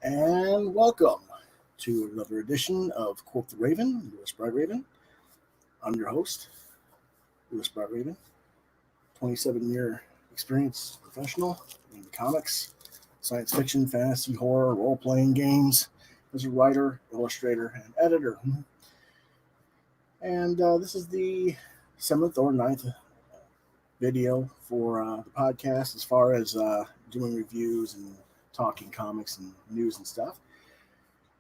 And welcome to another edition of Quoth the Raven, Lewis Bright Raven. I'm your host, Lewis Bright Raven, 27-year experience professional in comics, science fiction, fantasy, horror, role-playing games, as a writer, illustrator, and editor. And this is the 7th or 9th video for the podcast as far as doing reviews and talking comics and news and stuff.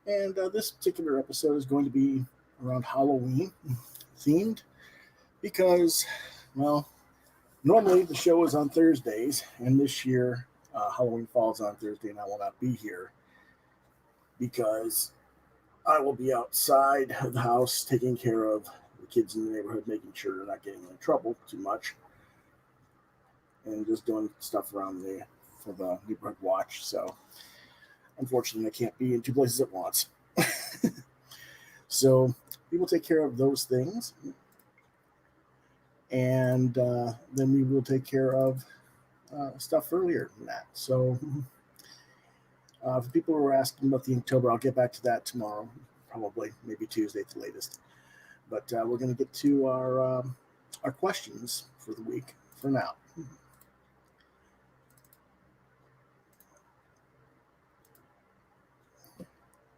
And this particular episode is going to be around Halloween themed because, well, normally the show is on Thursdays, and this year Halloween falls on Thursday, and I will not be here because I will be outside of the house taking care of the kids in the neighborhood, making sure they're not getting in trouble too much, and just doing stuff around for the neighborhood watch. So unfortunately, I can't be in two places at once. So we will take care of those things. And then we will take care of stuff earlier than that. So for people who are asking about the Inktober, I'll get back to that tomorrow, probably, maybe Tuesday at the latest. But we're going to get to our questions for the week for now.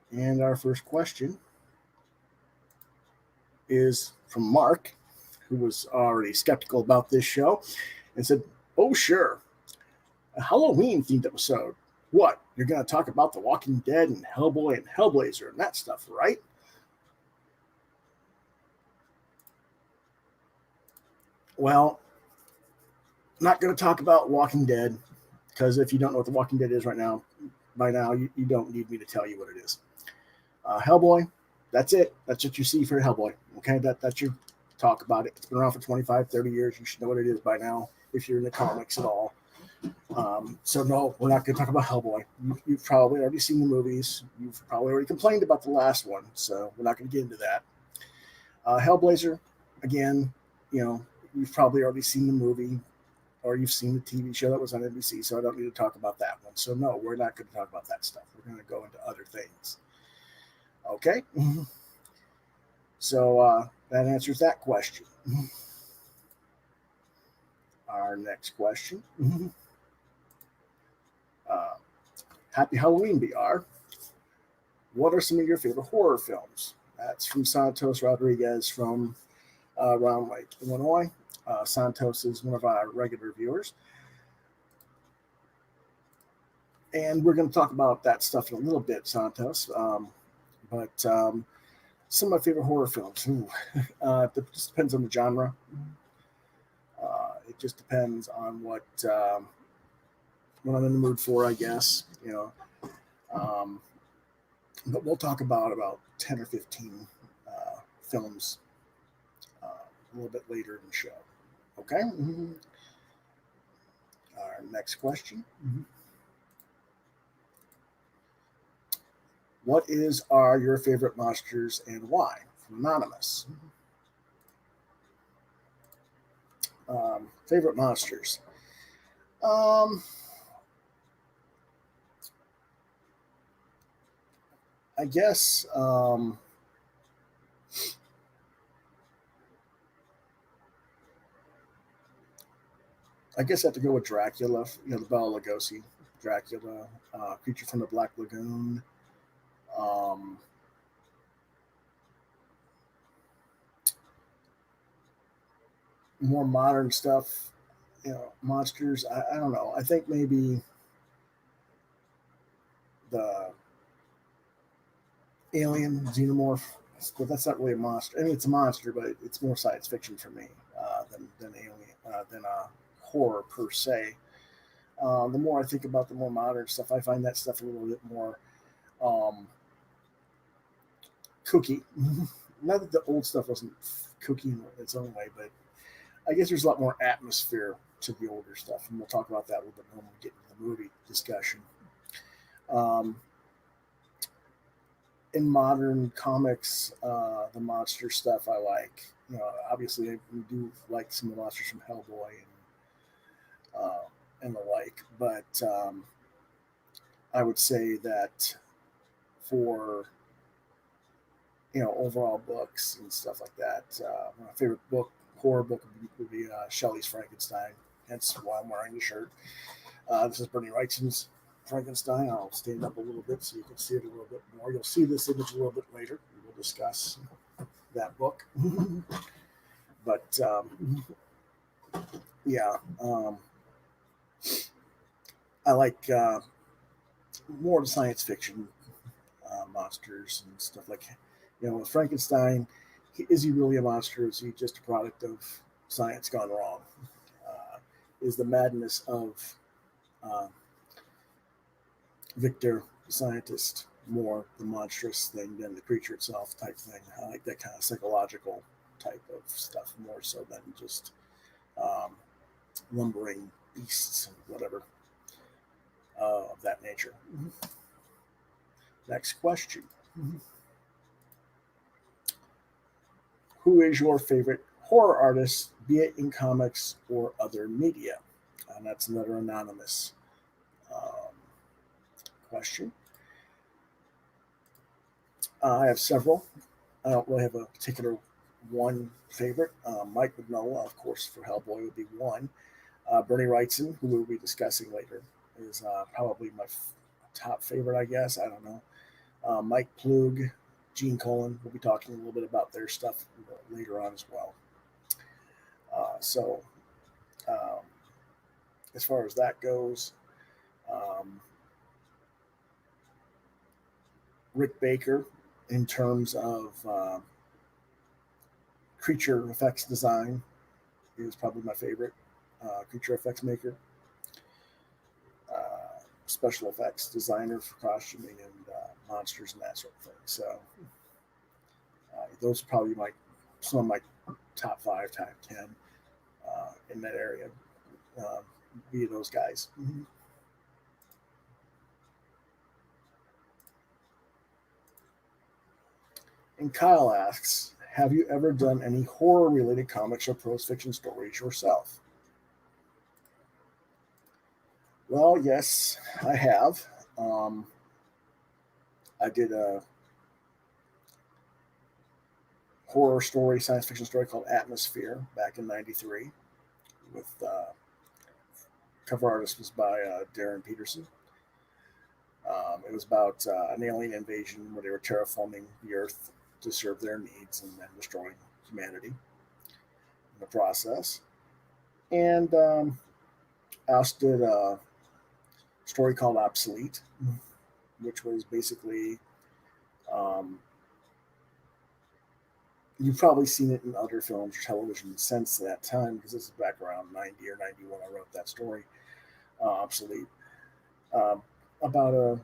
And our first question is from Mark, who was already skeptical about this show, and said, "Oh, sure, a Halloween-themed episode. What, you're going to talk about The Walking Dead and Hellboy and Hellblazer and that stuff, right?" Well, I'm not going to talk about Walking Dead, because if you don't know what The Walking Dead is right now, by now, you don't need me to tell you what it is. Hellboy, that's it. That's what you see for Hellboy. Okay, that's your talk about it. It's been around for 25, 30 years. You should know what it is by now if you're in the comics at all. So no, we're not going to talk about Hellboy. You've probably already seen the movies. You've probably already complained about the last one, so we're not going to get into that. Hellblazer, again, you've probably already seen the movie or you've seen the TV show that was on NBC, so I don't need to talk about that one. So no, we're not going to talk about that stuff. We're going to go into other things. Okay? So that answers that question. Our next question. Happy Halloween, BR. What are some of your favorite horror films? That's from Santos Rodriguez from Round Lake, Illinois. Santos is one of our regular viewers. And we're going to talk about that stuff in a little bit, Santos. But some of my favorite horror films. It just depends on the genre. It just depends on what I'm in the mood for, I guess. But we'll talk about 10 or 15 films a little bit later in the show. Okay? Our next question. What are your favorite monsters and why? From Anonymous. Favorite monsters. I guess I have to go with Dracula. The Bela Lugosi, Dracula, Creature from the Black Lagoon. More modern stuff, monsters. I don't know. I think maybe the alien xenomorph, but that's not really a monster. I mean, it's a monster, but it's more science fiction for me than alien than a horror per se. The more I think about the more modern stuff, I find that stuff a little bit more kooky. Not that the old stuff wasn't kooky in its own way, but I guess there's a lot more atmosphere to the older stuff, and we'll talk about that a little bit more when we get into the movie discussion. In modern comics, the monster stuff I like. Obviously we do like some of the monsters from Hellboy and the like, but I would say that for overall books and stuff like that. My favorite horror book would be Shelley's Frankenstein. Hence why I'm wearing the shirt. This is Bernie Wrightson's Frankenstein. I'll stand up a little bit so you can see it a little bit more. You'll see this image a little bit later. We will discuss that book. But yeah, I like more the science fiction monsters and stuff like, with Frankenstein. Is he really a monster? Is he just a product of science gone wrong? Is the madness of Victor, the scientist, more the monstrous thing than the creature itself type thing? I like that kind of psychological type of stuff more so than just lumbering beasts and whatever of that nature. Next question. Who is your favorite horror artist, be it in comics or other media? And that's another anonymous question. I have several. I don't really have a particular one favorite. Mike Mignola, of course, for Hellboy would be one. Bernie Wrightson, who we'll be discussing later, is probably my top favorite, I guess. I don't know. Mike Plug, Gene Colan, we'll be talking a little bit about their stuff later on as well. So, as far as that goes, Rick Baker, in terms of creature effects design, is probably my favorite creature effects maker. Special effects designer for costuming and monsters and that sort of thing. So those are probably some of my top 5, top 10 in that area. Be those guys. Mm-hmm. And Kyle asks, have you ever done any horror-related comics or prose fiction stories yourself? Well, yes, I have. I did a horror story, science fiction story called Atmosphere back in '93. With cover artist was by Darren Peterson. It was about an alien invasion where they were terraforming the Earth to serve their needs and then destroying humanity in the process. And I also did a story called Obsolete, which was basically, you've probably seen it in other films or television since that time, because this is back around 90 or 91 I wrote that story, Obsolete, about a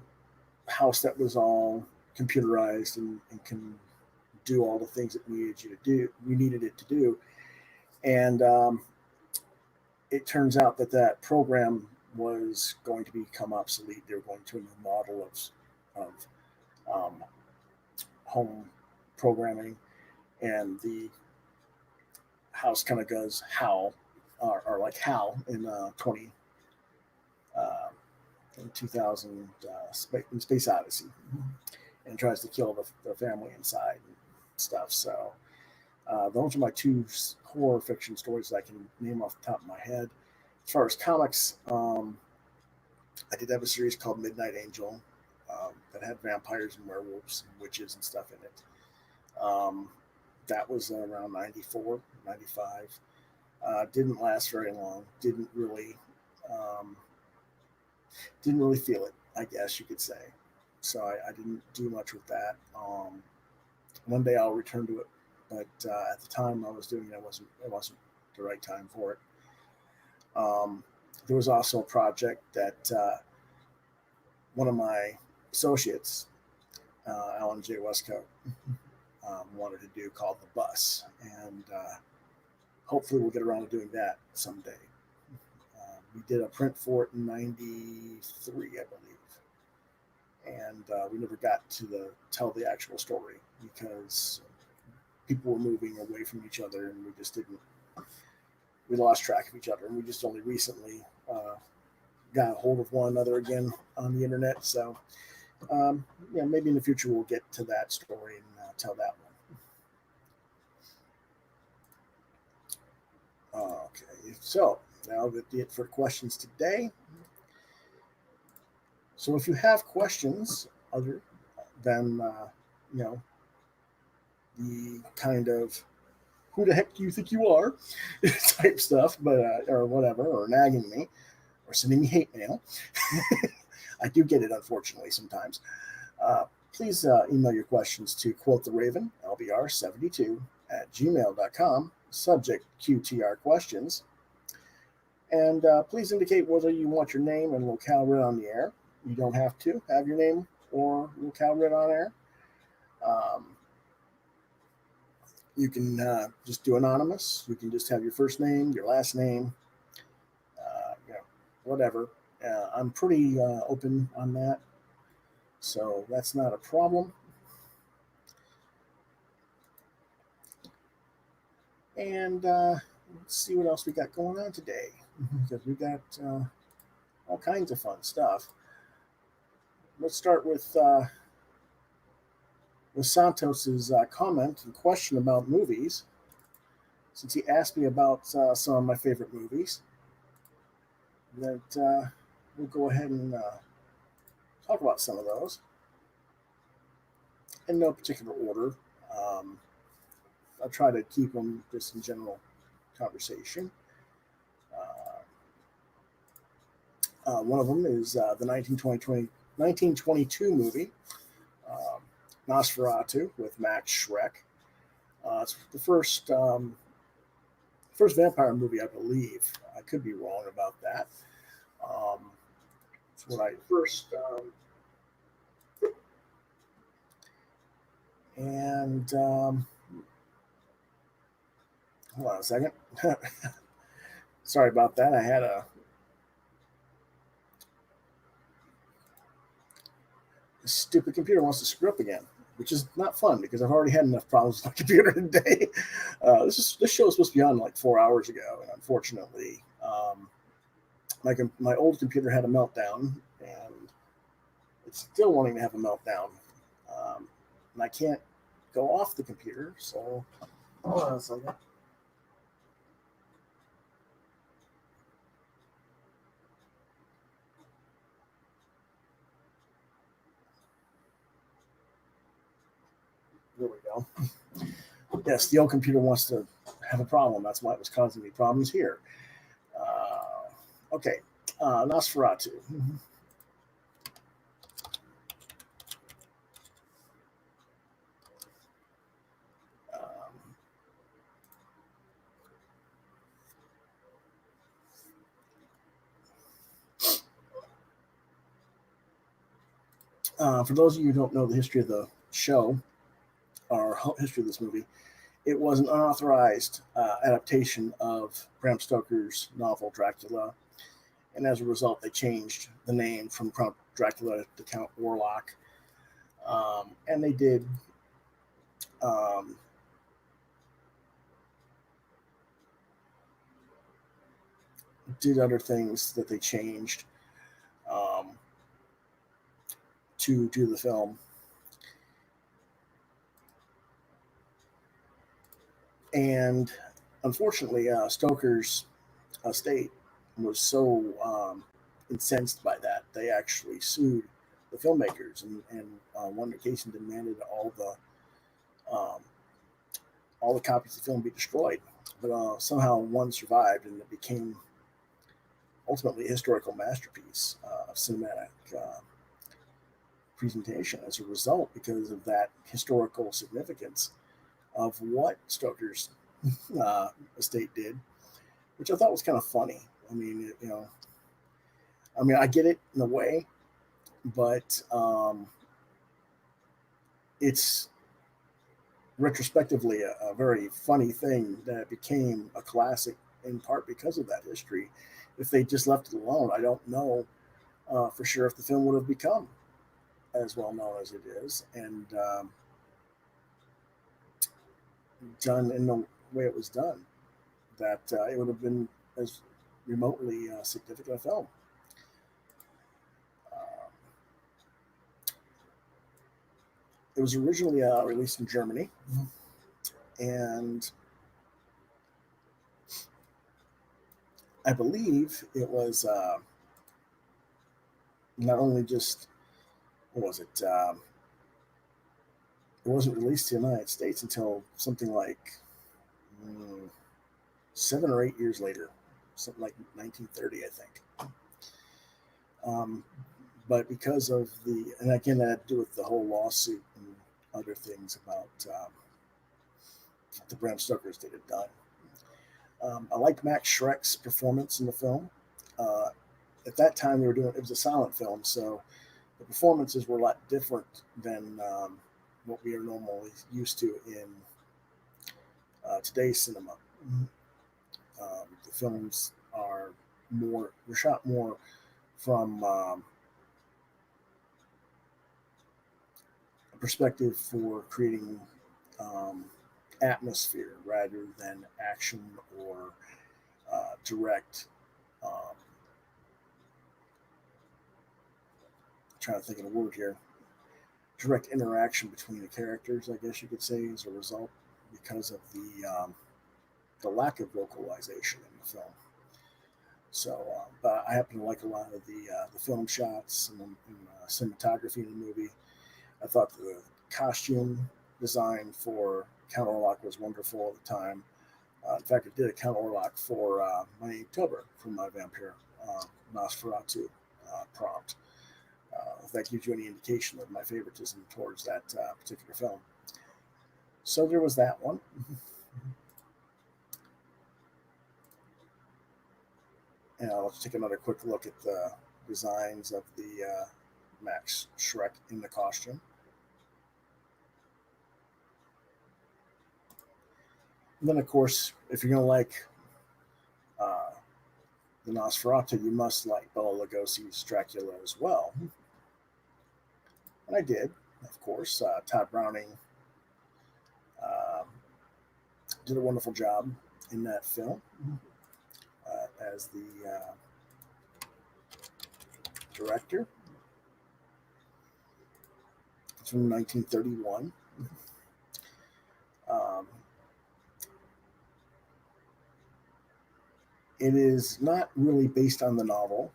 house that was all computerized and can do all the things it needed it to do. And it turns out that program was going to become obsolete. They were going to a new model of home programming, and the house kind of goes Hal, or like Hal in 2000 in Space Odyssey, and tries to kill the family inside and stuff. So those are my 2 horror fiction stories that I can name off the top of my head. As far as comics, I did have a series called Midnight Angel that had vampires and werewolves and witches and stuff in it. That was around 94, 95. Didn't last very long. Didn't really feel it, I guess you could say. So I didn't do much with that. One day I'll return to it, but at the time I was doing it, it wasn't the right time for it. There was also a project that one of my associates, Alan J. Westcoat, wanted to do, called The Bus, and hopefully we'll get around to doing that someday. We did a print for it in '93, I believe, and we never got to tell the actual story because people were moving away from each other, and we lost track of each other, and we just only recently got a hold of one another again on the internet. So Yeah, maybe in the future we'll get to that story and tell that one. Okay, so now that's it for questions today. So if you have questions other than you know the kind of who the heck do you think you are type stuff, but or whatever, or nagging me, or sending me hate mail, I do get it unfortunately sometimes. Please email your questions to Quoth the Raven, LBR72 at gmail.com, subject QTR questions. And please indicate whether you want your name and locale read on the air. You don't have to have your name or locale read on air. Um, you can just do anonymous. You can just have your first name, your last name, you know, whatever. I'm pretty open on that, so that's not a problem. And let's see what else we got going on today, because we got all kinds of fun stuff. Let's start with Santos's comment and question about movies, since he asked me about some of my favorite movies. That we'll go ahead and talk about some of those in no particular order. Um, I'll try to keep them just in general conversation. One of them is the 1922 movie, um, Nosferatu with Max Schreck. It's the first vampire movie, I believe. I could be wrong about that. It's when I first and hold on a second. Sorry about that. I had a stupid computer wants to screw up again, which is not fun because I've already had enough problems with my computer today. This show was supposed to be on like 4 hours ago, and unfortunately, my old computer had a meltdown, and it's still wanting to have a meltdown, and I can't go off the computer. So hold on a second. There we go. Yes, the old computer wants to have a problem. That's why it was causing me problems here. Okay, Nosferatu. Um, for those of you who don't know the history of the show or history of this movie, it was an unauthorized adaptation of Bram Stoker's novel Dracula, and as a result, they changed the name from Count Dracula to Count Warlock, and they um, did other things that they changed um, to do the film. And unfortunately, Stoker's estate was so incensed by that, they actually sued the filmmakers, and on one occasion demanded um, all the copies of the film be destroyed. But somehow one survived, and it became ultimately a historical masterpiece of cinematic presentation as a result, because of that historical significance of what Stoker's estate did, which I thought was kind of funny. I mean, I get it in a way, but it's retrospectively a very funny thing that it became a classic in part because of that history. If they just left it alone, I don't know for sure if the film would have become as well known as it is, and done in the way it was done, that it would have been as remotely significant a film. Uh, It was originally released in Germany, and I believe it was not only just, what was it? It wasn't released in the United States until something like 7 or 8 years later, something like 1930, I think. But because of and again, that had to do with the whole lawsuit and other things about the Bram Stoker's did it done. I liked Max Schreck's performance in the film. Uh, at that time, it was a silent film, so the performances were a lot different than what we are normally used to in today's cinema. The films were shot more from a perspective for creating atmosphere rather than action or direct. Trying to think of a word here. Direct interaction between the characters, I guess you could say, as a result, because of the lack of vocalization in the film. So, but I happen to like a lot of the film shots and cinematography in the movie. I thought the costume design for Count Orlok was wonderful at the time. In fact, I did a Count Orlok for my Inktober from my vampire Nosferatu prompt. If that gives you any indication of my favoritism towards that particular film. So there was that one. And let's take another quick look at the designs of the Max Schreck in the costume. And then, of course, if you're going to like the Nosferatu, you must like Bela Lugosi's Dracula as well. And I did, of course. Todd Browning did a wonderful job in that film as the director. It's from 1931. It is not really based on the novel.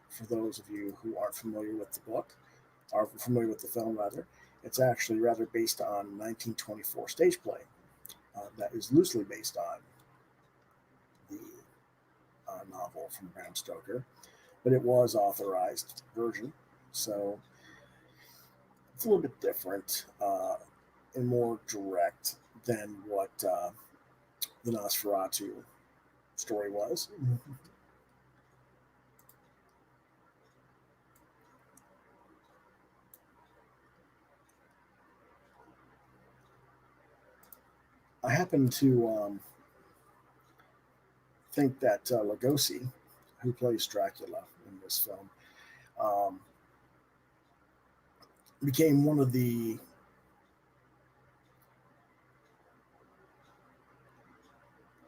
For those of you who aren't familiar with the book, are familiar with the film rather, it's actually rather based on 1924 stage play that is loosely based on the novel from Bram Stoker, but it was authorized version, so it's a little bit different and more direct than what the Nosferatu story was. I happen to think that Lugosi, who plays Dracula in this film, became one of the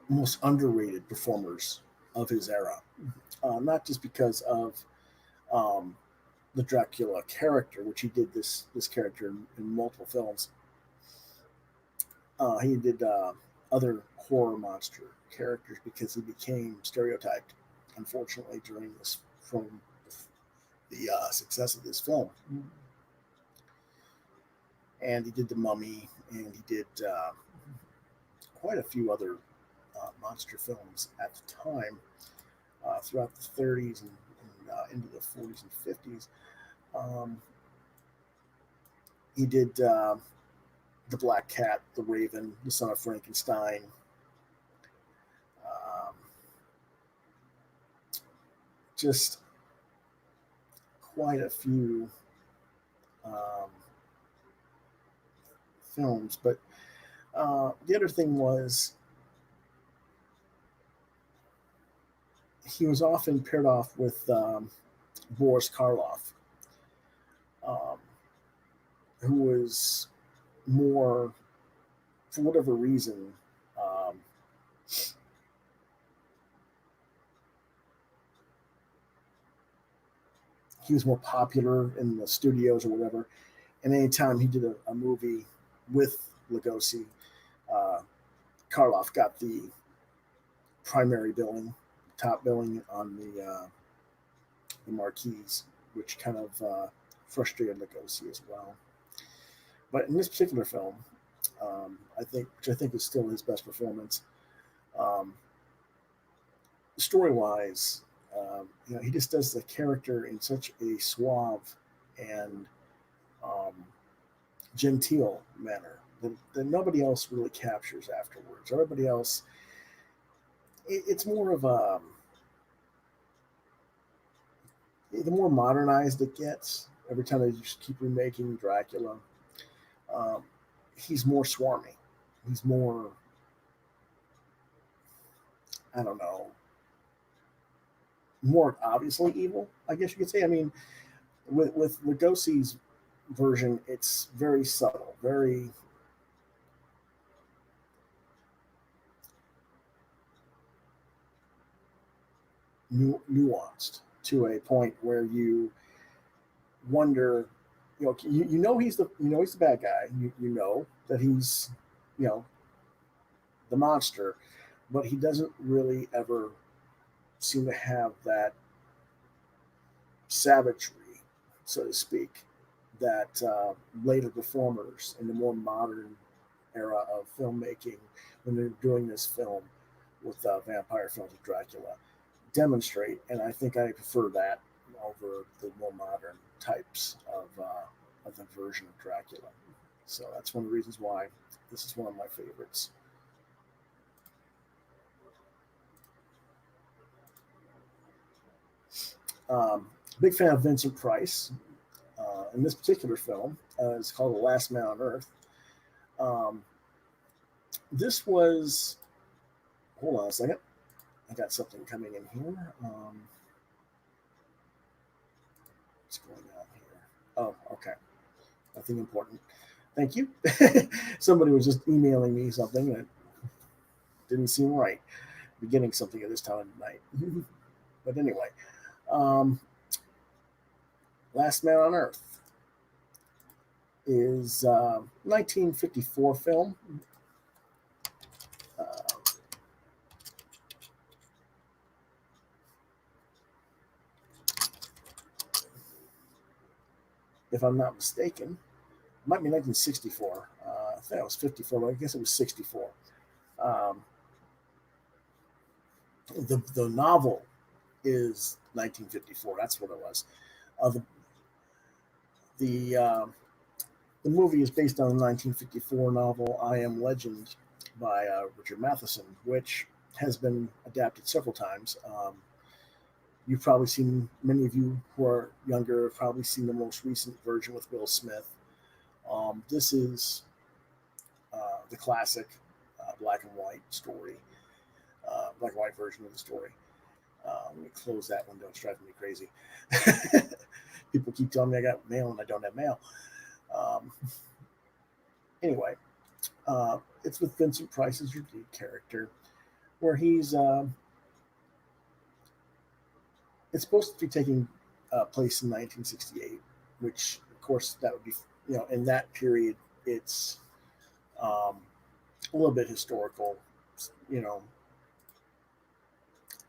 most underrated performers of his era. Not just because of um, the Dracula character, which he did this character in multiple films. He did other horror monster characters because he became stereotyped, unfortunately, during this from the success of this film. And he did The Mummy, and he did quite a few other monster films at the time throughout the 30s and into the 40s and 50s. He did The Black Cat, The Raven, The Son of Frankenstein. Just quite a few films. But the other thing was he was often paired off with Boris Karloff, um, who was more, for whatever reason, he was more popular in the studios or whatever. And anytime he did a movie with Lugosi, uh, Karloff got the primary billing, top billing on the marquees, which kind of frustrated Lugosi as well. But in this particular film, which I think is still his best performance, um, story wise, he just does the character in such a suave and um, genteel manner that nobody else really captures afterwards. Everybody else, it's more of a the more modernized it gets. Every time they just keep remaking Dracula, um, he's more swarmy. He's more, I don't know, more obviously evil. I guess you could say. I mean, with Lugosi's version, it's very subtle, very nuanced to a point where you wonder, he's the bad guy. You know that he's, you know, the monster, but he doesn't really ever seem to have that savagery, so to speak, that later performers in the more modern era of filmmaking, when they're doing this film with vampire films of Dracula, demonstrate. And I think I prefer that over the more modern types of the version of Dracula. So that's one of the reasons why this is one of my favorites. Um, Big fan of Vincent Price. In this particular film, it's called The Last Man on Earth. Um, this was, hold on a second. I got something coming in here. What's going on here? Oh, okay. Nothing important. Thank you. Somebody was just emailing me something that didn't seem right. Beginning something at this time of night. But anyway, um, Last Man on Earth is 1954 film. Uh, if I'm not mistaken, it might be 1964. I think it was 54, but I guess it was 64. Um, the novel is 1954. That's what it was. Uh, the the the movie is based on the 1954 novel I Am Legend by Richard Matheson, which has been adapted several times. You've probably seen, many of you who are younger have probably seen the most recent version with Will Smith. This is the classic black and white story, black and white version of the story. Let me close that window. It's driving me crazy. People keep telling me I got mail and I don't have mail. Um, anyway, it's with Vincent Price as your lead character, where it's supposed to be taking place in 1968, which of course that would be, in that period it's um, a little bit historical, you know,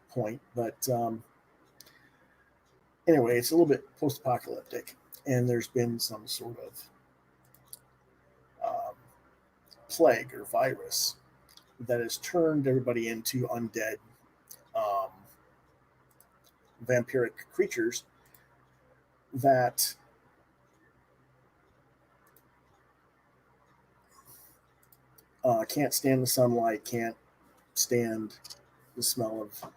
point, but anyway, it's a little bit post-apocalyptic, and there's been some sort of um, plague or virus that has turned everybody into undead um, vampiric creatures that can't stand the sunlight, can't stand the smell of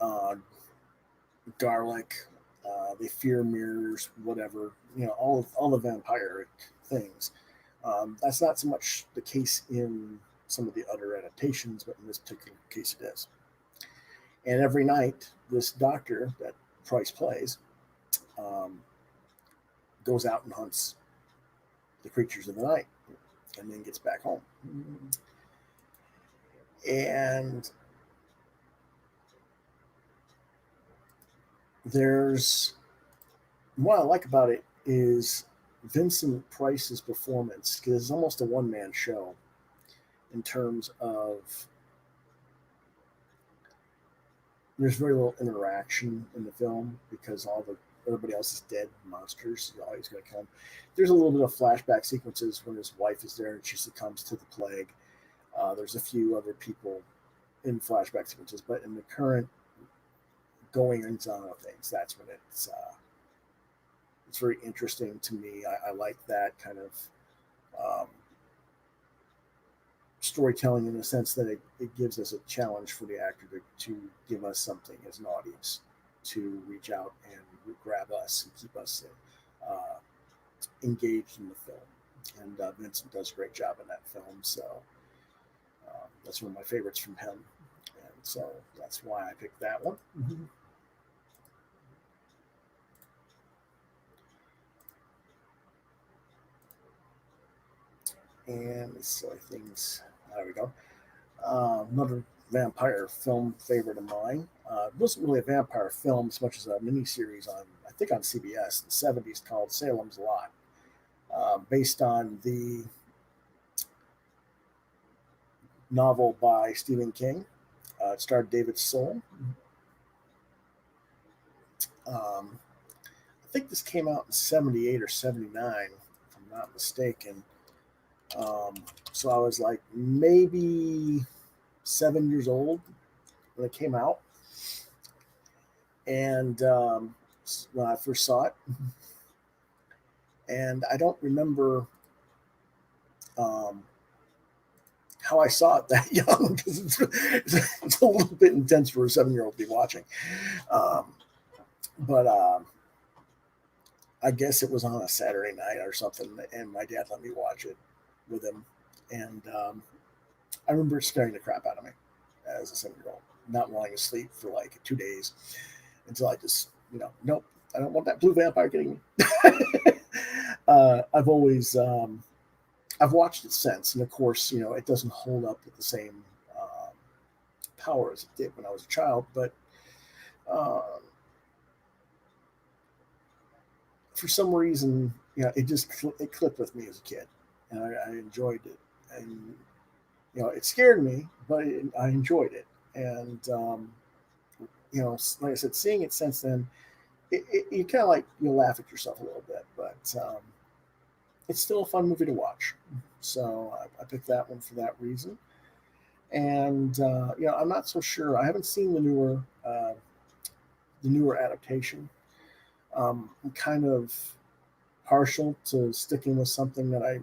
uh, garlic. They fear mirrors, whatever, all the vampiric things. That's not so much the case in some of the other adaptations, but in this particular case, it is. And every night, this doctor that Price plays um, goes out and hunts the creatures of the night, and then gets back home. And there's what I like about it is Vincent Price's performance, because it's almost a one-man show in terms of there's very little interaction in the film because everybody else is dead monsters. You're always going to kill them. There's a little bit of flashback sequences when his wife is there and she succumbs to the plague. There's a few other people in flashback sequences, but in the current goings on of things, that's when it's very interesting to me. I like that kind of storytelling in the sense that it gives us a challenge for the actor to give us something as an audience, to reach out and grab us and keep us engaged in the film. And Vincent does a great job in that film, so that's one of my favorites from him. And so that's why I picked that one. Mm-hmm. And so things, there we go. Another vampire film favorite of mine. It wasn't really a vampire film as much as a miniseries on, I think, on CBS in the 70s called Salem's Lot, based on the novel by Stephen King. It starred David Soul. I think this came out in 78 or 79, if I'm not mistaken. So I was like maybe 7 years old when it came out. And when I first saw it, and I don't remember how I saw it that young because it's a little bit intense for a 7-year-old to be watching. But I guess it was on a Saturday night or something, and my dad let me watch it with him. And I remember it scaring the crap out of me as a 7-year-old, not wanting to sleep for like 2 days until I just, nope, I don't want that blue vampire getting me. I've always, I've watched it since, and of course, it doesn't hold up with the same power as it did when I was a child, but for some reason, it clicked with me as a kid, and I enjoyed it, and it scared me, but I enjoyed it, and like I said, seeing it since then, you kind of like laugh at yourself a little bit, but it's still a fun movie to watch. So I picked that one for that reason. And I'm not so sure. I haven't seen the newer adaptation. I'm kind of partial to sticking with something that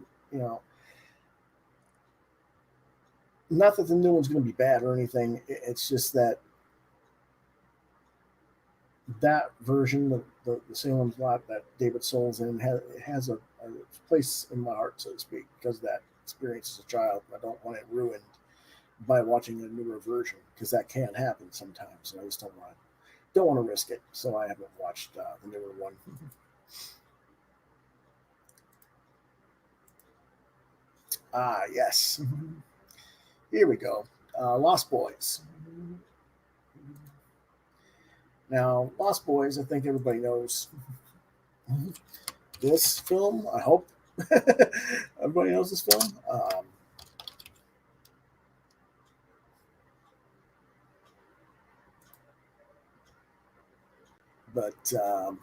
not that the new one's going to be bad or anything. It's just that version, the Salem's Lot that David Soul's in, has a place in my heart, so to speak, because of that experience as a child. I don't want it ruined by watching a newer version, because that can happen sometimes, and I just don't want to risk it. So I haven't watched the newer one. Yes. Here we go. Lost Boys. Now, Lost Boys, I think everybody knows this film. I hope everybody knows this film. But I'm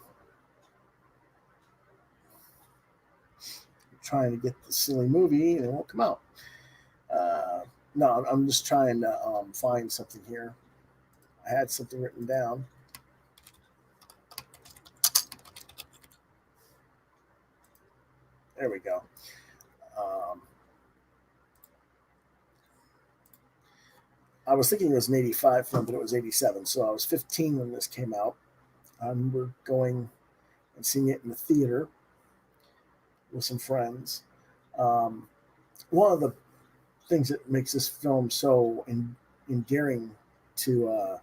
trying to get the silly movie, and it won't come out. No, I'm just trying to find something here. I had something written down. There we go. I was thinking it was an 85 film, but it was 87. So I was 15 when this came out. I remember going and seeing it in the theater with some friends. One of the things that makes this film so endearing to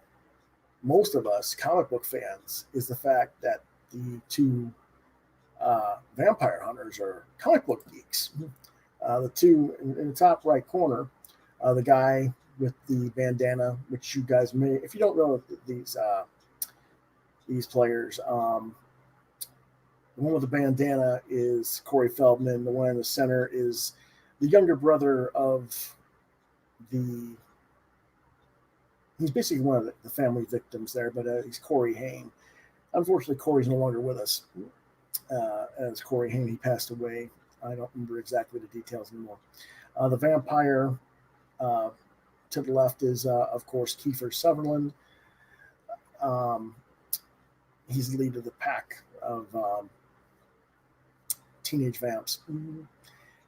most of us comic book fans is the fact that the two vampire hunters are comic book geeks. The two in the top right corner, the guy with the bandana, which you guys may, if you don't know these players, The one with the bandana is Corey Feldman. The one in the center is the younger brother of the. He's basically one of the family victims there, but he's Corey Haim. Unfortunately, Corey's no longer with us. As Corey Haim, he passed away. I don't remember exactly the details anymore. The vampire to the left is, of course, Kiefer Sutherland. He's the lead of the pack of teenage vamps.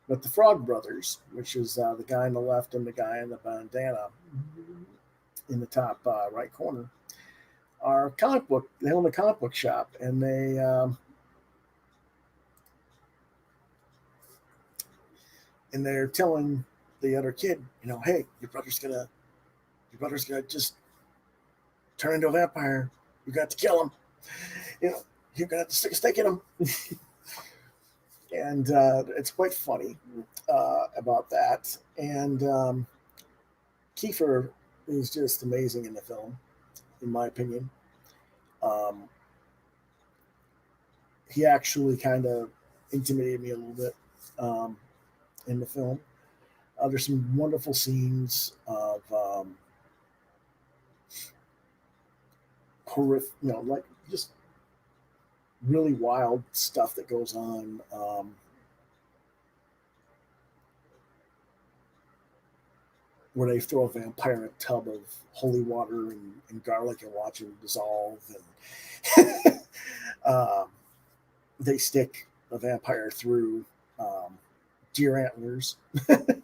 But the Frog Brothers, which is the guy on the left and the guy in the bandana in the top right corner, are comic book. They own a comic book shop, and they're telling the other kid, hey, your brother's gonna just turn into a vampire. You got to kill him. You're gonna have to stick a stake in him. And it's quite funny about that. And Kiefer is just amazing in the film, in my opinion. He actually kind of intimidated me a little bit in the film. There's some wonderful scenes of horrific, like just really wild stuff that goes on. Where they throw a vampire in a tub of holy water and garlic and watch him dissolve, and they stick a vampire through deer antlers, and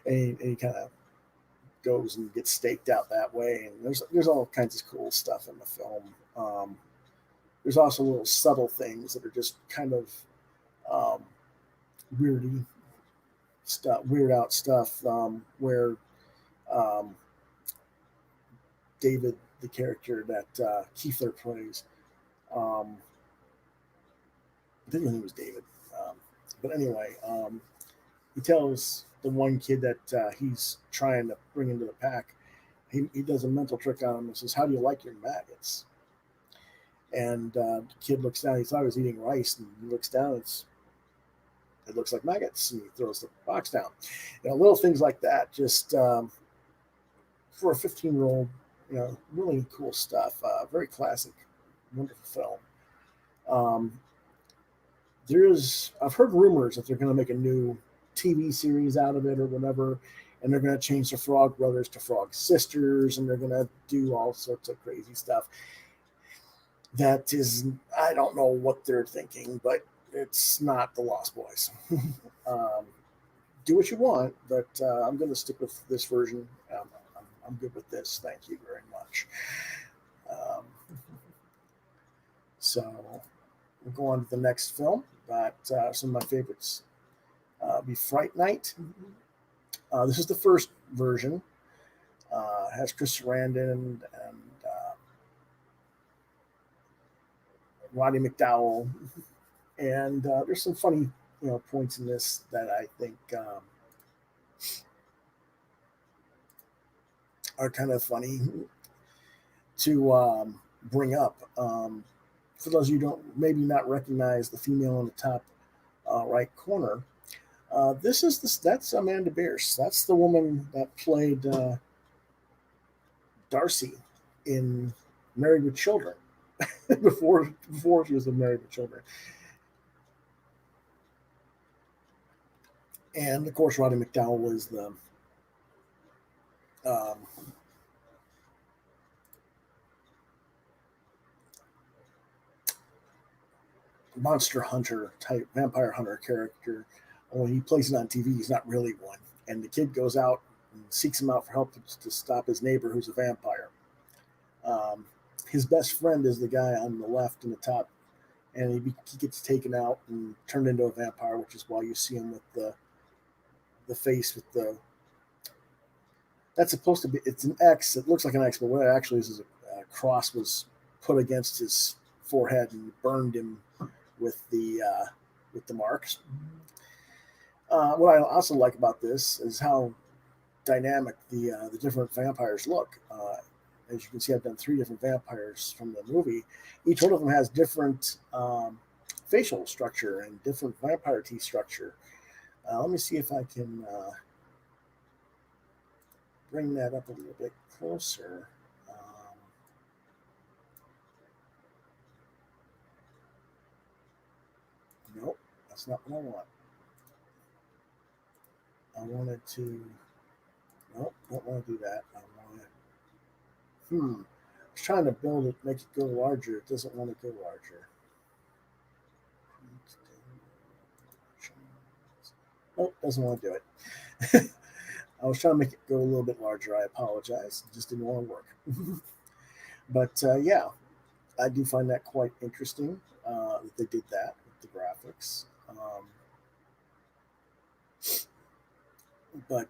he kind of goes and gets staked out that way. And there's all kinds of cool stuff in the film. There's also little subtle things that are just kind of weird out stuff, where David, the character that Kiefer plays, I think his name was David. But anyway, he tells the one kid that he's trying to bring into the pack, he does a mental trick on him and says, "How do you like your maggots?" And the kid looks down. He thought he was eating rice, and he looks down. It looks like maggots, and he throws the box down. Little things like that. Just for a 15-year-old, really cool stuff. Very classic, wonderful film. I've heard rumors that they're going to make a new TV series out of it or whatever, and they're going to change the Frog Brothers to Frog Sisters, and they're going to do all sorts of crazy stuff. That is, I don't know what they're thinking, but it's not the Lost Boys. Do what you want, but I'm going to stick with this version. I'm good with this. Thank you very much. So we'll go on to the next film. But some of my favorites be Fright Night. This is the first version. Has Chris Sarandon and Roddy McDowell, and there's some funny points in this that I think are kind of funny to bring up. For those of you who don't maybe not recognize the female in the top right corner, that's Amanda Bierce. That's the woman that played Darcy in Married with Children before she was in Married with Children. And of course, Roddy McDowell was the monster hunter type, vampire hunter character. When he plays it on TV, he's not really one. And the kid goes out and seeks him out for help to stop his neighbor who's a vampire. His best friend is the guy on the left in the top, and he gets taken out and turned into a vampire, which is why you see him with the face with the. That's supposed to be. It's an X. It looks like an X, but what it actually is a cross was put against his forehead and burned him with the marks. What I also like about this is how dynamic the different vampires look. As you can see, I've done 3 different vampires from the movie. Each one of them has different facial structure and different vampire teeth structure. Let me see if I can bring that up a little bit closer. Nope, that's not what I want. I wanted to. Nope, don't want to do that. I want to. I was trying to build it, make it go larger. It doesn't want to go larger. Nope, doesn't want to do it. I was trying to make it go a little bit larger. I apologize. It just didn't want to work. But yeah, I do find that quite interesting that they did that with the graphics. But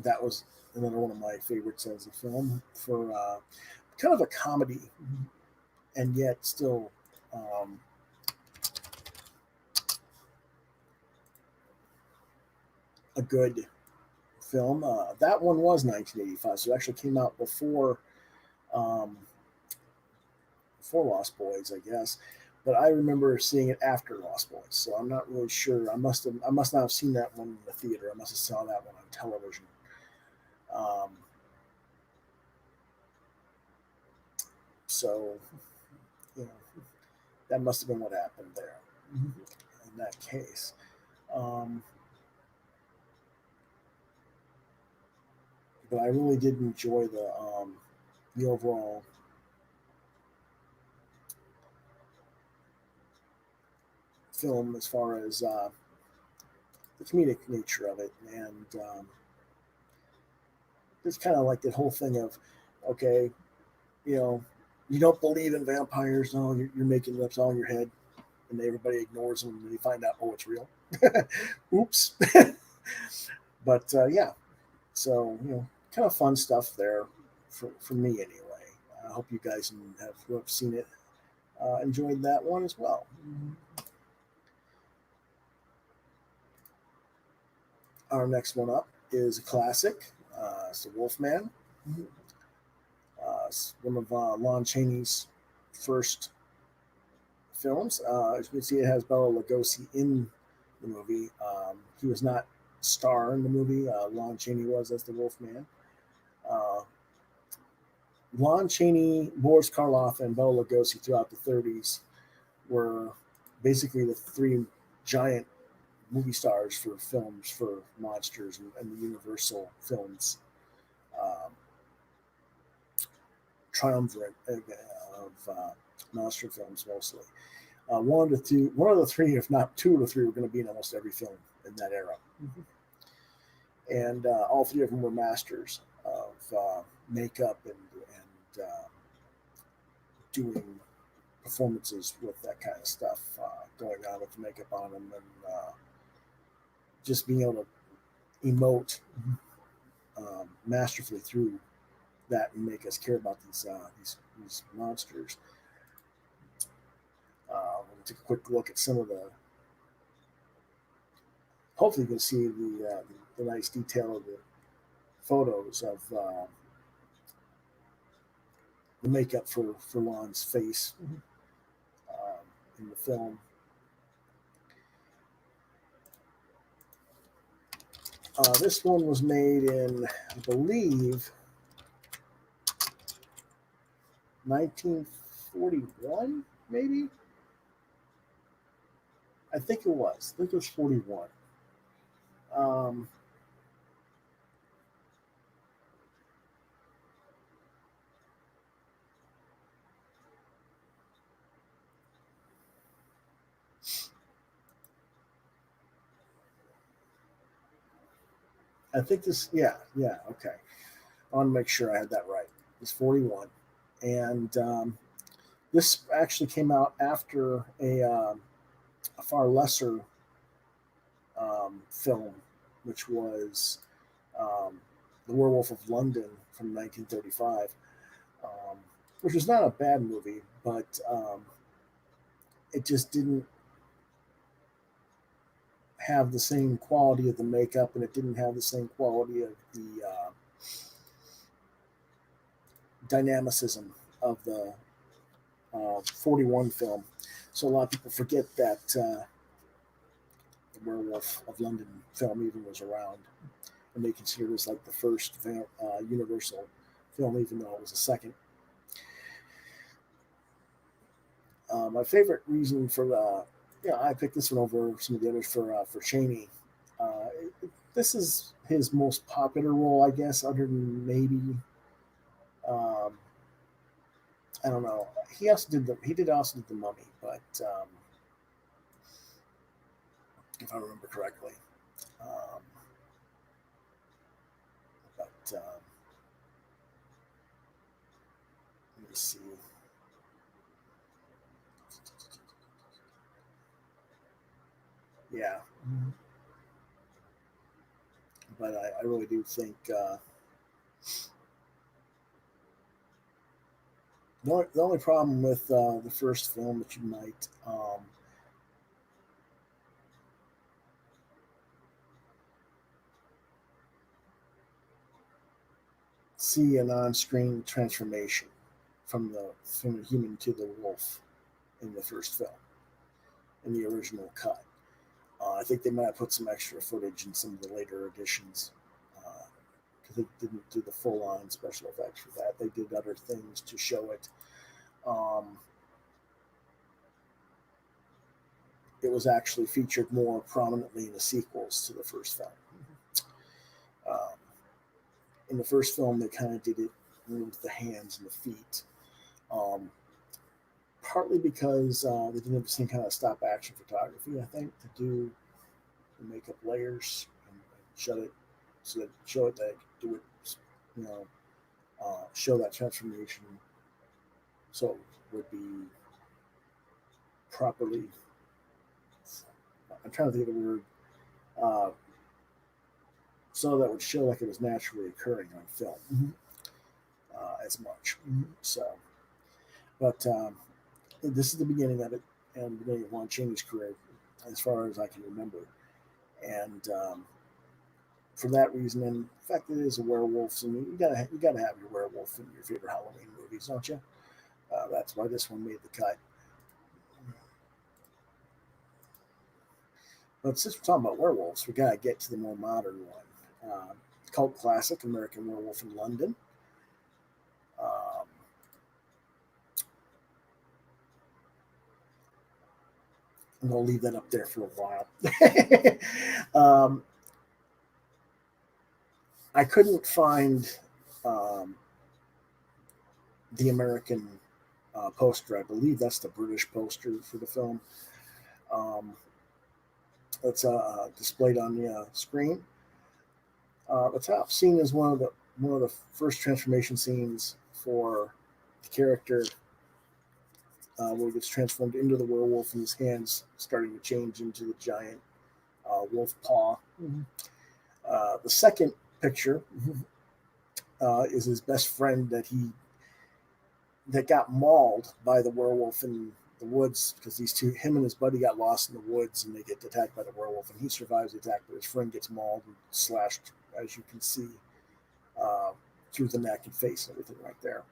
that was another one of my favorites as a film for kind of a comedy and yet still a good film. That one was 1985, so it actually came out um, before Lost Boys, I guess. But I remember seeing it after Lost Boys, so I'm not really sure. I must not have seen that one in the theater. I must have saw that one on television. Um, so, you know, that must have been what happened there in that case. Um, but I really did enjoy the overall film as far as the comedic nature of it, and it's kind of like that whole thing of, okay, you know, you don't believe in vampires, no, you're making it up all in your head, and everybody ignores them, and they find out, oh, it's real. Oops. But yeah, so kind of fun stuff there for me anyway. I hope you guys who have seen it enjoyed that one as well. Our next one up is a classic. It's the Wolfman. It's one of Lon Chaney's first films. As you can see, it has Bela Lugosi in the movie. He was not star in the movie. Lon Chaney was as the Wolfman. Uh, Lon Chaney, Boris Karloff, and Bela Lugosi throughout the 30s were basically the three giant movie stars for films for monsters and the Universal films. Um, Triumvirate of monster films mostly. One of the three, if not two of the three, were going to be in almost every film in that era. And all three of them were masters of makeup and doing performances with that kind of stuff going on with the makeup on them, and just being able to emote masterfully through that and make us care about these monsters. We'll take a quick look at some of the. Hopefully, you can see the nice detail of the photos of the makeup for Lon's face in the film. This one was made in, I believe, 1941, maybe. I think it was. I think it was 41. Um, I think this, yeah, okay. I want to make sure I had that right. It's 41. And this actually came out after a far lesser film, which was The Werewolf of London from 1935, which was not a bad movie, but it just didn't have the same quality of the makeup, and it didn't have the same quality of the dynamicism of the 41 film. So a lot of people forget that the Werewolf of London film even was around, and they consider this like the first Universal film, even though it was the second. My favorite reason for I picked this one over some of the others for Cheney. This is his most popular role, I guess, other than maybe I don't know. He did the Mummy, but if I remember correctly, um, but let me see. Yeah, but I really do think the only problem with the first film that you might see an on-screen transformation from the human to the wolf in the first film in the original cut. I think they might have put some extra footage in some of the later editions because they didn't do the full-on special effects for that. They did other things to show it. It was actually featured more prominently in the sequels to the first film. Um, in the first film, they kind of did it with the hands and the feet, um, partly because they didn't have the same kind of stop action photography, I think, to do the makeup layers and show it that do it, you know, show that transformation so it would be properly. I'm trying to think of the word. Uh, so that would show like it was naturally occurring on film as much. So, but this is the beginning of it and the beginning of Lon Chaney's career, as far as I can remember. And for that reason, and the fact that it is a werewolf, so you gotta have your werewolf in your favorite Halloween movies, don't you? That's why this one made the cut. But since we're talking about werewolves, we gotta get to the more modern one. Cult classic, American Werewolf in London. Um, I'm gonna leave that up there for a while. I couldn't find um, the American poster. I believe that's the British poster for the film. Um, that's displayed on the screen. The top scene is one of the first transformation scenes for the character, where he gets transformed into the werewolf and his hands starting to change into the giant wolf paw. Mm-hmm. The second picture is his best friend that got mauled by the werewolf in the woods because him and his buddy got lost in the woods and they get attacked by the werewolf and he survives the attack, but his friend gets mauled and slashed, as you can see, uh, through the neck and face and everything right there.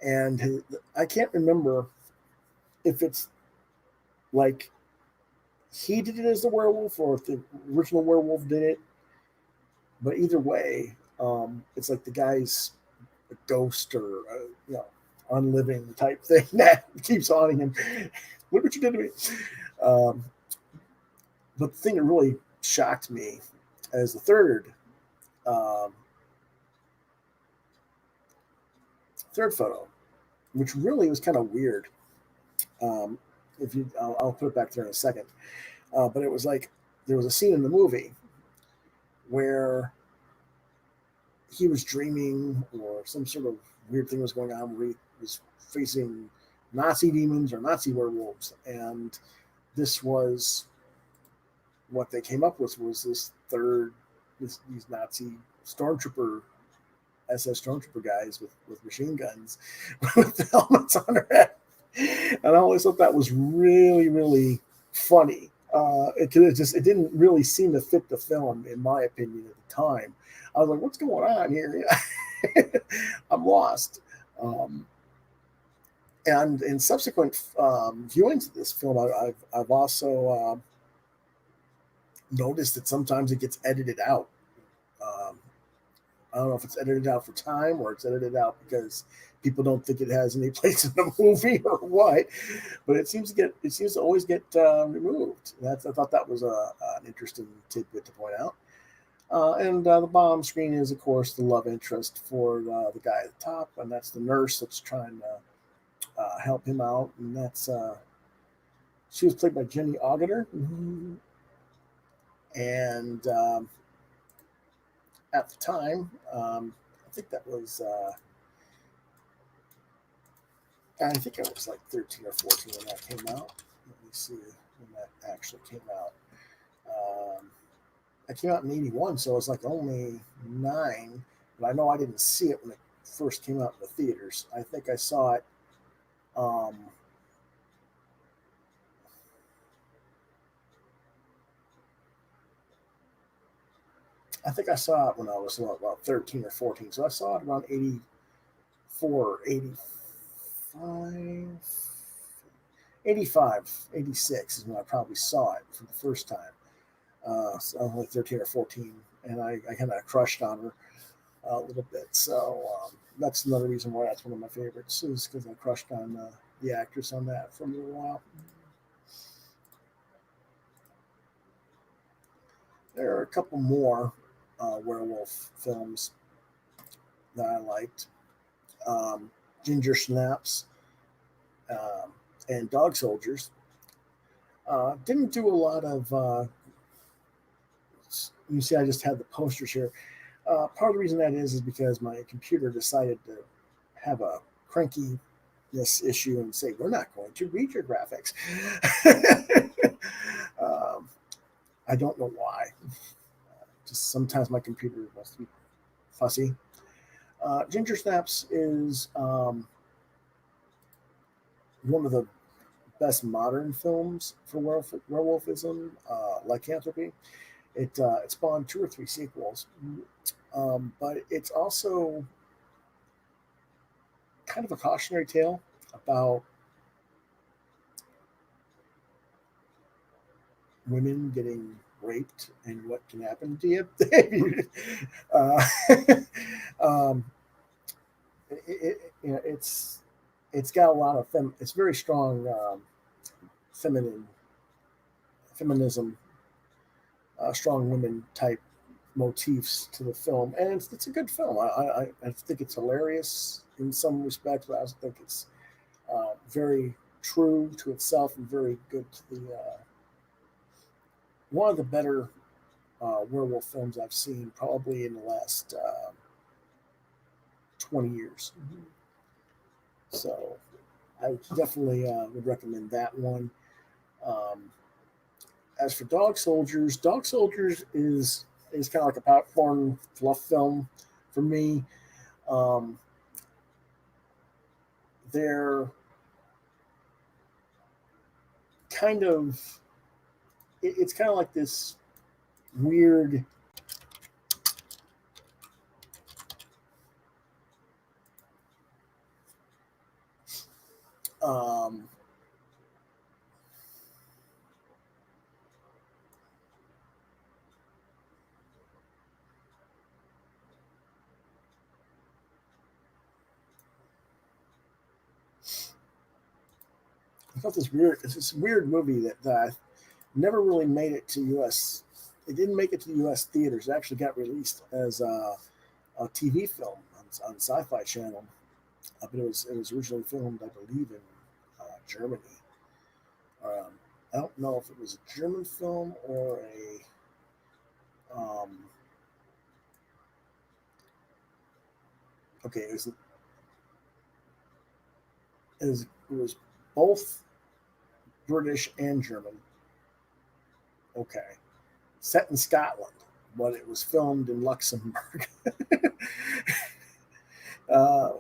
And I can't remember if it's like he did it as the werewolf or if the original werewolf did it, but either way, it's like the guy's a ghost or unliving type thing that keeps haunting him. Look what you did to me. Um, but the thing that really shocked me as the um, third photo, which really was kind of weird. If you, I'll put it back there in a second. But it was like there was a scene in the movie where he was dreaming or some sort of weird thing was going on where he was facing Nazi demons or Nazi werewolves, and this was what they came up with was these Nazi stormtrooper SS stormtrooper guys with machine guns with the helmets on their head, and I always thought that was really really funny. It didn't really seem to fit the film, in my opinion, at the time. I was like, "What's going on here?" I'm lost. And in subsequent viewings of this film, I've also noticed that sometimes it gets edited out. Um, I don't know if it's edited out for time or it's edited out because people don't think it has any place in the movie or what. But it seems to always get removed. I thought that was an interesting tidbit to point out. And the bottom screen is, of course, the love interest for the guy at the top, and that's the nurse that's trying to help him out, and that's she was played by Jenny Agutter, and at the time, I think that was I think I was like 13 or 14 when that came out. Let me see when that actually came out. It came out in '81, so it was like only 9. But I know I didn't see it when it first came out in the theaters. I think I saw it. Um, I think I saw it when I was about 13 or 14. So I saw it around 84, 85, 85, 86 is when I probably saw it for the first time. So I was only 13 or 14, and I kind of crushed on her a little bit. So that's another reason why that's one of my favorites, is because I crushed on the actress on that for a little while. There are a couple more werewolf films that I liked. Ginger Snaps and Dog Soldiers. Didn't do a lot of. You see, I just had the posters here. Part of the reason that is because my computer decided to have a crankiness issue and say, we're not going to read your graphics. I don't know why. Just sometimes my computer must be fussy. Ginger Snaps is one of the best modern films for werewolfism, lycanthropy. It spawned 2 or 3 sequels, but it's also kind of a cautionary tale about women getting raped and what can happen to you. uh, um, it's got a lot of it's very strong feminine feminism, strong women type motifs to the film, and it's a good film. I think it's hilarious in some respects, but I also think it's very true to itself and very good to the one of the better werewolf films I've seen probably in the last 20 years. So I definitely would recommend that one. Um, as for Dog Soldiers is kind of like a popcorn fluff film for me. Um, they're kind of it's kind of like this weird um, I thought it's this weird movie that never really made it to U.S. It didn't make it to the U.S. theaters. It actually got released as a TV film on Sci-Fi Channel, but it was originally filmed, I believe, in Germany. Um, I don't know if it was a German film or a okay. It was both British and German. Okay, set in Scotland, but it was filmed in Luxembourg. uh,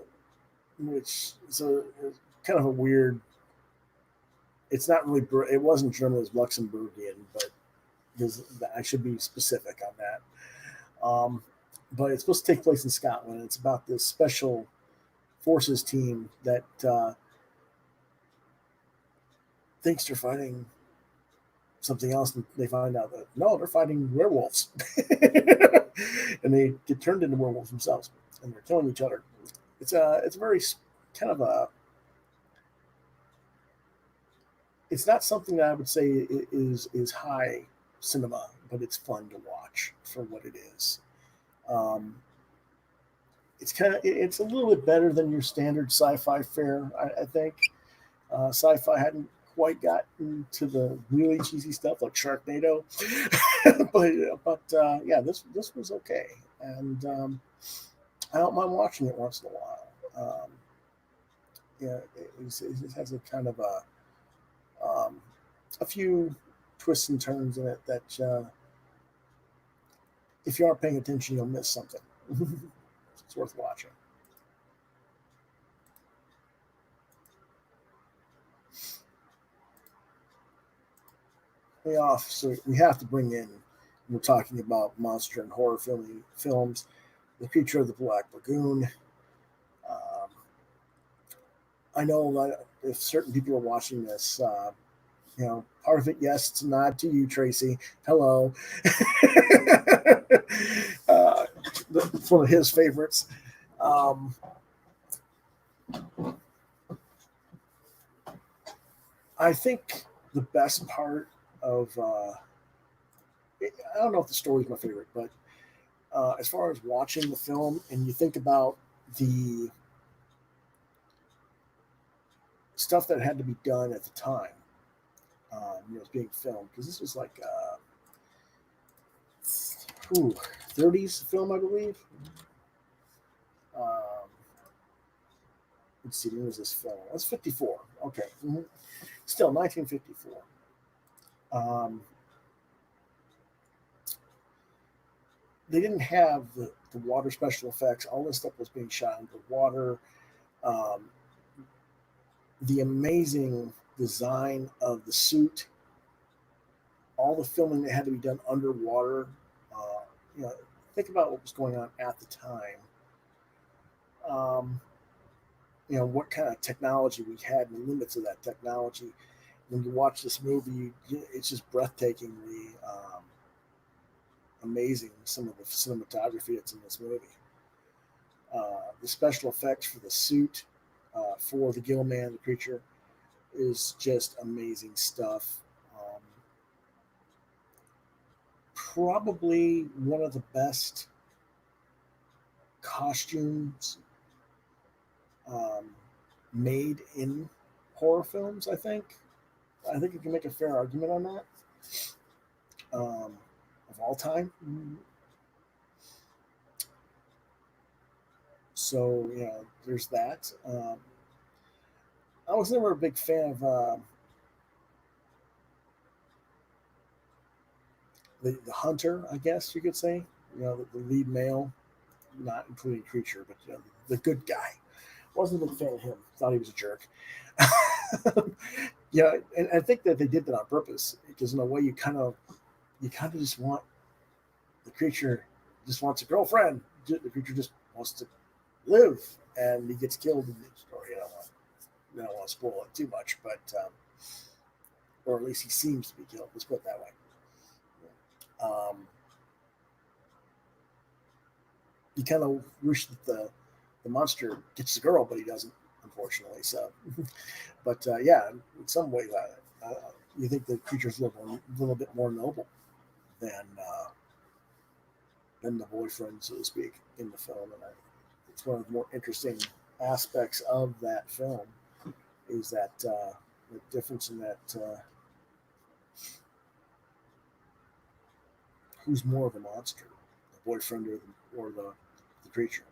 which so it's kind of a weird. It's not really. It wasn't German. It was Luxembourgian, but I should be specific on that. But it's supposed to take place in Scotland. It's about this special forces team that thinks they're fighting something else, and they find out that no, they're fighting werewolves, and they get turned into werewolves themselves, and they're killing each other. It's a very kind of a. It's not something that I would say is high cinema, but it's fun to watch for what it is. Um, it's a little bit better than your standard sci-fi fare, I think. Sci-fi hadn't quite gotten to the really cheesy stuff like Sharknado, but yeah, this was okay, and I don't mind watching it once in a while. Yeah, it has a kind of a few twists and turns in it that if you aren't paying attention, you'll miss something. It's worth watching. Layoffs. So we have to bring in. We're talking about monster and horror films. The Creature of the Black Lagoon. Um, I know that if certain people are watching this, part of it, yes, it's a nod to you, Tracy. Hello. It's one of his favorites. Um, I think the best part of I don't know if the story is my favorite, but as far as watching the film, and you think about the stuff that had to be done at the time, it was being filmed because this was like 30s film, I believe. Um, let's see, when was this film? That's 54. Okay, still 1954. Um, they didn't have the water special effects. All this stuff was being shot underwater. Um, the amazing design of the suit, all the filming that had to be done underwater. Uh, you know, think about what was going on at the time. Um, what kind of technology we had and the limits of that technology. When you watch this movie, it's just breathtakingly amazing. Some of the cinematography that's in this movie. The special effects for the suit, for the Gill Man, the creature, is just amazing stuff. Probably one of the best costumes um, made in horror films. I think you can make a fair argument on that. Of all time. So there's that. I was never a big fan of the hunter, I guess you could say. The lead male, not including creature, but the good guy. Wasn't a big fan of him. Thought he was a jerk. Yeah, and I think that they did that on purpose because in a way you kind of just want the creature just wants a girlfriend. The creature just wants to live, and he gets killed in the story. I don't want to spoil it too much, but or at least he seems to be killed. Let's put it that way. Um, you kind of wish that the monster gets the girl, but he doesn't, unfortunately. So, but yeah, in some ways, you think the creature's a little bit more noble than than the boyfriend, so to speak, in the film, and it's one of the more interesting aspects of that film is that the difference in that who's more of a monster, the boyfriend or the creature.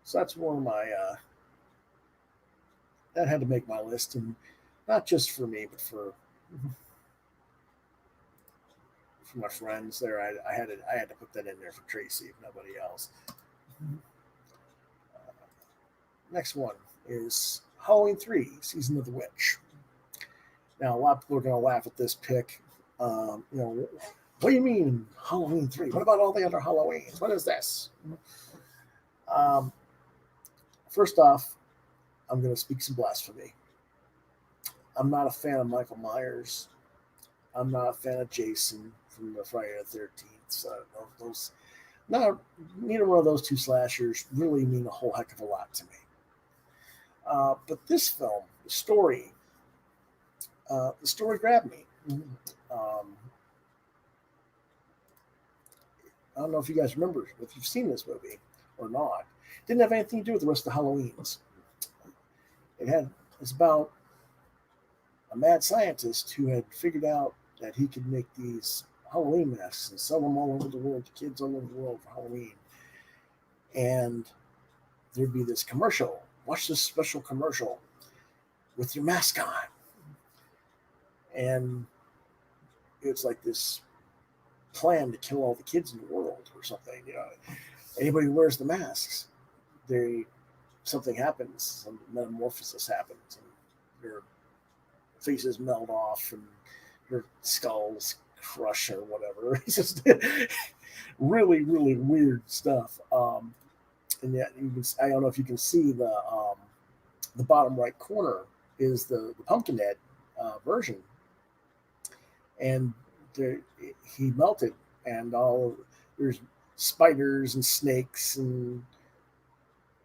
So that's one of my that had to make my list, and not just for me, but for my friends. There, I had to put that in there for Tracy, if nobody else. Next one is Halloween 3: Season of the Witch. Now, a lot of people are going to laugh at this pick. What do you mean Halloween 3? What about all the other Halloweens? What is this? Um, First off, I'm going to speak some blasphemy. I'm not a fan of Michael Myers. I'm not a fan of Jason from the Friday the 13th. So those, not neither one of those two slashers really mean a whole heck of a lot to me. But this film, the story grabbed me. Um, I don't know if you guys remember if you've seen this movie or not. It didn't have anything to do with the rest of the Halloweens. It's about a mad scientist who had figured out that he could make these Halloween masks and sell them all over the world to kids all over the world for Halloween. And there'd be this commercial. Watch this special commercial with your mask on. And it's like this plan to kill all the kids in the world or something. Anybody who wears the masks, something happens, some metamorphosis happens, and their faces melt off and their skulls crush or whatever. It's just really, really weird stuff. And yet, I don't know if you can see the bottom right corner is the Pumpkinhead version, and there, he melted, and there's spiders and snakes and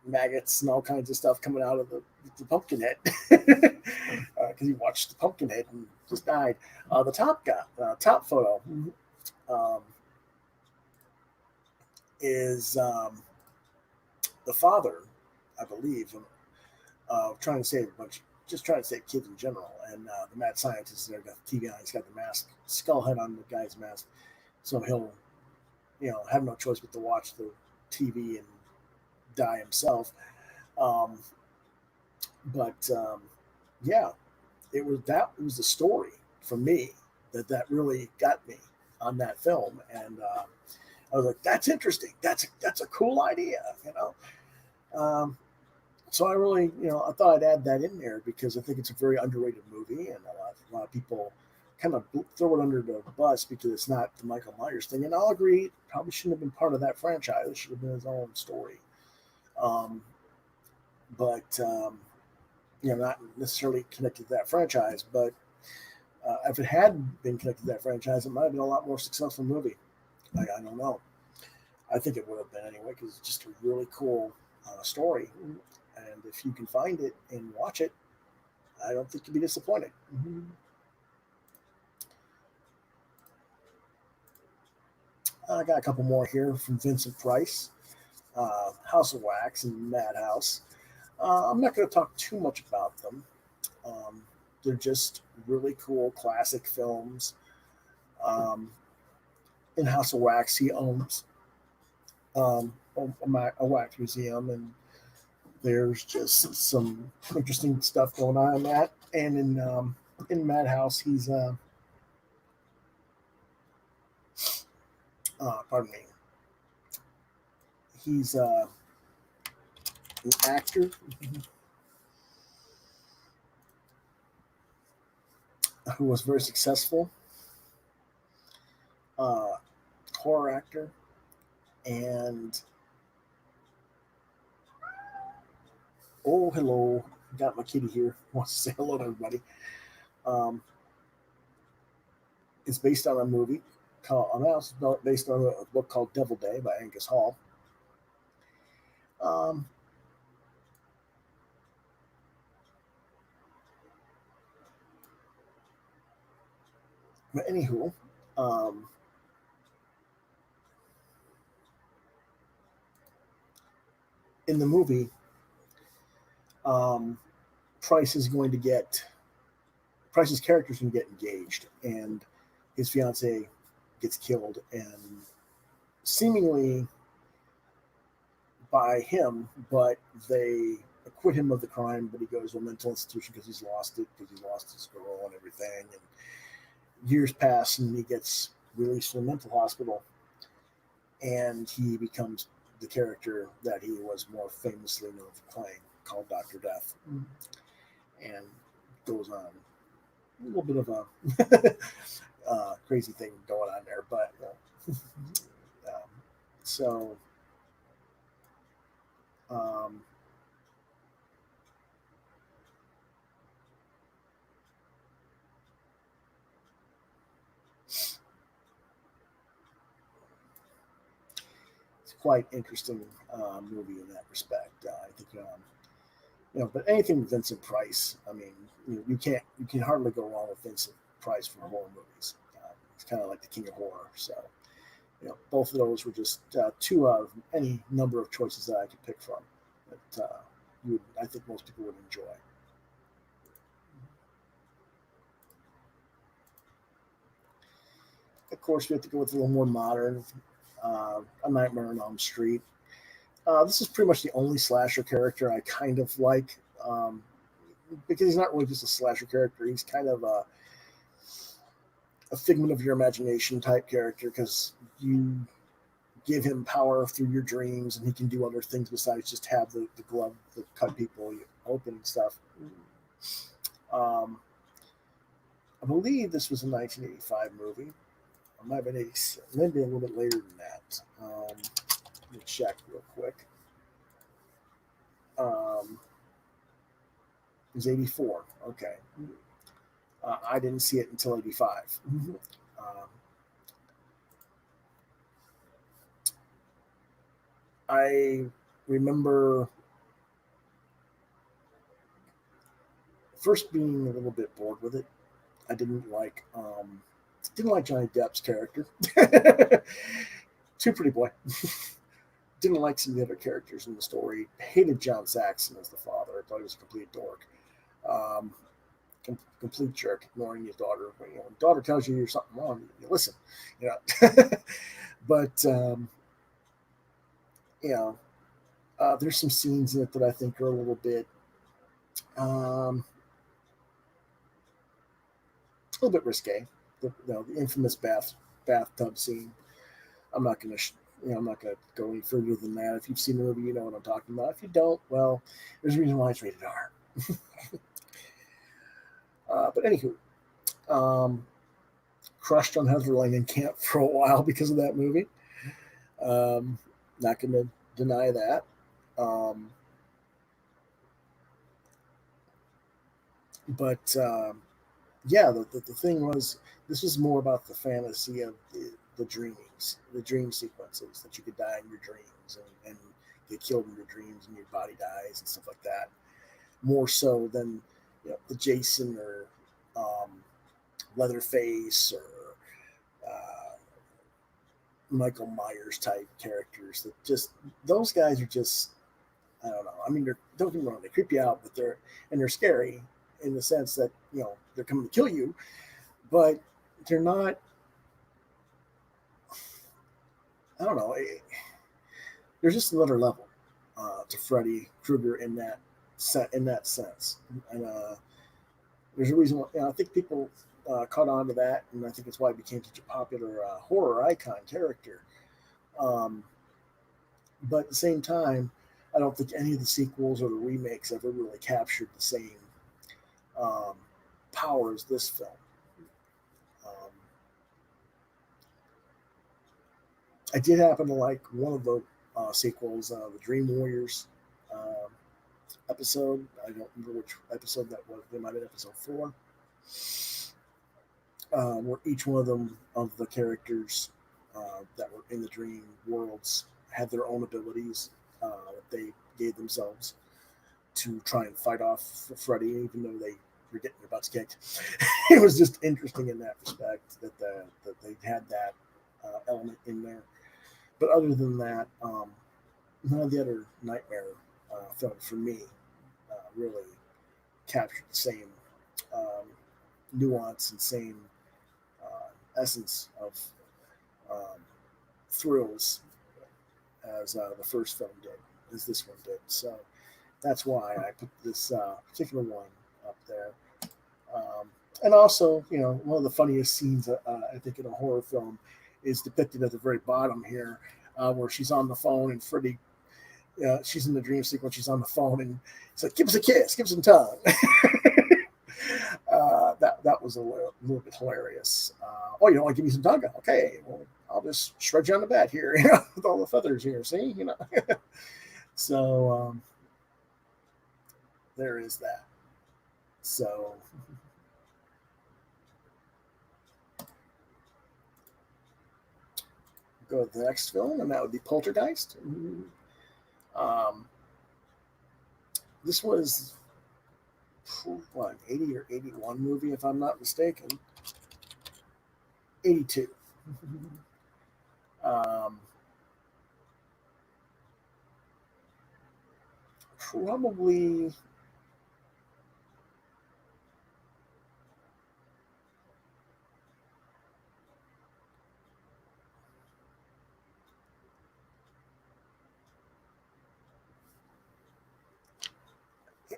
maggots and all kinds of stuff coming out of the Pumpkinhead because he watched the Pumpkinhead and just died. The top photo um, is the father, I believe, trying to save a bunch, just trying to save kids in general. And the mad scientist there got the TV on. He's got the mask, skull head on the guy's mask, so he'll, have no choice but to watch the TV and die himself. Um, but yeah, it was the story for me that really got me on that film, and I was like, that's interesting. That's a cool idea. Um, so I really, I thought I'd add that in there because I think it's a very underrated movie, and a lot of people kind of throw it under the bus because it's not the Michael Myers thing. And I'll agree, probably shouldn't have been part of that franchise. It should have been his own story. Um, but not necessarily connected to that franchise. But if it had been connected to that franchise, it might have been a lot more successful movie. I don't know. I think it would have been anyway because it's just a really cool story. And if you can find it and watch it, I don't think you'll be disappointed. Mm-hmm. I got a couple more here from Vincent Price, House of Wax and Madhouse. I'm not going to talk too much about them. Um, they're just really cool classic films. Um, in House of Wax, he owns a wax museum, and there's just some interesting stuff going on in that. And in Madhouse, pardon me, he's an actor who was very successful, uh, horror actor, and oh, hello, got my kitty here. Wants to say hello to everybody. Um, it's based on a movie based on a book called Devil Day by Angus Hall. Um, but anywho, um, in the movie, um, Price is going to get Price's character is going to get engaged, and his fiance gets killed, and seemingly by him, but they acquit him of the crime. But he goes to a mental institution because he's lost his girl and everything. And years pass, and he gets released from the mental hospital, and he becomes the character that he was more famously known for playing, called Dr. Death, and goes on a little bit of a crazy thing going on there. But um, so um, quite interesting movie in that respect. I think but anything with Vincent Price, I mean, you can hardly go wrong with Vincent Price for horror movies. He's kind of like the king of horror. So both of those were just two out of any number of choices that I could pick from that I think most people would enjoy. Of course, we have to go with a little more modern. A Nightmare on Elm Street. This is pretty much the only slasher character I kind of like, because he's not really just a slasher character. He's kind of a figment of your imagination type character, because you give him power through your dreams, and he can do other things besides just have the glove that cut people open and stuff. I believe this was a 1985 movie. It might have been 86, maybe a little bit later than that. Let me check real quick. It was 84. Okay. I didn't see it until 85. I remember first being a little bit bored with it. I didn't like Johnny Depp's character. Too pretty boy. Didn't like some of the other characters in the story. Hated John Saxon as the father. I thought he was a complete dork. Complete jerk, ignoring his daughter. When daughter tells you you're something wrong, you listen. But there's some scenes in it that I think are a little bit risque. The infamous bathtub scene. I'm not going to I'm not going to go any further than that. If you've seen the movie, you know what I'm talking about. If you don't, well, there's a reason why it's rated R. But anywho, crushed on Heather Langenkamp for a while because of that movie. Not going to deny that. But yeah, the thing was, this was more about the fantasy of the dreamings, the dream sequences, that you could die in your dreams and get killed in your dreams and your body dies and stuff like that. More so than the Jason or Leatherface or Michael Myers type characters. That just, those guys are just, I don't know. I mean, don't get me wrong, they creep you out, but they're scary in the sense that they're coming to kill you, but they're not. I don't know. There's just another level to Freddy Krueger in that sense, and there's a reason why I think people caught on to that, and I think it's why it became such a popular horror icon character. But at the same time, I don't think any of the sequels or the remakes ever really captured the same power as this film. I did happen to like one of the sequels, the Dream Warriors episode. I don't remember which episode that was. It might have been episode 4, where each one of the characters that were in the dream worlds had their own abilities that they gave themselves to try and fight off Freddy, even though they were getting their butts kicked. It was just interesting in that respect that they had that element in there. But other than that, none of the other Nightmare films for me really captured the same nuance and same essence of thrills as the first film did, as this one did. So that's why I put this particular one up there. And also, one of the funniest scenes I think in a horror film is depicted at the very bottom here, where she's on the phone and Freddy, she's in the dream sequence, she's on the phone and he's like, give us a kiss, give us some tongue. That was a little bit hilarious. Oh, you don't want to give me some tongue? Okay, well, I'll just shred you on the bed here, with all the feathers here, see? So there is that. So go to the next film, and that would be Poltergeist. Um, this was what, an 80 or 81 movie, if I'm not mistaken. 82. um, Probably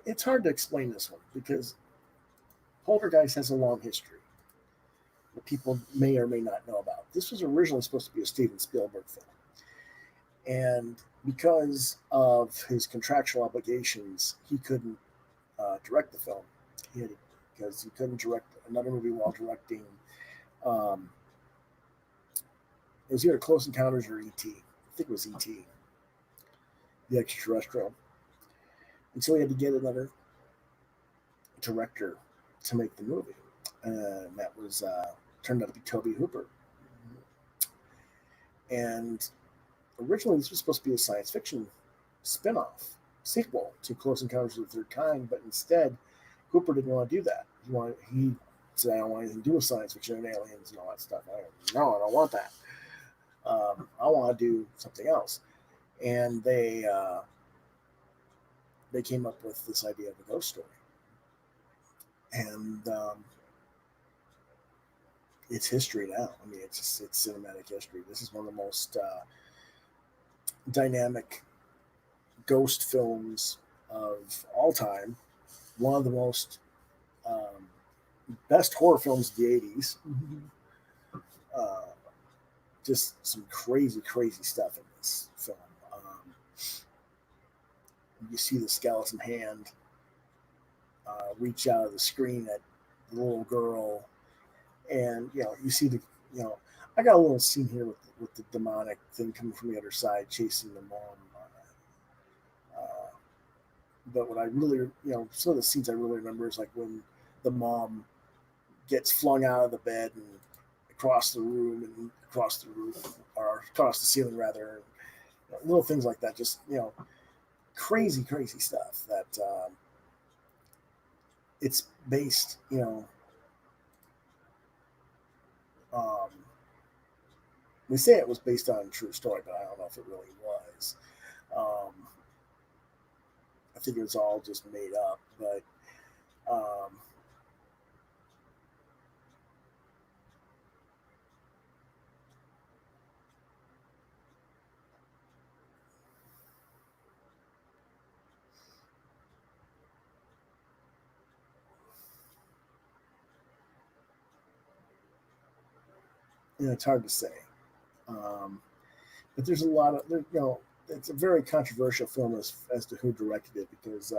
it's hard to explain this one because Poltergeist has a long history that people may or may not know about. This was originally supposed to be a Steven Spielberg film. And because of his contractual obligations, he couldn't direct the film. He had, because he couldn't direct another movie while directing. Um, it was either Close Encounters or E.T. I think it was E.T., the extraterrestrial. And so he had to get another director to make the movie. And that was turned out to be Tobe Hooper. And originally this was supposed to be a science fiction spin-off sequel to Close Encounters of the Third Kind, but instead Hooper didn't want to do that. He said, I don't want anything to do with science fiction and aliens and all that stuff. I don't want that. I want to do something else. And they came up with this idea of a ghost story. And it's history now. I mean, it's cinematic history. This is one of the most dynamic ghost films of all time. One of the most best horror films of the 80s. Uh, just some crazy, crazy stuff in this film. You see the skeleton hand reach out of the screen at the little girl, and you see the I got a little scene here with the demonic thing coming from the other side chasing the mom. But what I really, some of the scenes I really remember is like when the mom gets flung out of the bed and across the room and across the roof or across the ceiling rather, little things like that. Just crazy, crazy stuff that it's based, um, they say it was based on a true story, but I don't know if it really was. I think it was all just made up, but it's hard to say. Um, but there's a lot of it's a very controversial film as to who directed it because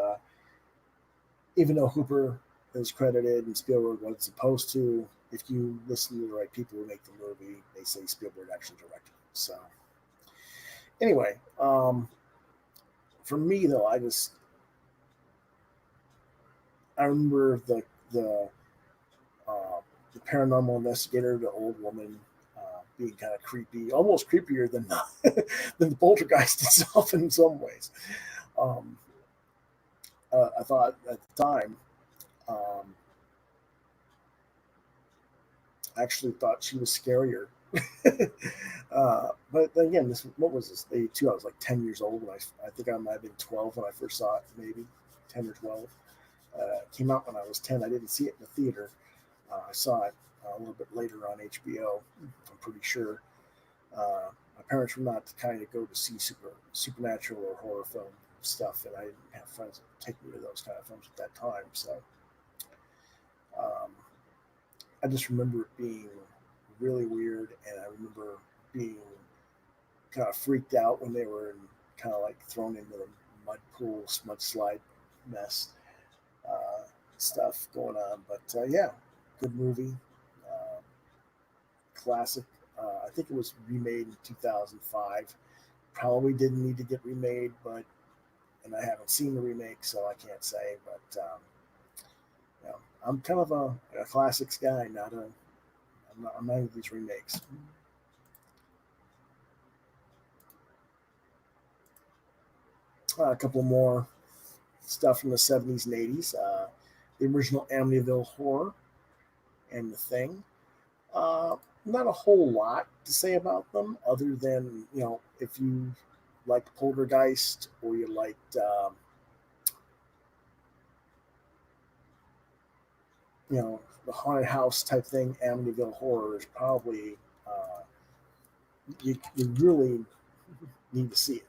even though Hooper is credited and Spielberg was supposed to, if you listen to the right people who make the movie, they say Spielberg actually directed it. So anyway, for me though, I remember the paranormal investigator, the old woman, being kind of creepy, almost creepier than than the poltergeist itself in some ways. Um, I thought at the time, um, I actually thought she was scarier. But again, what was this? 82. I was like 10 years old when I think I might have been 12 when I first saw it, maybe 10 or 12. It came out when I was 10. I didn't see it in the theater. I saw it a little bit later on HBO. I'm pretty sure. My parents were not the kind to go to see supernatural or horror film stuff, and I didn't have friends that would take me to those kind of films at that time. So um, I just remember it being really weird, and I remember being kind of freaked out when they were kind of like thrown into the mud pool, mud slide mess uh, stuff going on. But yeah, good movie, uh, classic. I think it was remade in 2005. Probably didn't need to get remade, and I haven't seen the remake, so I can't say. But I'm kind of a classics guy, I'm not into these remakes. A couple more stuff from the 70s and 80s. The original Amityville Horror and The Thing. Not a whole lot to say about them other than, if you liked Poltergeist or you liked, the haunted house type thing, Amityville Horror is probably, you really need to see it.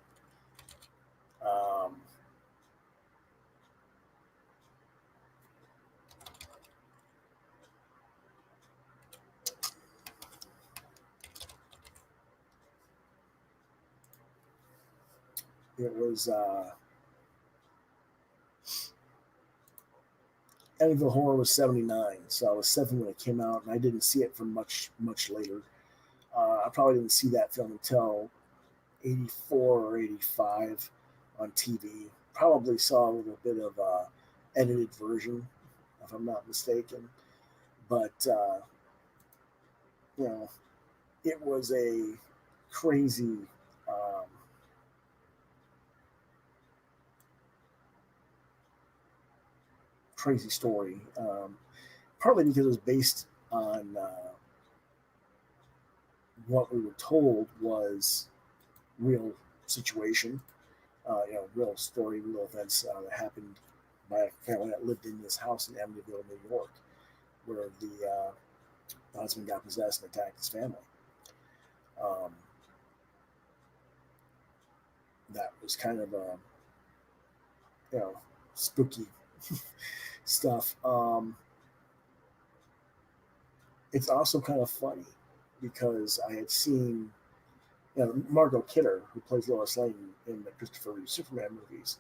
It was Amityville Horror was 79, so I was 7 when it came out, and I didn't see it for much later. I probably didn't see that film until 84 or 85 on TV. Probably saw a little bit of edited version, if I'm not mistaken. But it was a crazy crazy story. Partly because it was based on what we were told was real situation, real story, real events that happened by a family that lived in this house in Amityville, New York, where the husband got possessed and attacked his family. That was kind of spooky stuff. It's also kind of funny because I had seen, Margot Kidder, who plays Lois Lane in the Christopher Reeve Superman movies,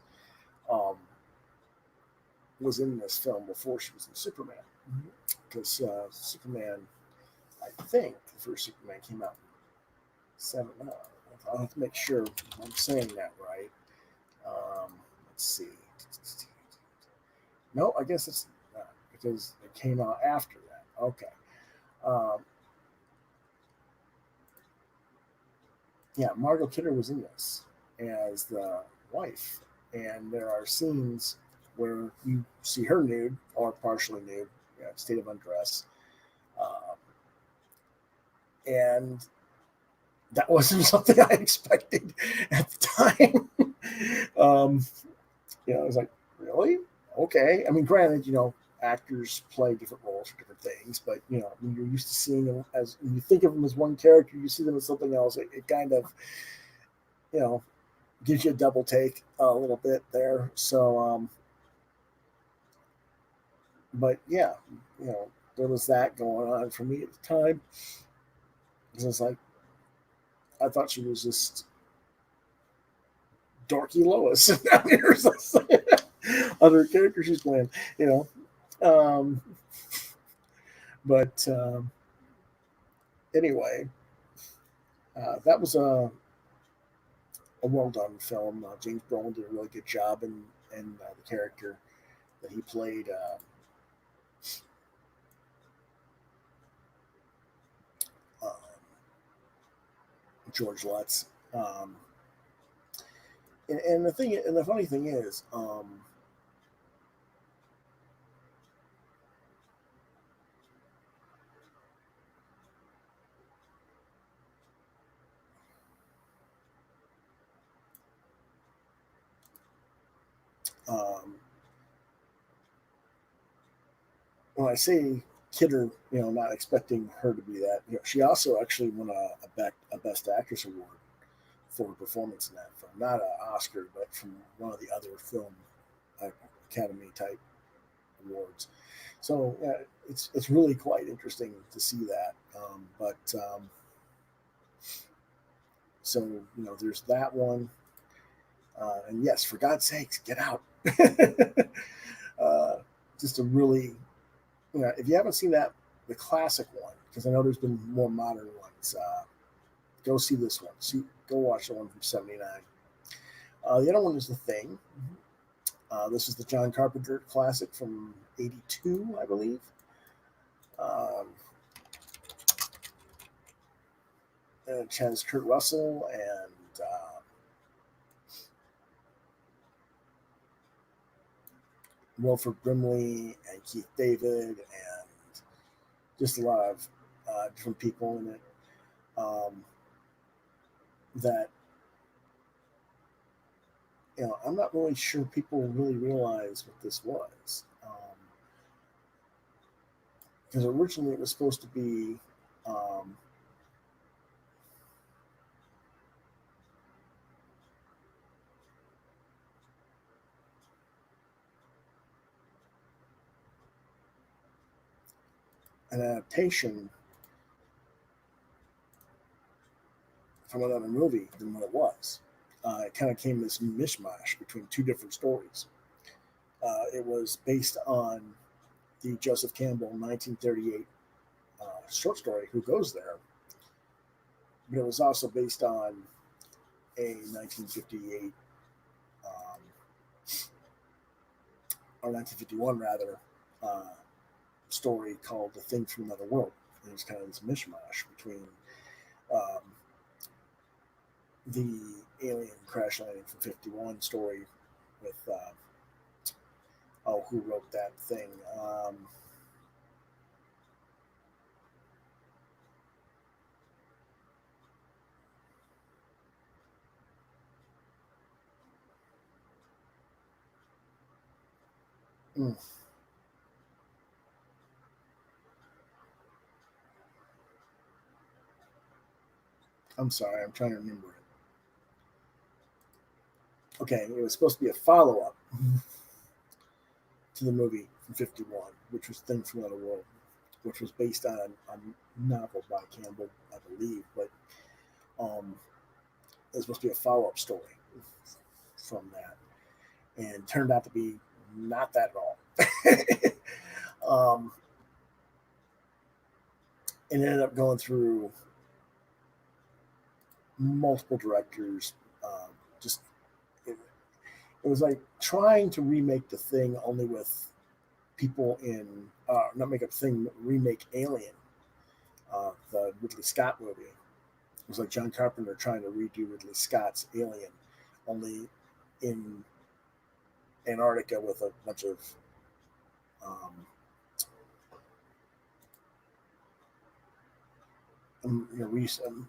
was in this film before she was in Superman. Because Superman, I think the first Superman came out in 7. I'll have to make sure I'm saying that right. Let's see. No, I guess it's not because it came out after that. Okay. Margot Kidder was in this as the wife, and there are scenes where you see her nude or partially nude, state of undress, and that wasn't something I expected at the time. I was like, really? Okay. I mean, granted, actors play different roles for different things, but when you're used to seeing them as, when you think of them as one character, you see them as something else. It kind of, gives you a double take a little bit there. So, but yeah, there was that going on for me at the time. It was like, I thought she was just dorky Lois. Other character she's playing, Um, but anyway, that was a well done film. James Brolin did a really good job in the character that he played. Um, George Lutz. And the funny thing is, um, when I say Kidder, not expecting her to be that, she also actually won a Best Actress award for her performance in that film. Not an Oscar, but from one of the other film Academy type awards. So it's really quite interesting to see that. So there's that one, and yes, for God's sakes, get out. uh, just a really, if you haven't seen the classic one, because I know there's been more modern ones, go see this one. Go watch the one from '79. The other one is The Thing. This is the John Carpenter classic from '82, I believe. It has Kurt Russell and Wilford Brimley and Keith David and just a lot of different people in it that I'm not really sure people really realize what this was. Because originally it was supposed to be um, an adaptation from another movie than what it was. It kind of came this mishmash between two different stories. It was based on the Joseph Campbell 1938 short story, Who Goes There? But it was also based on a 1958 or 1951 rather story called The Thing from Another World. It was kind of this mishmash between um, the alien crash landing from 51 story with who wrote that thing? Mm, I'm sorry, I'm trying to remember it. Okay, it was supposed to be a follow up to the movie from 51, which was Thing from Another World, which was based on a novel by Campbell, I believe, but it was supposed to be a follow up story from that, and turned out to be not that at all. It ended up going through multiple directors. Just it, it was like trying to remake the thing only with people in not make a thing remake Alien, the Ridley Scott movie. It was like John Carpenter trying to redo Ridley Scott's Alien, only in Antarctica with a bunch of um,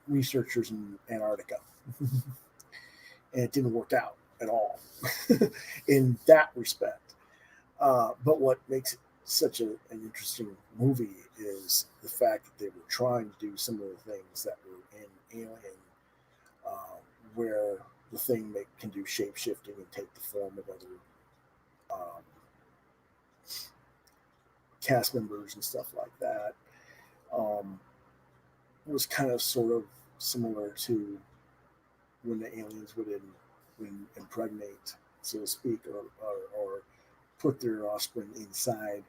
researchers in Antarctica, and it didn't work out at all in that respect. But what makes it such an interesting movie is the fact that they were trying to do some of the things that were in Alien, uh, where the thing can do shape shifting and take the form of other um, cast members and stuff like that. Um, it was kind of sort of similar to when the aliens would impregnate, so to speak, or put their offspring inside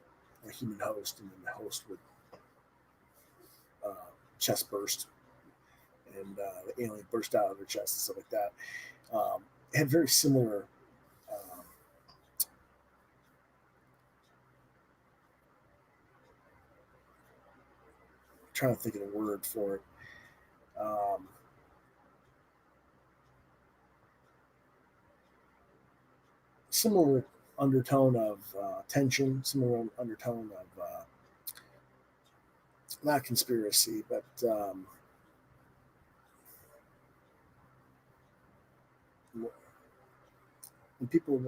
a human host, and then the host would uh, chest burst, and the alien burst out of their chest and stuff like that. It had very similar. Trying to think of the word for it. Um, Similar undertone of tension, similar undertone of not conspiracy, but when people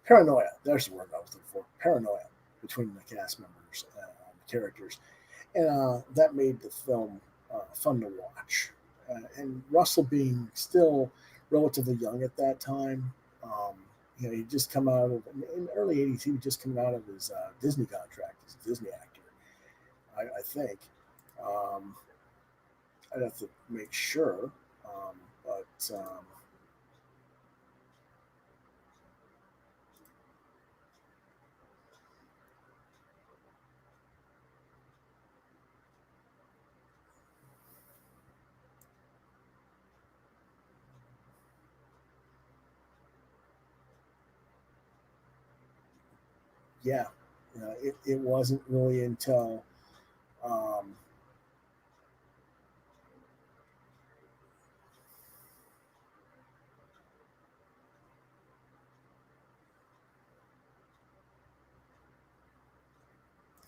paranoia. There's the word I was looking for. Paranoia between the cast members, characters, and that made the film fun to watch. And Russell being still relatively young at that time, he'd just come out of in the early '80s. He was just coming out of his Disney contract as a Disney actor, I think. Um, I'd have to make sure, but yeah, it wasn't really until um,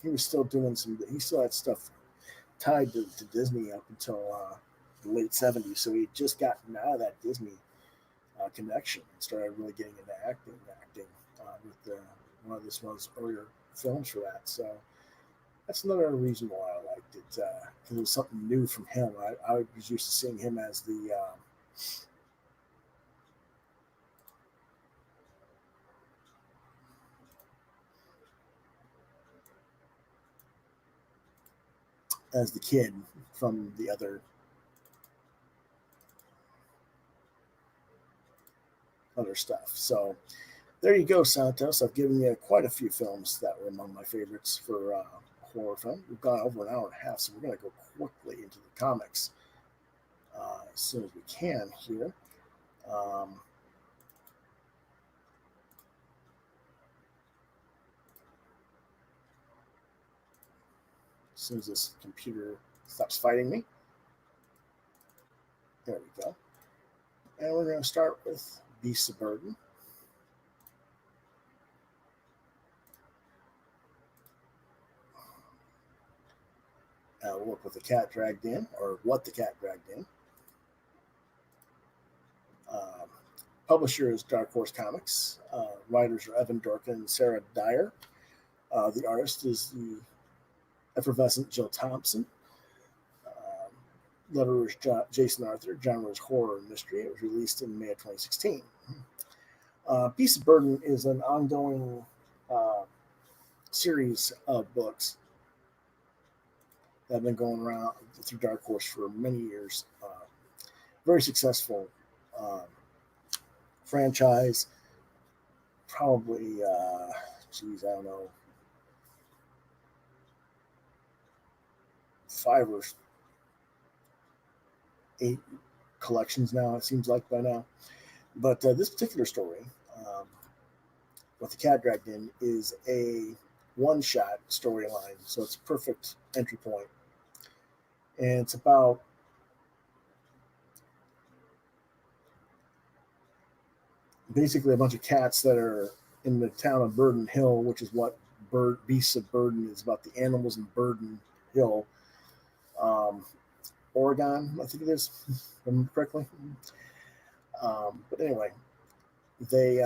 he was still doing some. He still had stuff tied to Disney up until the late '70s. So he just gotten out of that Disney connection and started really getting into acting. With one of his earlier films for that. So that's another reason why I liked it because it was something new from him. I was used to seeing him as the kid from the other stuff. So there you go, Santos. I've given you quite a few films that were among my favorites for horror film. We've gone over an hour and a half, so we're going to go quickly into the comics as soon as we can here. As soon as this computer stops fighting me. There we go. And we're going to start with Beasts of Burden. We'll look with the cat dragged in, or what the cat dragged in. Publisher is Dark Horse Comics. Writers are Evan Dorkin and Sarah Dyer. The artist is the effervescent Jill Thompson. Letterer is Jason Arthur. Genre is horror and mystery. It was released in May of 2016. Beast of Burden is an ongoing series of books that have been going around through Dark Horse for many years. Very successful franchise. Probably, I don't know, 5 or 8 collections now, it seems like by now. But this particular story, what the cat dragged in, is a one-shot storyline, so it's a perfect entry point. And it's about basically a bunch of cats that are in the town of Burden Hill, which is what Beasts of Burden is about, the animals in Burden Hill, Oregon, I think it is, if I remember correctly. But anyway, they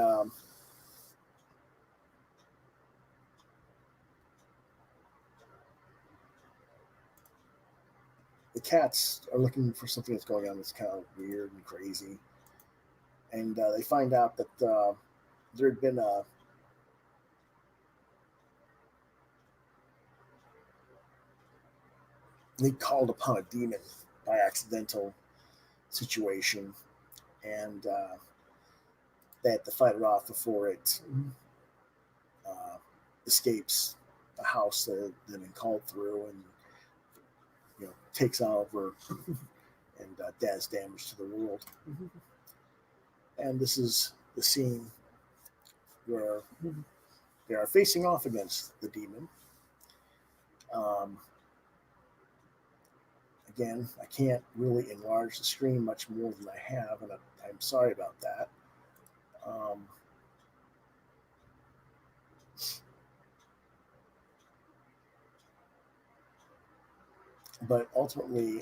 the cats are looking for something that's going on that's kind of weird and crazy, and they find out that there had been they called upon a demon by accidental situation, and they had to fight it off before it escapes the house that had been called through and takes over and does damage to the world. And this is the scene where they are facing off against the demon. Again, I can't really enlarge the screen much more than I have, and I'm sorry about that. But ultimately,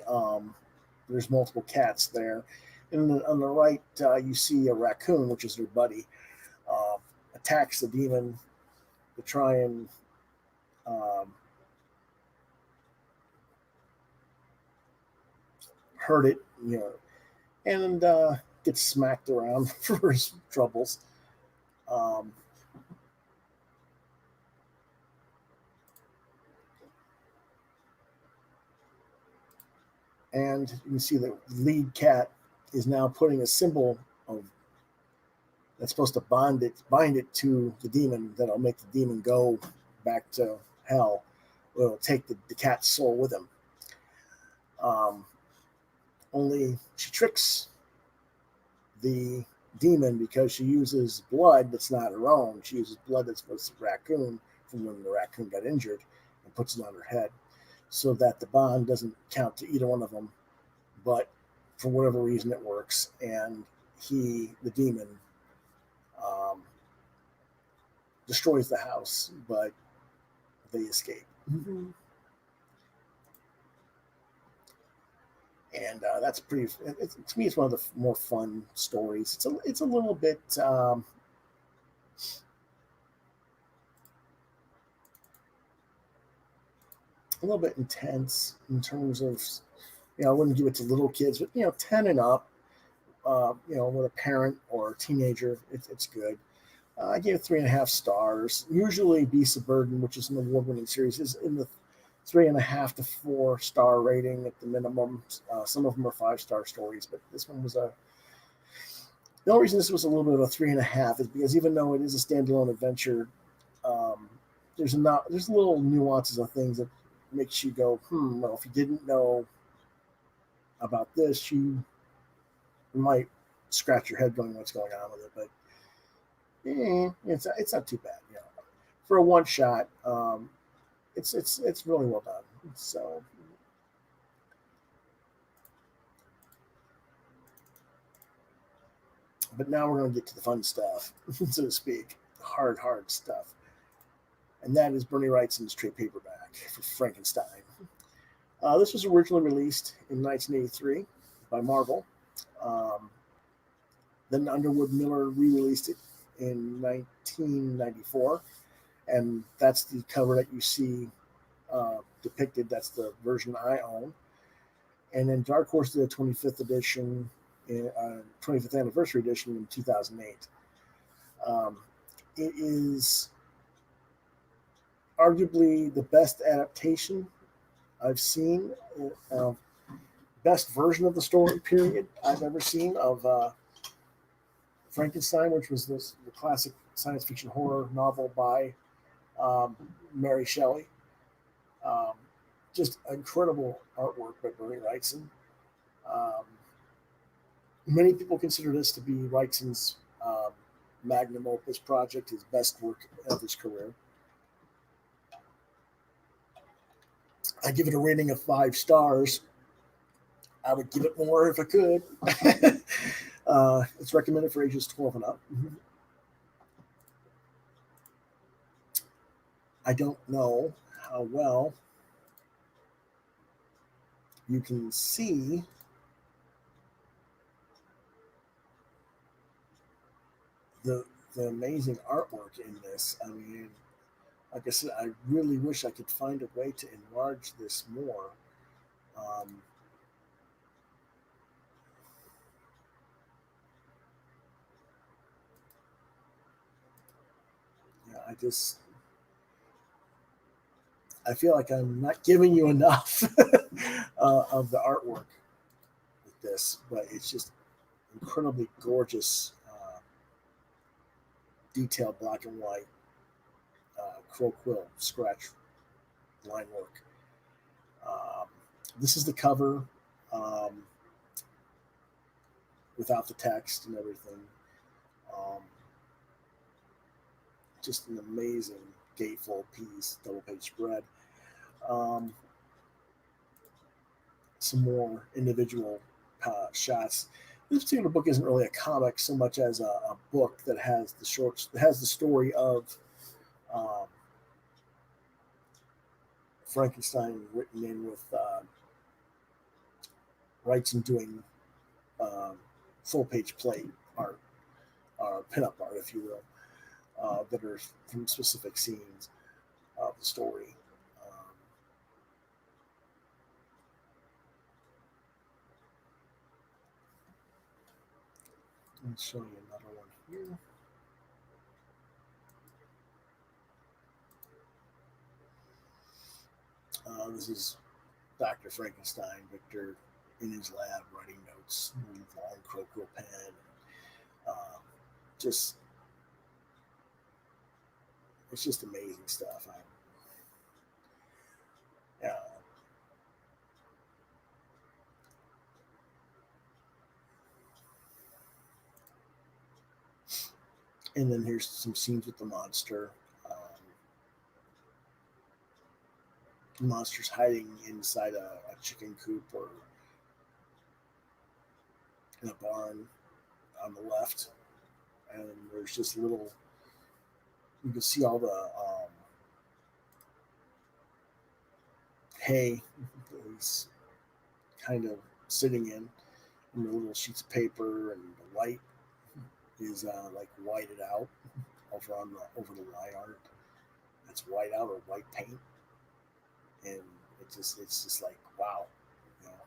there's multiple cats there. And on the right, you see a raccoon, which is their buddy, attacks the demon to try and hurt it, and gets smacked around for his troubles. And you can see the lead cat is now putting a symbol of that's supposed to bind it to the demon that'll make the demon go back to hell. It'll take the cat's soul with him. Only she tricks the demon because she uses blood that's not her own. She uses blood that's from the raccoon from when the raccoon got injured and puts it on her head so that the bond doesn't count to either one of them. But for whatever reason, it works, and the demon, destroys the house, but they escape. Mhm. And that's pretty. To me, it's one of the more fun stories. It's a little bit intense in terms of, I wouldn't give it to little kids, but 10 and up, with a parent or a teenager, it's good. I gave it 3.5 stars. Usually, Beast of Burden, which is an award-winning series, is in the 3.5 to 4 star rating at the minimum. Some of them are 5 star stories, but this one was a. The only reason this was a little bit of a 3.5 is because even though it is a standalone adventure, um, there's little nuances of things that makes you go, well, if you didn't know about this, you might scratch your head going, what's going on with it? But it's not too bad, for a one shot. It's really well done. So, but now we're going to get to the fun stuff, so to speak, hard stuff, and that is Bernie Wrightson's trade paperback for Frankenstein. This was originally released in 1983 by Marvel. Um, then Underwood Miller re-released it in 1994, and that's the cover that you see depicted. That's the version I own. And then Dark Horse did a 25th edition, 25th anniversary edition in 2008. Um, it is arguably the best adaptation I've seen, best version of the story period I've ever seen of Frankenstein, which was the classic science fiction horror novel by um, Mary Shelley. Um, just incredible artwork by Bernie Wrightson. Um, Many people consider this to be Wrightson's magnum opus project, his best work of his career. I give it a rating of 5 stars. I would give it more if I could. It's recommended for ages 12 and up. I don't know how well you can see the the amazing artwork in this. I mean, like I said, I really wish I could find a way to enlarge this more. Um, yeah, I feel like I'm not giving you enough of the artwork with this, but it's just incredibly gorgeous, detailed black and white crow quill scratch line work. Um, this is the cover um, without the text and everything. Um, just an amazing gatefold piece, double page spread. Um, some more individual shots. This particular book isn't really a comic so much as a book that has the story of um, Frankenstein written in with Wrightson doing um, full page plate art, or pinup art, if you will, that are from specific scenes of the story. Um, let me show you another one here. This is Dr. Frankenstein, Victor, in his lab writing notes with long croco pen. Um, just it's just amazing stuff. Uh, and then here's some scenes with the monster. The monster's hiding inside a chicken coop or in a barn on the left, and there's just little. You can see all the hay that he's kind of sitting in, and the little sheets of paper, and the light is like whited out over the lie art. It's white out or white paint, and it's just like wow, you know.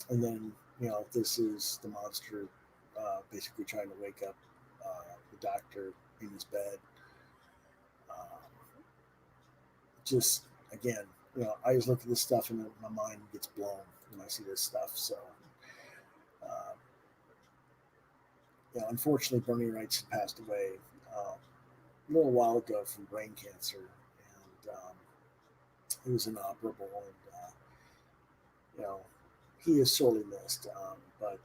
And then this is the monster basically trying to wake up the doctor in his bed. Um, just again, I just look at this stuff and my mind gets blown when I see this stuff. So, uh, unfortunately, Bernie Wright passed away a little while ago from brain cancer, and he was inoperable, and he is sorely missed. But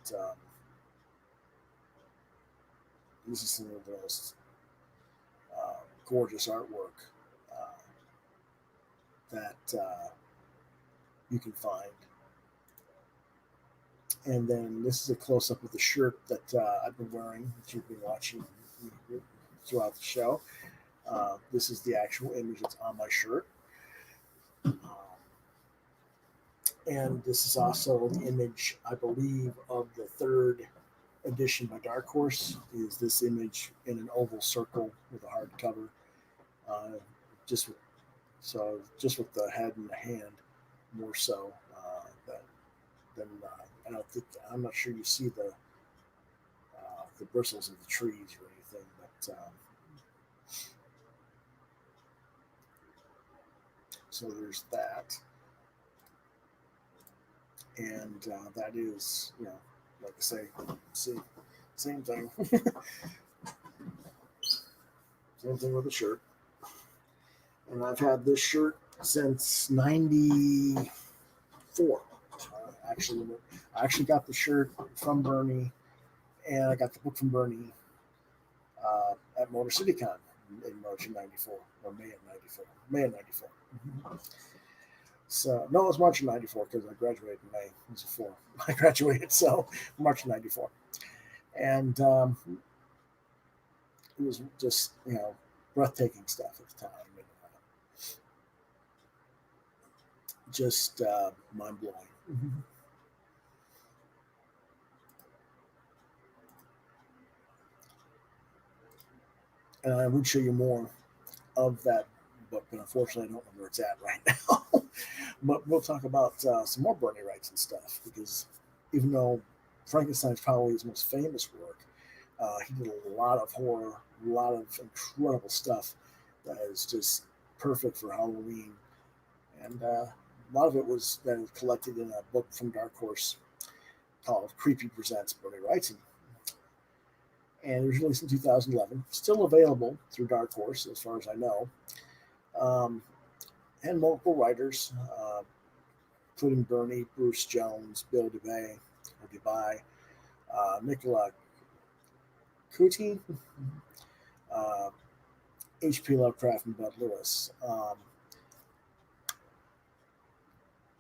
this is some of the most gorgeous artwork uh, that you can find. And then this is a close up of the shirt that I've been wearing, that you've been watching throughout the show. This is the actual image that's on my shirt. And this is also the image, I believe, of the third edition by Dark Horse. Is this image in an oval circle with a hardcover, just with just with the head and the hand, more so than I don't think, I'm not sure you see the bristles of the trees or anything, but so there's that. And that is, like I say, see, same thing. Same thing with the shirt. And I've had this shirt since '94. Actually, I actually got the shirt from Bernie, and I got the book from Bernie at Motor City Con in March of '94, or May of '94. May of '94. So, no, it was March of '94 because I graduated in May. It was a 4. I graduated, so March of '94. And it was just, breathtaking stuff at the time. And, just mind blowing. Mm-hmm. And I would show you more of that book, but unfortunately, I don't know where it's at right now. But we'll talk about some more Bernie Wrights and stuff, because even though Frankenstein's probably his most famous work, he did a lot of horror, a lot of incredible stuff that is just perfect for Halloween. And a lot of it was then collected in a book from Dark Horse called Creepy Presents Bernie Wrights. And it was released in 2011. Still available through Dark Horse, as far as I know. And multiple writers, including Bernie, Bruce Jones, Bill DeBay, Nicola Cuti, H.P. Lovecraft, and Bud Lewis.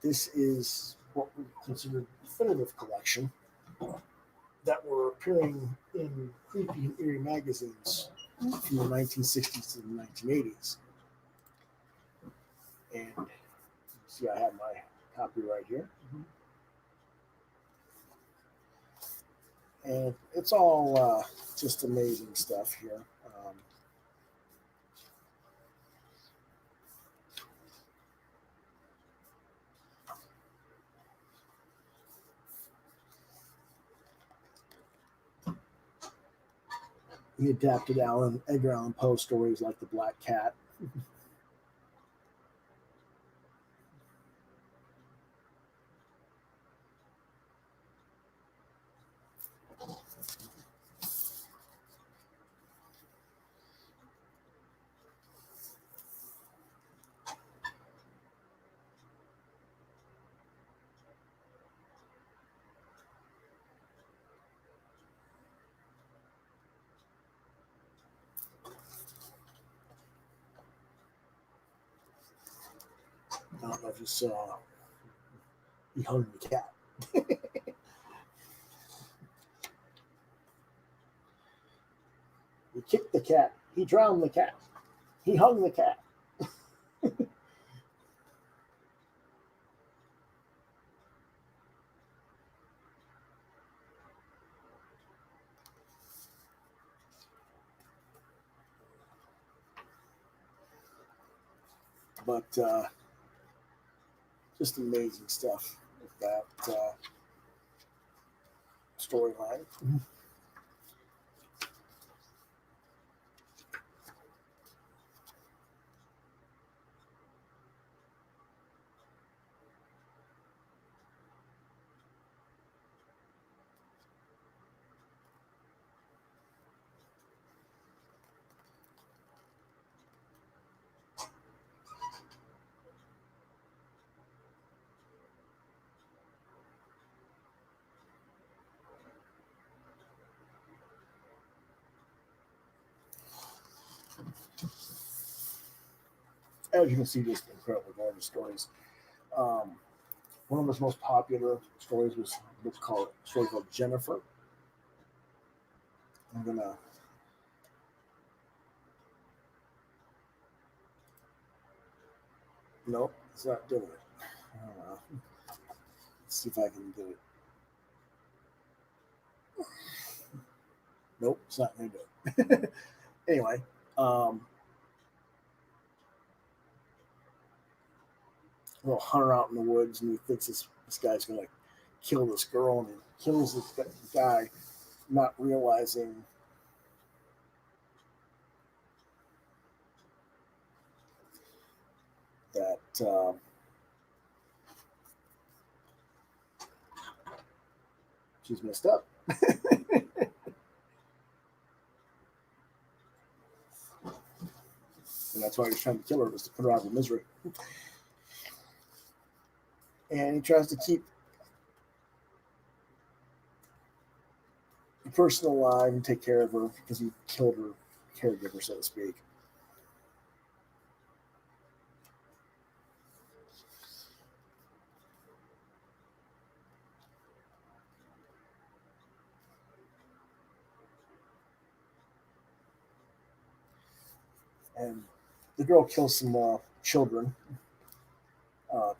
This is what we consider the definitive collection that were appearing in creepy and eerie magazines from the 1960s to the 1980s. And see, I have my copy right here. And it's all just amazing stuff here. He adapted Edgar Allan Poe stories like The Black Cat. I don't know if you saw, he hung the cat. He kicked the cat. He drowned the cat. He hung the cat. But just amazing stuff with that storyline. As you can see, just incredible gorgeous stories. One of his most popular stories was a story called Jennifer. I'm gonna nope, it's not doing it. Let's see if I can do it. Nope, it's not gonna do it. Anyway, little hunter out in the woods, and he thinks this guy's gonna kill this girl, and he kills this guy, not realizing that she's messed up. And that's why he's trying to kill her, was to put her out of misery. And he tries to keep the person alive and take care of her because he killed her caregiver, so to speak. And the girl kills some children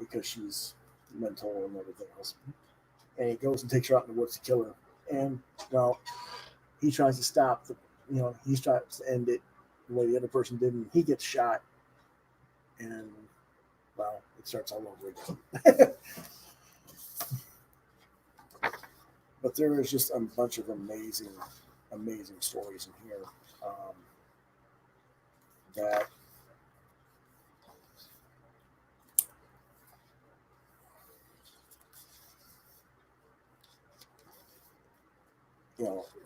because she's mental and everything else. And he goes and takes her out in the woods to kill her. And well, he tries to stop he tries to end it the way the other person did, and he gets shot. And well, it starts all over again. But there is just a bunch of amazing stories in here that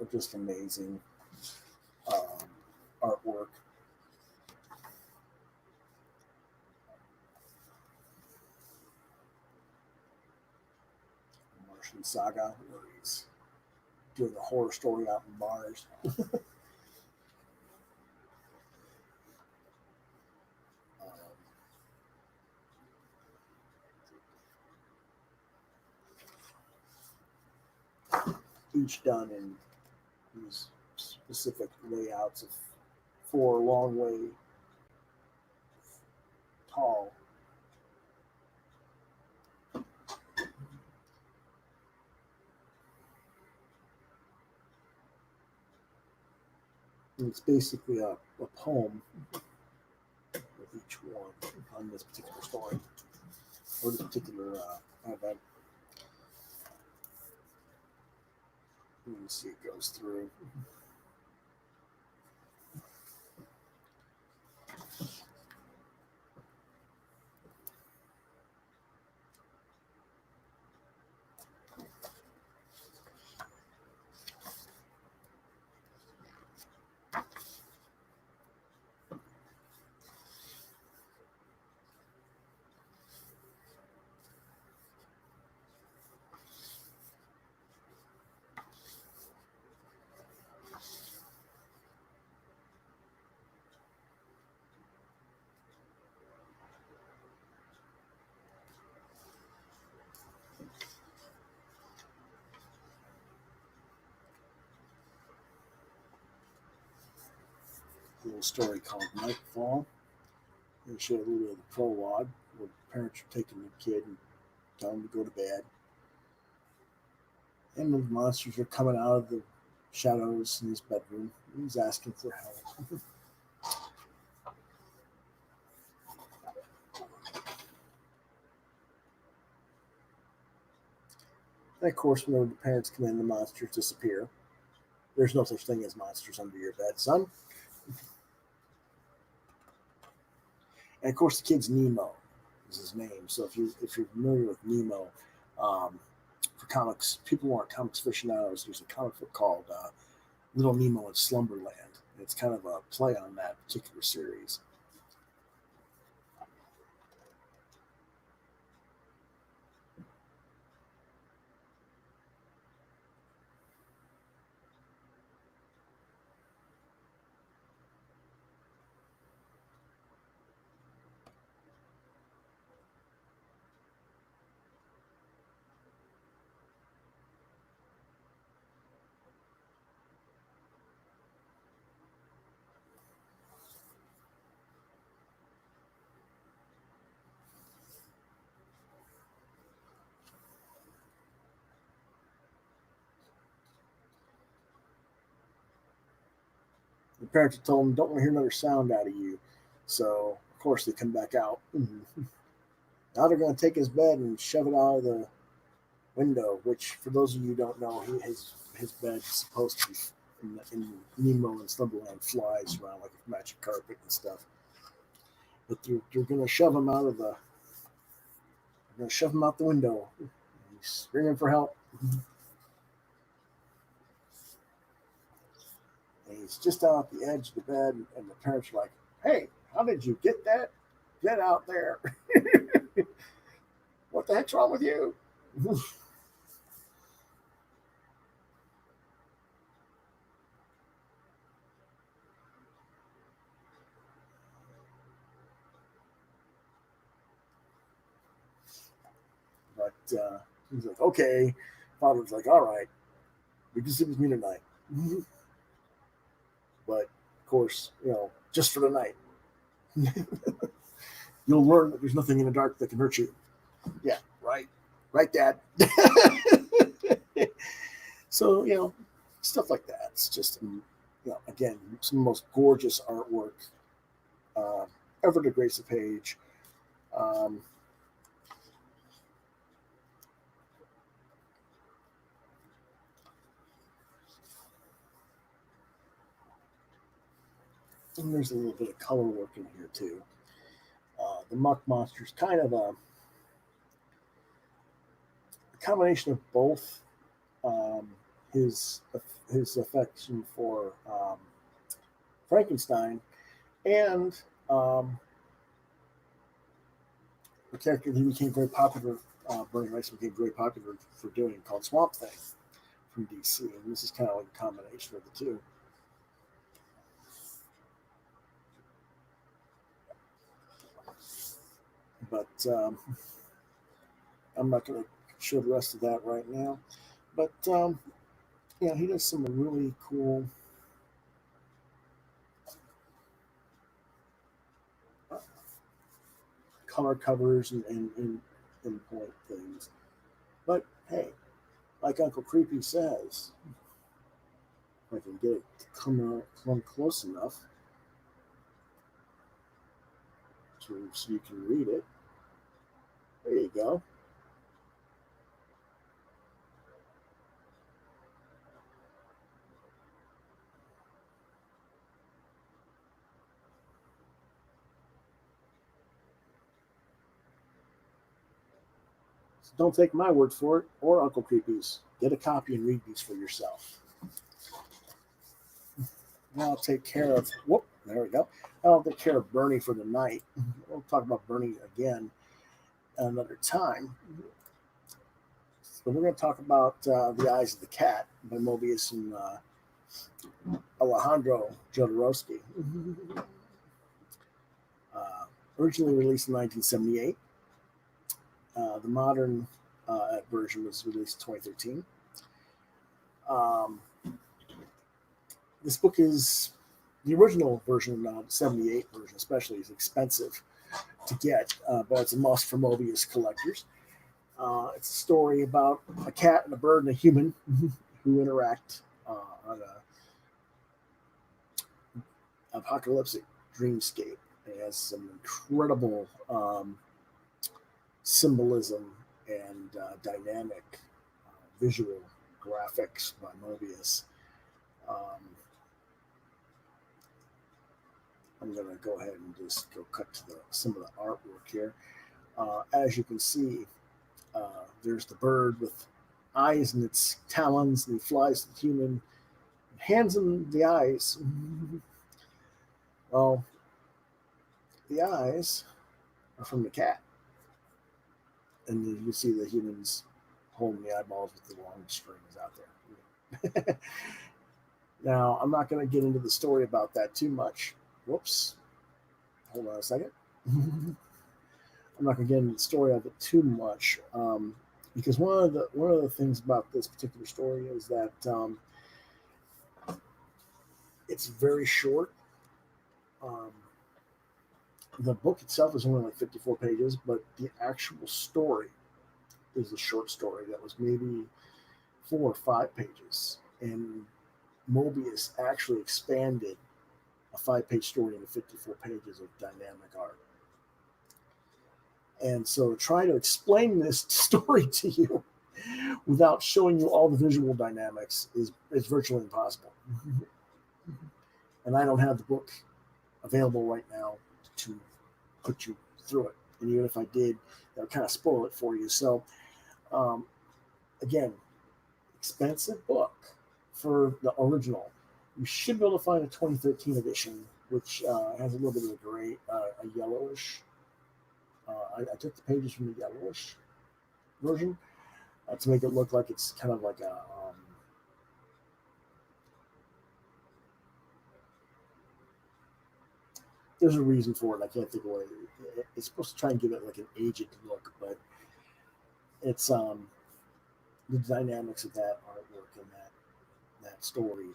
are just amazing artwork. Martian Saga, where he's doing a horror story out in Mars. Each done in these specific layouts of 4 long way tall. And it's basically a poem with each one on this particular story or this particular event. You can see it goes through. A little story called Nightfall. They show a little bit of the prologue where parents are taking the kid and telling him to go to bed. And the monsters are coming out of the shadows in his bedroom. He's asking for help. And of course, whenever the parents come in, the monsters disappear. There's no such thing as monsters under your bed, son. And of course, the kid's Nemo is his name. So if you're familiar with Nemo, um, for comics, people who aren't comics aficionados, there's a comic book called Little Nemo in Slumberland. It's kind of a play on that particular series. The parents had told them, "Don't want to hear another sound out of you." So of course they come back out. Now they're going to take his bed and shove it out of the window. Which, for those of you who don't know, his bed is supposed to be in Nemo and Slumberland flies around like a magic carpet and stuff. But they're going to shove him out of the. They're going to shove him out the window. He's screaming for help. And he's just out at the edge of the bed, and the parents are like, "Hey, how did you get that? Get out there! What the heck's wrong with you?" But he's like, "Okay." Father's like, "All right, you can sleep with me tonight." But of course, just for the night. You'll learn that there's nothing in the dark that can hurt you. Yeah, right. Right, Dad. So, stuff like that. It's just, again, some of the most gorgeous artwork uh, ever to grace a page. Um, and there's a little bit of color work in here, too. The Muck Monster's kind of a combination of both um, his his affection for Frankenstein and a character he became very popular. Bernie Rice became very popular for doing called Swamp Thing from DC, and this is kind of like a combination of the two. But I'm not going to show the rest of that right now. But he does some really cool color covers and point things. But hey, like Uncle Creepy says, if I can get it to come close enough so you can read it. There you go. So don't take my word for it or Uncle Creepy's. Get a copy and read these for yourself. Now I'll take care of. Whoop, there we go. I'll take care of Bernie for the night. We'll talk about Bernie again another time. So we're going to talk about The Eyes of the Cat by Mobius and Alejandro Jodorowsky. Originally released in 1978. The modern version was released in 2013. This book is the original version, the 78 version especially, is expensive to get, but it's a must for Mobius collectors. It's a story about a cat and a bird and a human who interact on a apocalyptic dreamscape. It has some incredible symbolism and dynamic visual graphics by Mobius. I'm going to go ahead and just go cut to some of the artwork here. As you can see, there's the bird with eyes in its talons, and he flies to the human, hands him the eyes. Well, the eyes are from the cat, and you can see the humans holding the eyeballs with the long strings out there. Now, I'm not going to get into the story about that too much. Whoops. Hold on a second. I'm not going to get into the story of it too much, because one of the things about this particular story is that it's very short. The book itself is only like 54 pages, but the actual story is a short story that was maybe 4 or 5 pages. And Mobius actually expanded a 5-page story into 54 pages of dynamic art. And so trying to explain this story to you without showing you all the visual dynamics is virtually impossible. And I don't have the book available right now to put you through it. And even if I did, that would kind of spoil it for you. So, again, expensive book for the original. You should be able to find a 2013 edition, which has a little bit of a gray, a yellowish. I took the pages from the yellowish version to make it look like it's kind of like a there's a reason for it. I can't think of what it's supposed to try and give it like an aged look, but it's the dynamics of that artwork and that story.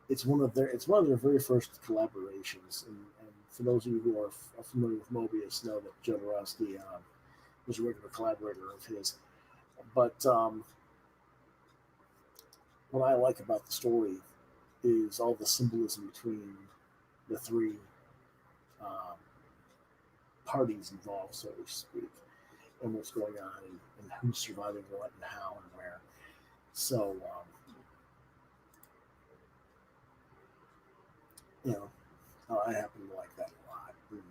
It's one of their very first collaborations, and for those of you who are familiar with Mobius, know that Joe Dorowski was a regular collaborator of his. But what I like about the story is all the symbolism between the three parties involved, so to speak, and what's going on, and who's surviving what, and how, and where. So, I happen to like that a lot. And,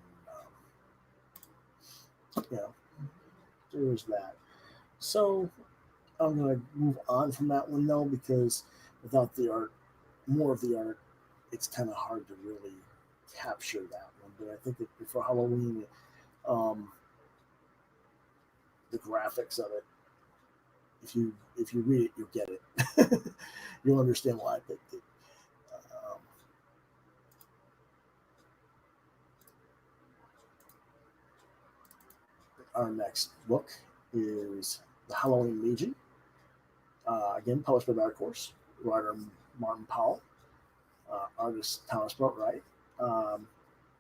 there's that. So, I'm going to move on from that one, though, because without the art, more of the art, it's kind of hard to really capture that one. But I think that for Halloween, the graphics of it, if you read it, you'll get it. You'll understand why I picked it. Our next book is The Halloween Legion. Again, published by Dark Horse. Writer Martin Powell. Artist Thomas Boatwright.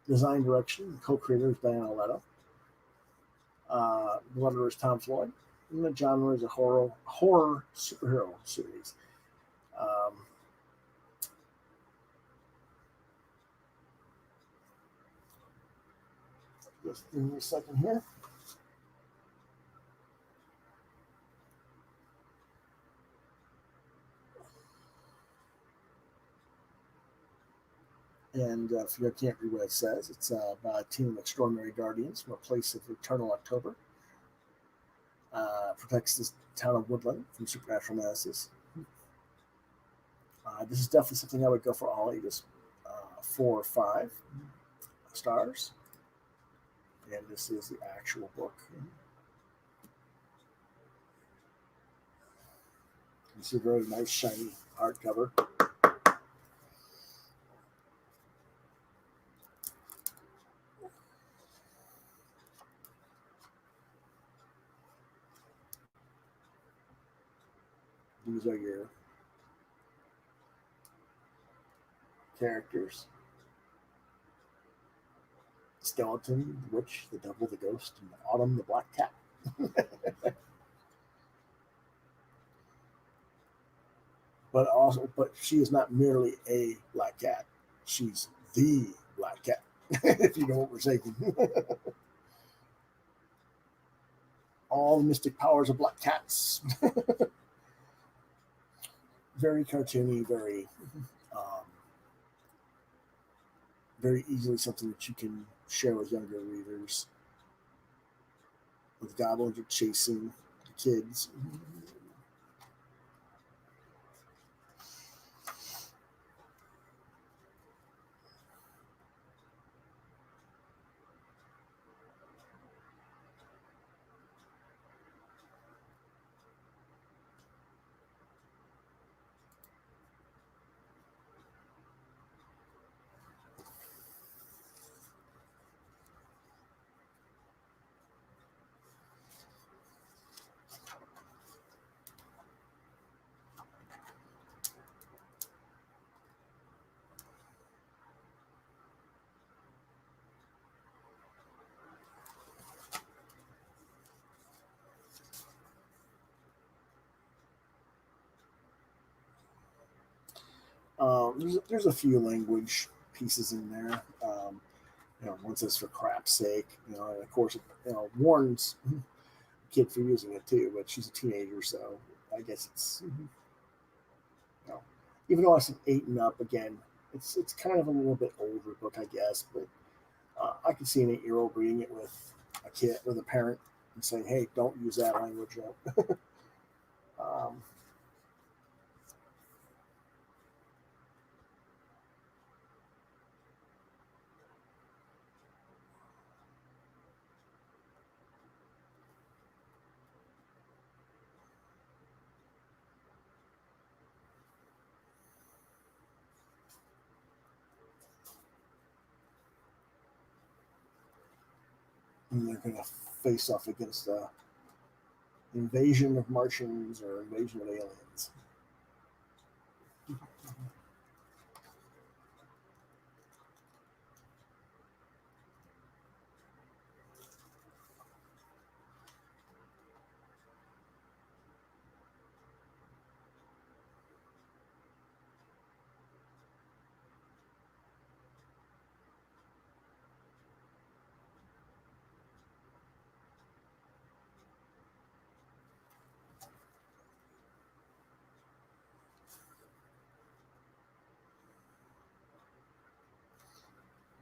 Design direction, co-creator is Diana Leto. The letterer is Tom Floyd. And the genre is a horror superhero series. Just give me a second here. And if you can't read what it says, it's about a team of extraordinary guardians from a place of eternal October. Protects this town of Woodland from supernatural menaces. This is definitely something I would go for all ages. 4 or 5 stars. And this is the actual book. It's a very nice, shiny hardcover. These are your characters. Skeleton, the witch, the devil, the ghost, and Autumn, the black cat. But she is not merely a black cat. She's the black cat, if you know what we're saying. all the mystic powers of black cats. Very cartoony, um, very easily something that you can share with younger readers. With goblins are chasing the kids. There's a few language pieces in there. One says for crap's sake, and of course, warns the kid for using it too, but she's a teenager, so I guess it's, even though I said 8 and up, again, it's kind of a little bit older book, I guess, but I could see an 8-year-old reading it with a parent and saying, "Hey, don't use that language." um, and they're going to face off against the invasion of Martians or invasion of aliens.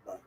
But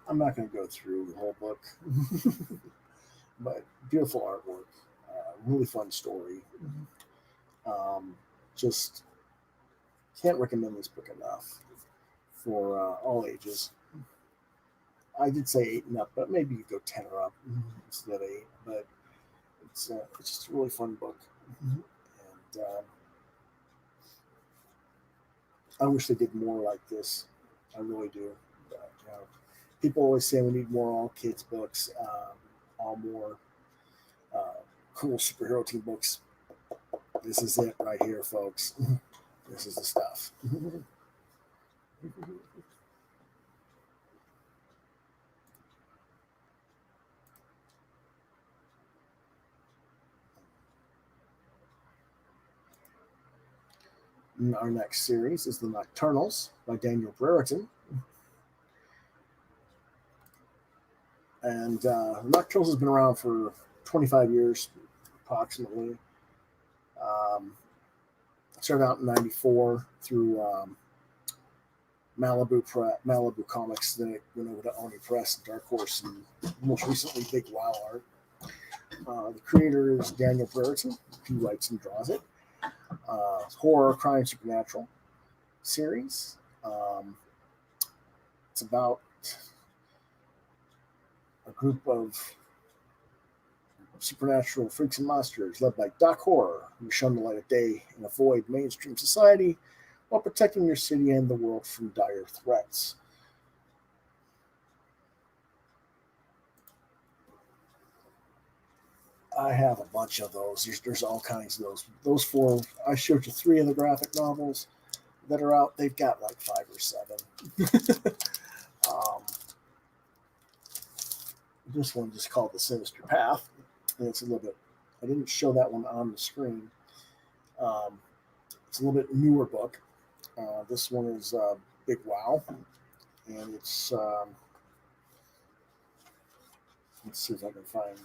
I'm not going to go through the whole book, but beautiful artwork, really fun story. Um, just can't recommend this book enough for all ages. I did say 8 and up, but maybe you go 10 or up instead of 8. But it's just a really fun book, and I wish they did more like this. I really do. But, people always say we need more all kids books, all more uh, cool superhero team books. This is it right here, folks. This is the stuff. Our next series is The Nocturnals by Daniel Brereton. And Nocturnals has been around for 25 years, approximately. Um, started out in '94 through Malibu Comics. Then it went over to Oni Press and Dark Horse, and most recently Big Wow Art. The creator is Daniel Brereton. He writes and draws it. Horror, crime, supernatural series. It's about a group of supernatural freaks and monsters led by Doc Horror, who shun the light of day and avoid mainstream society while protecting their city and the world from dire threats. I have a bunch of those. There's all kinds of those. Those four, I showed you three of the graphic novels that are out. They've got like 5 or 7. This one just called The Sinister Path. And it's a little bit, I didn't show that one on the screen. It's a little bit newer book. This one is Big Wow. And it's, let's see if I can find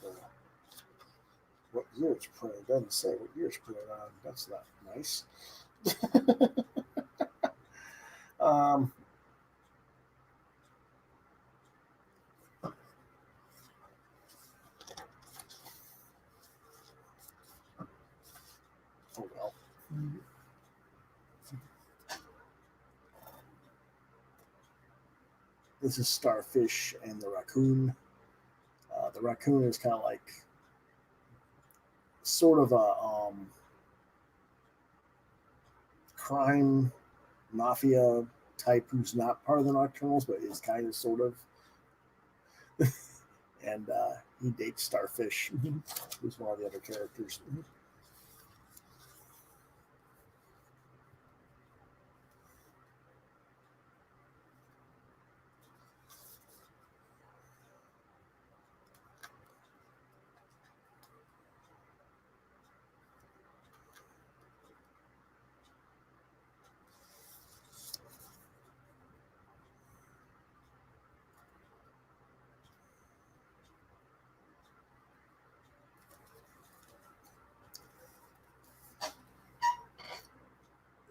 what year it's printed. It doesn't say what year it's printed on. That's not nice. um, oh well. This is Starfish and the Raccoon. The raccoon is kind of like sort of a crime mafia type who's not part of the Nocturnals, but is kind of sort of. And he dates Starfish, who's one of the other characters.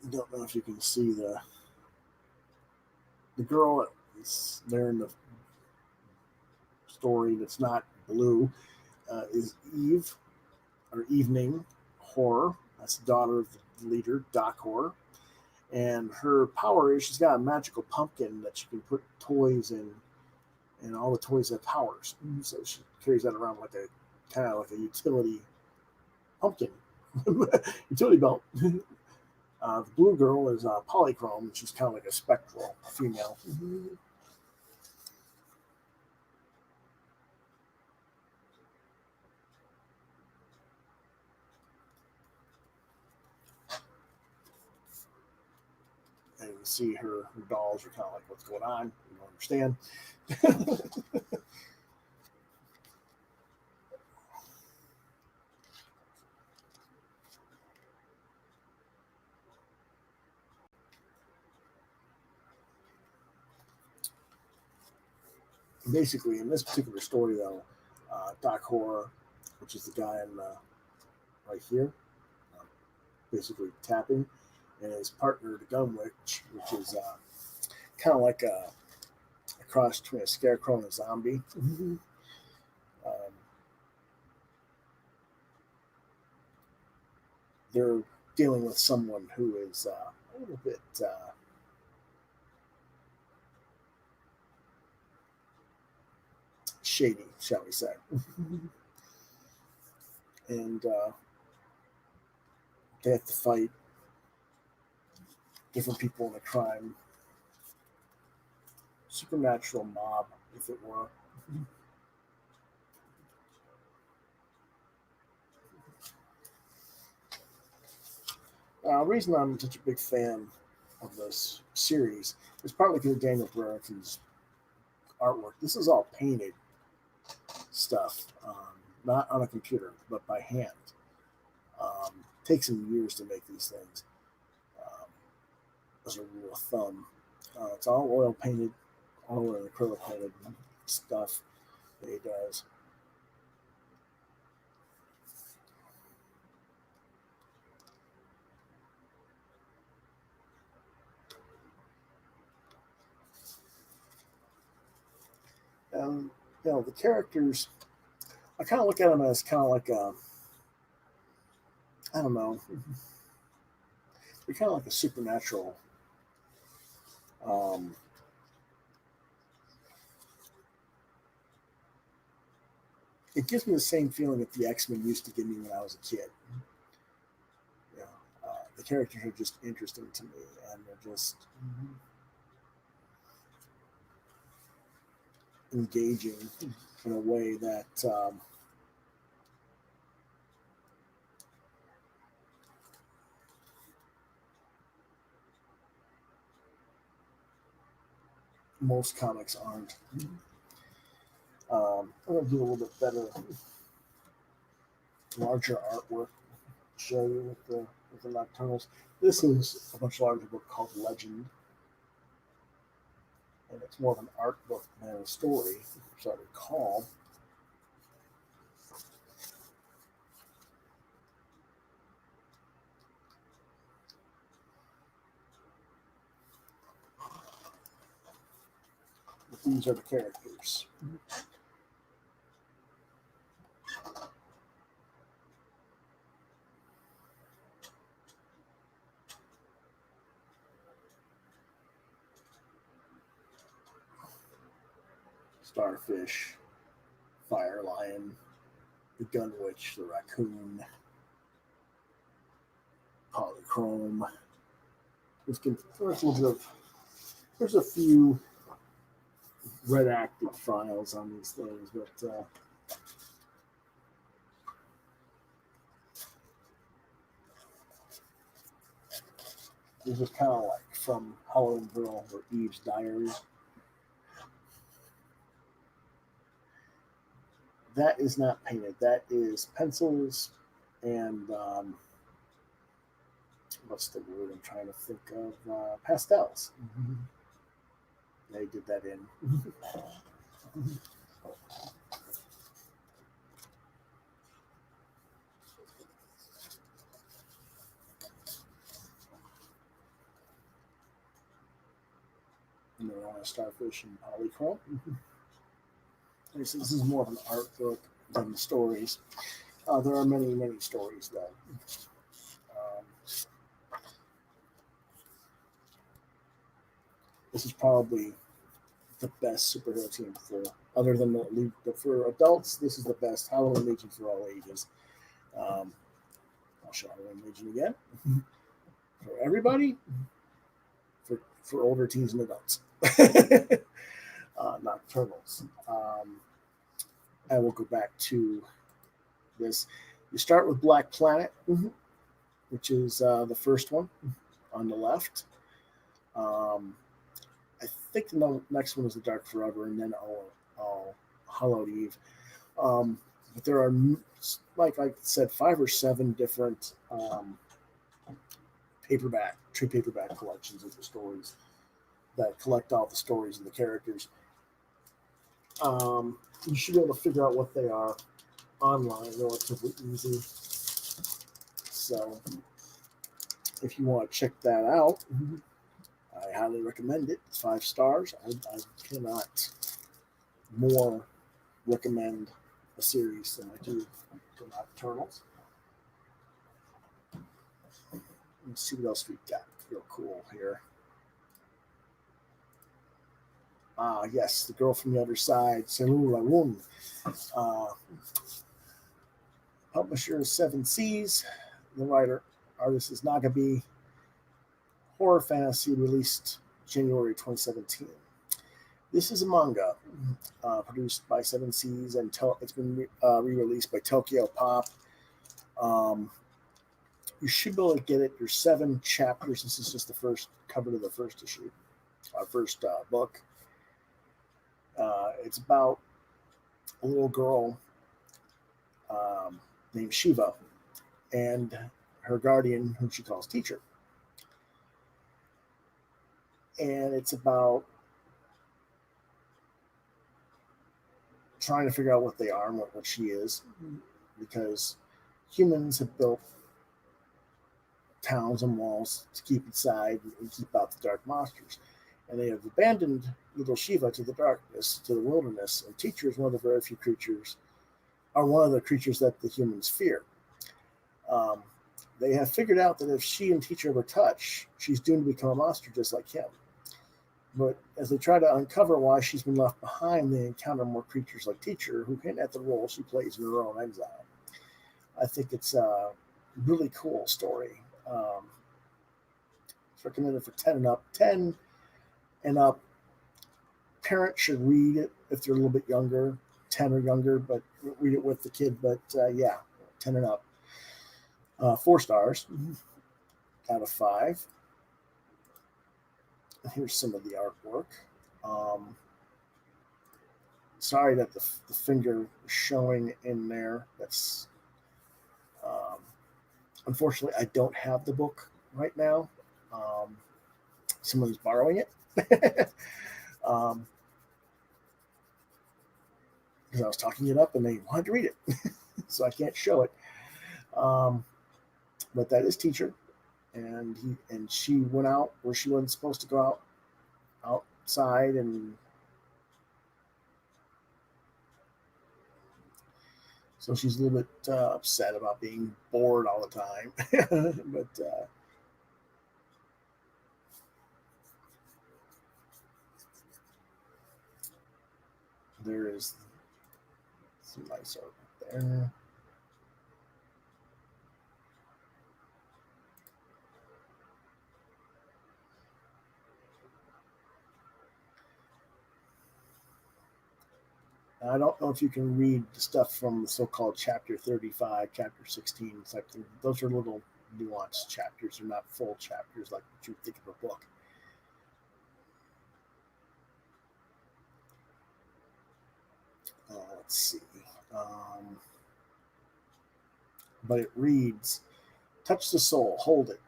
I don't know if you can see the girl that's there in the story that's not blue is Eve, or Evening Horror. That's the daughter of the leader, Doc Horror. And her power is she's got a magical pumpkin that she can put toys in, and all the toys have powers. So she carries that around like a kind of like a utility pumpkin, utility belt. The blue girl is Polychrome, and she's kind of like a spectral female. And you can see her dolls are kind of like, what's going on? You don't understand. Basically, in this particular story, though, Doc Horror, which is the guy in right here, basically tapping, and his partner, the Gun Witch, which is kind of like a cross between a scarecrow and a zombie. They're dealing with someone who is a little bit shady, shall we say. And they have to fight different people in a crime, supernatural mob, if it were. The reason I'm such a big fan of this series is partly because of Daniel Brereton's artwork. This is all painted stuff, not on a computer, but by hand. Takes him years to make these things. As a rule of thumb, it's all oil painted, all in acrylic painted stuff that he does. And the characters, I kind of look at them as kind of like a, I don't know, they're kind of like a supernatural. Um, it gives me the same feeling that the X-Men used to give me when I was a kid. You know, the characters are just interesting to me, and they're just engaging in a way that most comics aren't. I'm gonna do a little bit better, larger artwork. Show you with the Nocturnals. This is a much larger book called Legend, and it's more of an art book than a story, so I recall. But these are the characters. Starfish, Fire Lion, the Gun Witch, the Raccoon, Polychrome. There's a few redacted files on these things, but this is kind of like from Halloween Girl or Eve's Diaries. That is not painted. That is pencils and what's the word I'm trying to think of? Pastels. Mm-hmm. They did that in. And they're on a Starfish and Polychrome. This is more of an art book than stories. There are many, many stories, though. This is probably the best superhero team other than for adults. This is the best Halloween Legion for all ages. I'll show Halloween Legion again for everybody, for older teens and adults. Nocturnals. I will go back to this. You start with Black Planet, which is the first one on the left. I think the next one is The Dark Forever, and then All Hallowed Eve. But there are, like I said, 5 or 7 different trade paperback collections of the stories that collect all the stories and the characters. You should be able to figure out what they are online relatively easy. So if you want to check that out, I highly recommend it. It's 5 stars. I cannot more recommend a series than I do to Nocturnals. Let's see what else we've got real cool here. Yes, The Girl from the Other Side, Salems Lot. Publisher is 7 Seas. The artist is Nagabi. Horror fantasy released January 2017. This is a manga produced by 7 Seas, and it's been re-released by Tokyo Pop. You should be able to get it. There's 7 chapters. This is just the first cover to the first issue, first book. It's about a little girl named Shiva and her guardian, whom she calls teacher. And it's about trying to figure out what they are and what she is, because humans have built towns and walls to keep inside and keep out the dark monsters. and they have abandoned little Shiva to the darkness, to the wilderness. And Teacher is one of the very few creatures, or one of the creatures that the humans fear. Um, they have figured out that if she and Teacher ever touch, she's doomed to become a monster just like him. But as they try to uncover why she's been left behind, they encounter more creatures like Teacher who hint at the role she plays in her own exile. I think it's a really cool story. It's recommended for 10 and up. 10 and up. Parents should read it if they're a little bit younger, 10 or younger, but read it with the kid. But yeah, 10 and up. 4 stars out of 5. Here's some of the artwork. Sorry that the finger is showing in there. That's unfortunately, I don't have the book right now. Someone's borrowing it. Because I was talking it up and they wanted to read it. So I can't show it. But that is Teacher. And she went out where she wasn't supposed to go outside, and so she's a little bit upset about being bored all the time. But there is some nice art there. I don't know if you can read the stuff from the so-called chapter 35, chapter 16. It's like those are little nuanced chapters. They're not full chapters like what you would think of a book. Let's see. But it reads, touch the soul, hold it,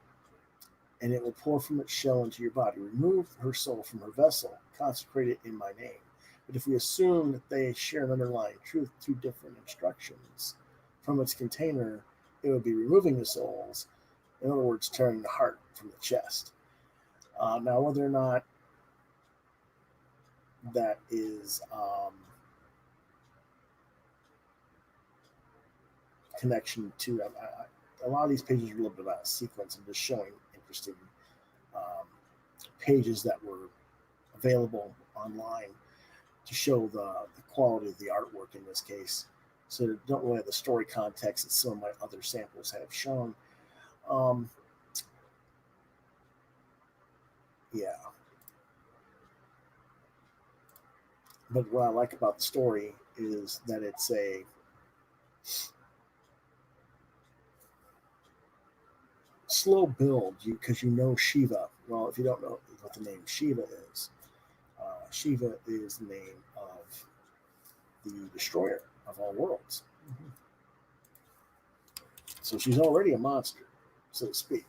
and it will pour from its shell into your body. Remove her soul from her vessel, consecrate it in my name. But if we assume that they share an underlying truth, 2 different instructions from its container, it would be removing the souls. In other words, tearing the heart from the chest. Now, whether or not that is connection to a lot of these pages are a little bit about a sequence and just showing interesting pages that were available online to show the quality of the artwork in this case. So they don't really have the story context that some of my other samples have shown. Yeah. But what I like about the story is that it's a slow build, because you know Shiva. Well, if you don't know what the name Shiva is, Shiva is the name of the destroyer of all worlds. Mm-hmm. So she's already a monster, so to speak.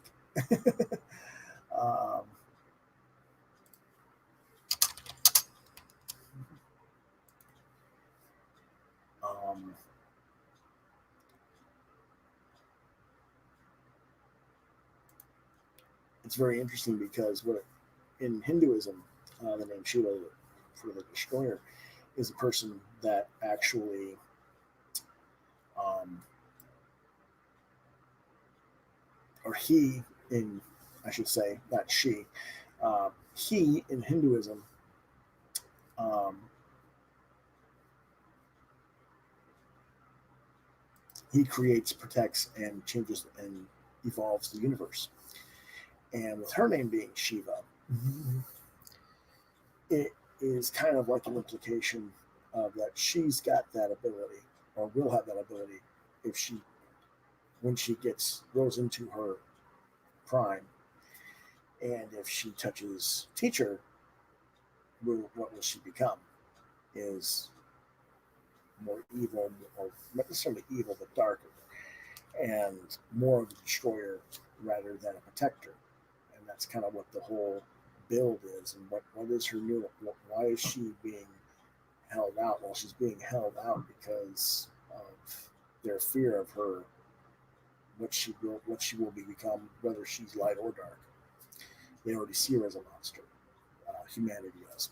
um, um, it's very interesting because in Hinduism, the name Shiva for the destroyer is a person that actually or he in, I should say, not she, he in Hinduism he creates, protects, and changes and evolves the universe. And with her name being Shiva, it is kind of like an implication of that she's got that ability, or will have that ability, if she, when she grows into her prime, and if she touches Teacher, what will she become? Is more evil, or not necessarily evil, but darker, and more of a destroyer rather than a protector. And that's kind of what the whole build is. And what is her new? Why is she being held out? Well, she's being held out because of their fear of her, what she will become, whether she's light or dark. They already see her as a monster. humanity does.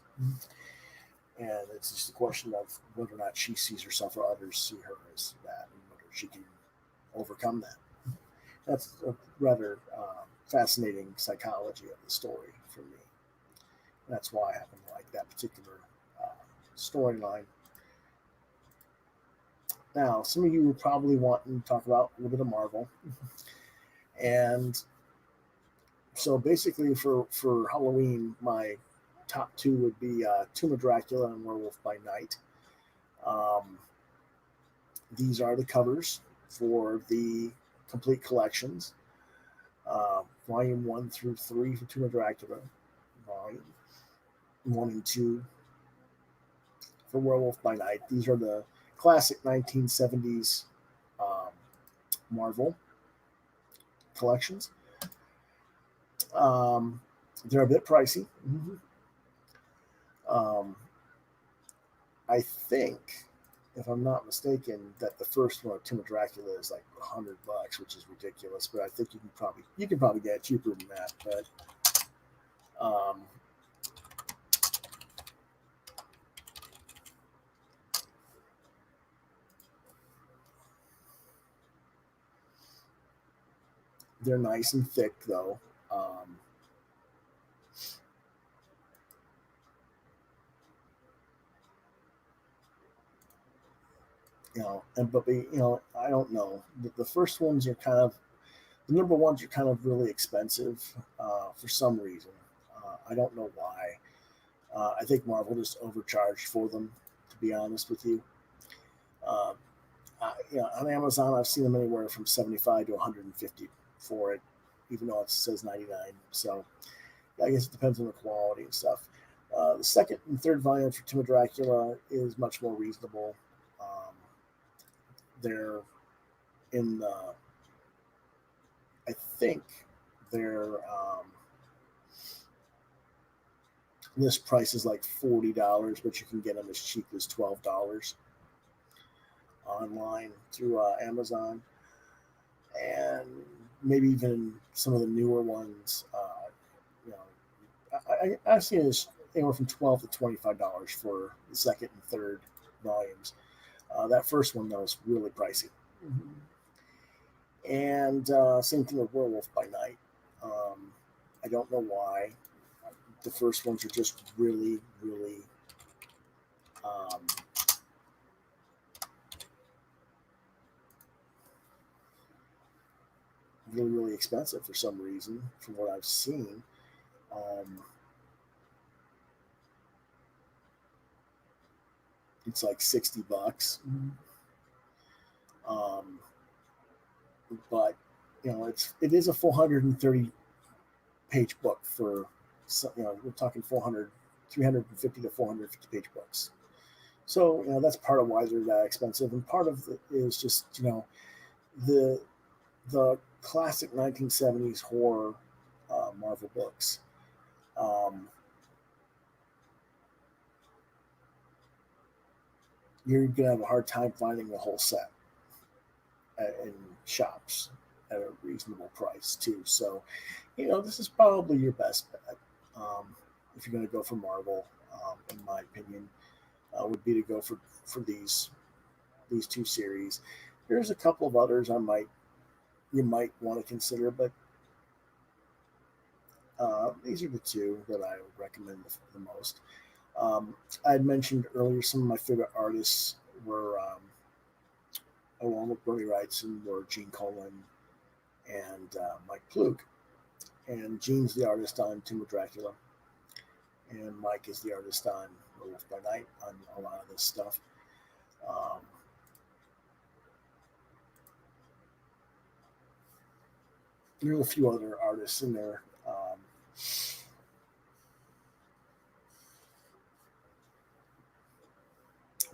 And it's just a question of whether or not she sees herself or others see her as that, and whether she can overcome that. That's a rather fascinating psychology of the story for me. That's why I happen to like that particular storyline. Now, some of you will probably want to talk about a little bit of Marvel. And so basically for Halloween, my top two would be Tomb of Dracula and Werewolf by Night. These are the covers for the complete collections. Volume 1 through 3 for Tomb of Dracula. Volume 1 and 2 for Werewolf by Night. These are the classic 1970s Marvel collections. They're a bit pricey. I think, if I'm not mistaken, that the first one, Tomb of Dracula, is like $100, which is ridiculous. But I think you can probably get it cheaper than that. But they're nice and thick, though. I don't know. The first ones are kind of the number ones are kind of really expensive for some reason. I don't know why. I think Marvel just overcharged for them, to be honest with you. On Amazon, I've seen them anywhere from 75 to 150 for it, even though it says 99. So I guess it depends on the quality and stuff. The second and third volume for Tomb of Dracula is much more reasonable. They're in the, I think their list price is like $40, but you can get them as cheap as $12 online through Amazon, and maybe even some of the newer ones. I've seen it anywhere from $12 to $25 for the second and third volumes. That first one, though, is really pricey. And same thing with Werewolf by Night. I don't know why. The first ones are just really, really really, really expensive for some reason, from what I've seen. It's like $60. But it is a 430-page book for we're talking 350 to 450 page books. So that's part of why they're that expensive, and part of it is just the classic 1970s horror Marvel books. You're gonna have a hard time finding the whole set in shops at a reasonable price too. So, this is probably your best bet if you're going to go for Marvel. In my opinion, would be to go for these two series. There's a couple of others you might want to consider, but these are the two that I would recommend the most. I had mentioned earlier some of my favorite artists were, along with Bernie Wrightson, were Gene Colan and Mike Ploog. And Gene's the artist on Tomb of Dracula, and Mike is the artist on Werewolf by Night on a lot of this stuff. There are a few other artists in there.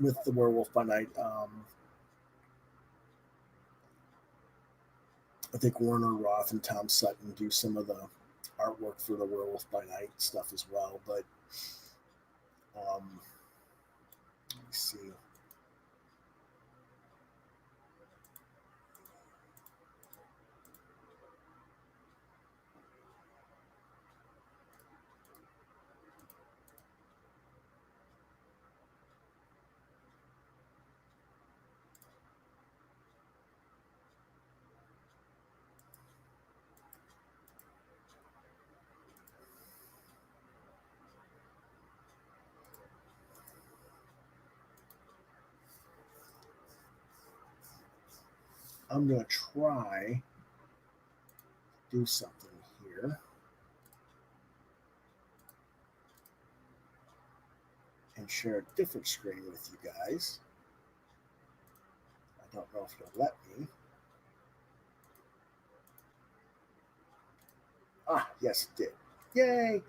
With the Werewolf by Night, I think Warner Roth and Tom Sutton do some of the artwork for the Werewolf by Night stuff as well. But let me see. I'm going to try do something here and share a different screen with you guys. I don't know if it'll let me. Ah, yes, it did. Yay!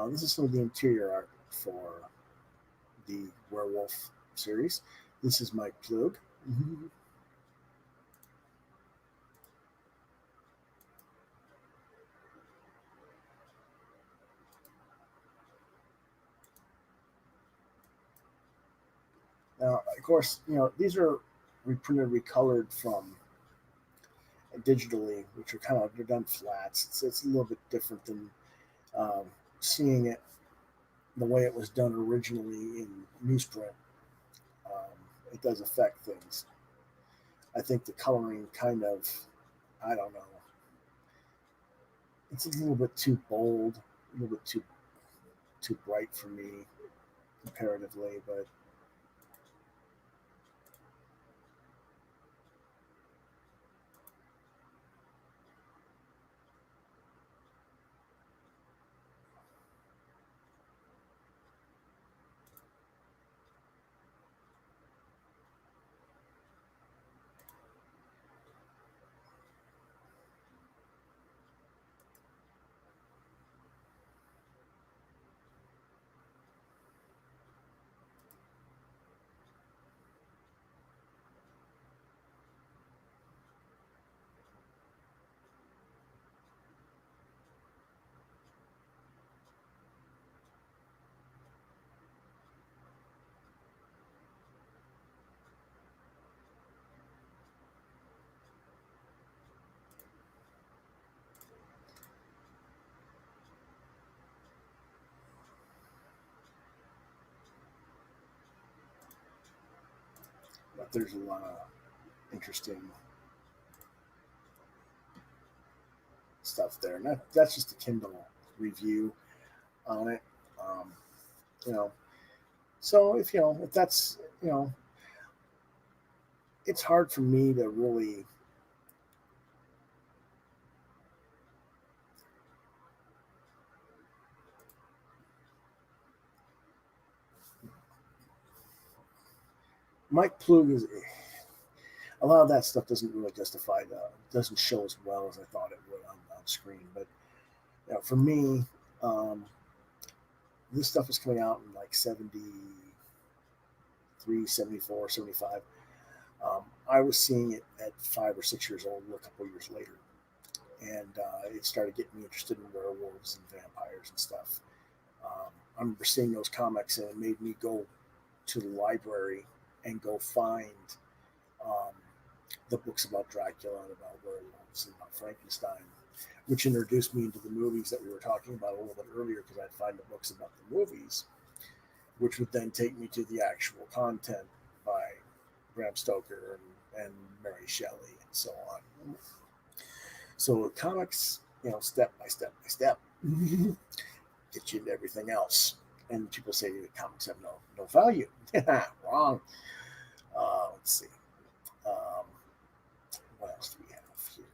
This is some of the interior art for the Werewolf series. This is Mike Plug. Now, of course, these are reprinted, recolored from digitally, which are they're done flats. It's a little bit different than um, seeing it the way it was done originally in newsprint. Um, it does affect things. I think the coloring I don't know, it's a little bit too bold, a little bit too bright for me comparatively, there's a lot of interesting stuff there. And that's just a Kindle review on it. Um, you know, so if that's it's hard for me to really Mike Plug is a lot of that stuff doesn't really justify doesn't show as well as I thought it would on screen. But for me, um, this stuff was coming out in like 73, 74, 75. I was seeing it at 5 or 6 years old, a couple years later, and it started getting me interested in werewolves and vampires and stuff. I remember seeing those comics, and it made me go to the library and go find um, the books about Dracula and about werewolves and about Frankenstein, which introduced me into the movies that we were talking about a little bit earlier, because I'd find the books about the movies, which would then take me to the actual content by Bram Stoker and Mary Shelley and so on. So comics, step by step by step, get you into everything else. And people say that comics have no value. Wrong. Let's see. Um, what else do we have here?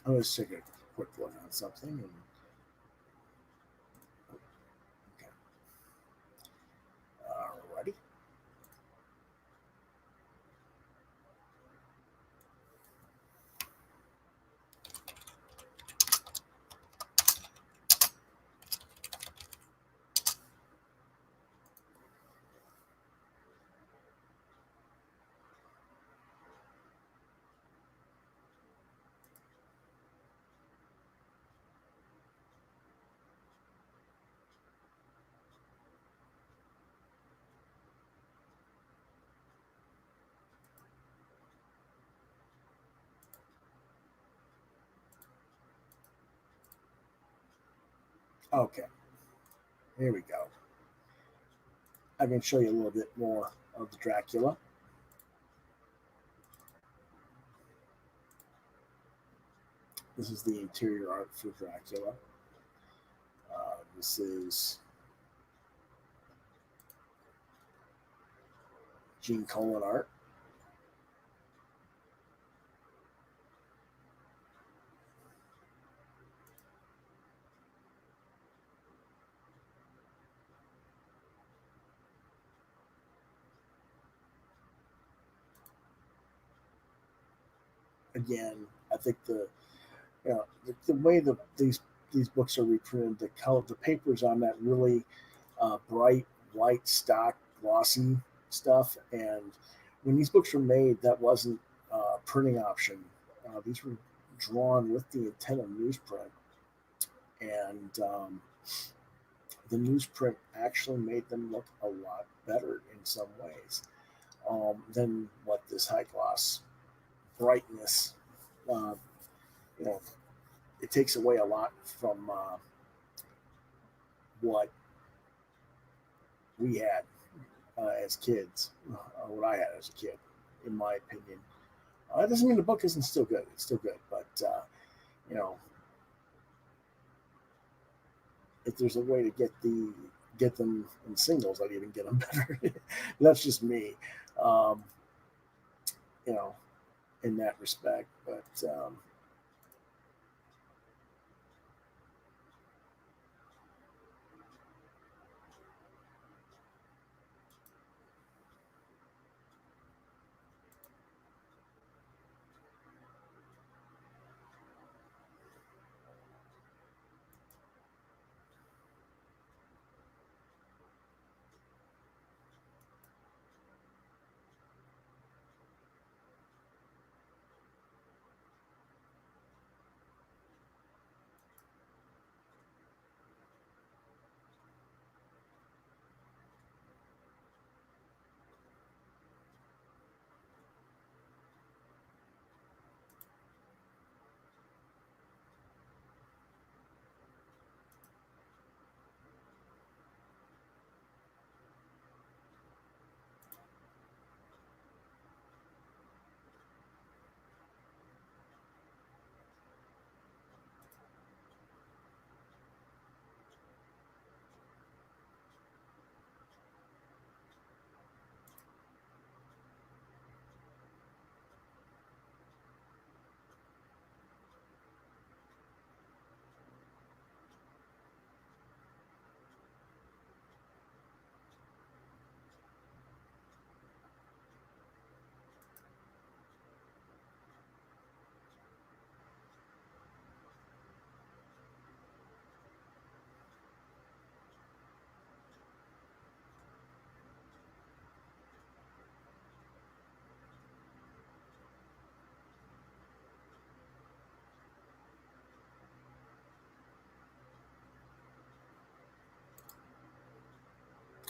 Let's take a quick look on something. Okay. Alrighty. Okay, here we go. I can show you a little bit more of the Dracula. This is the interior art for Dracula. This is Gene Colan art. Again, I think the way these books are reprinted, the color, the papers on that really bright white stock glossy stuff. And when these books were made, that wasn't a printing option. These were drawn with the intent of newsprint, and the newsprint actually made them look a lot better in some ways than what this high gloss brightness. Uh, you know, it takes away a lot from what we had as kids, what I had as a kid, in my opinion. That doesn't mean the book isn't still good. It's still good, but you know, if there's a way to get them in singles, I'd even get them better. That's just me, um, you know, in that respect. But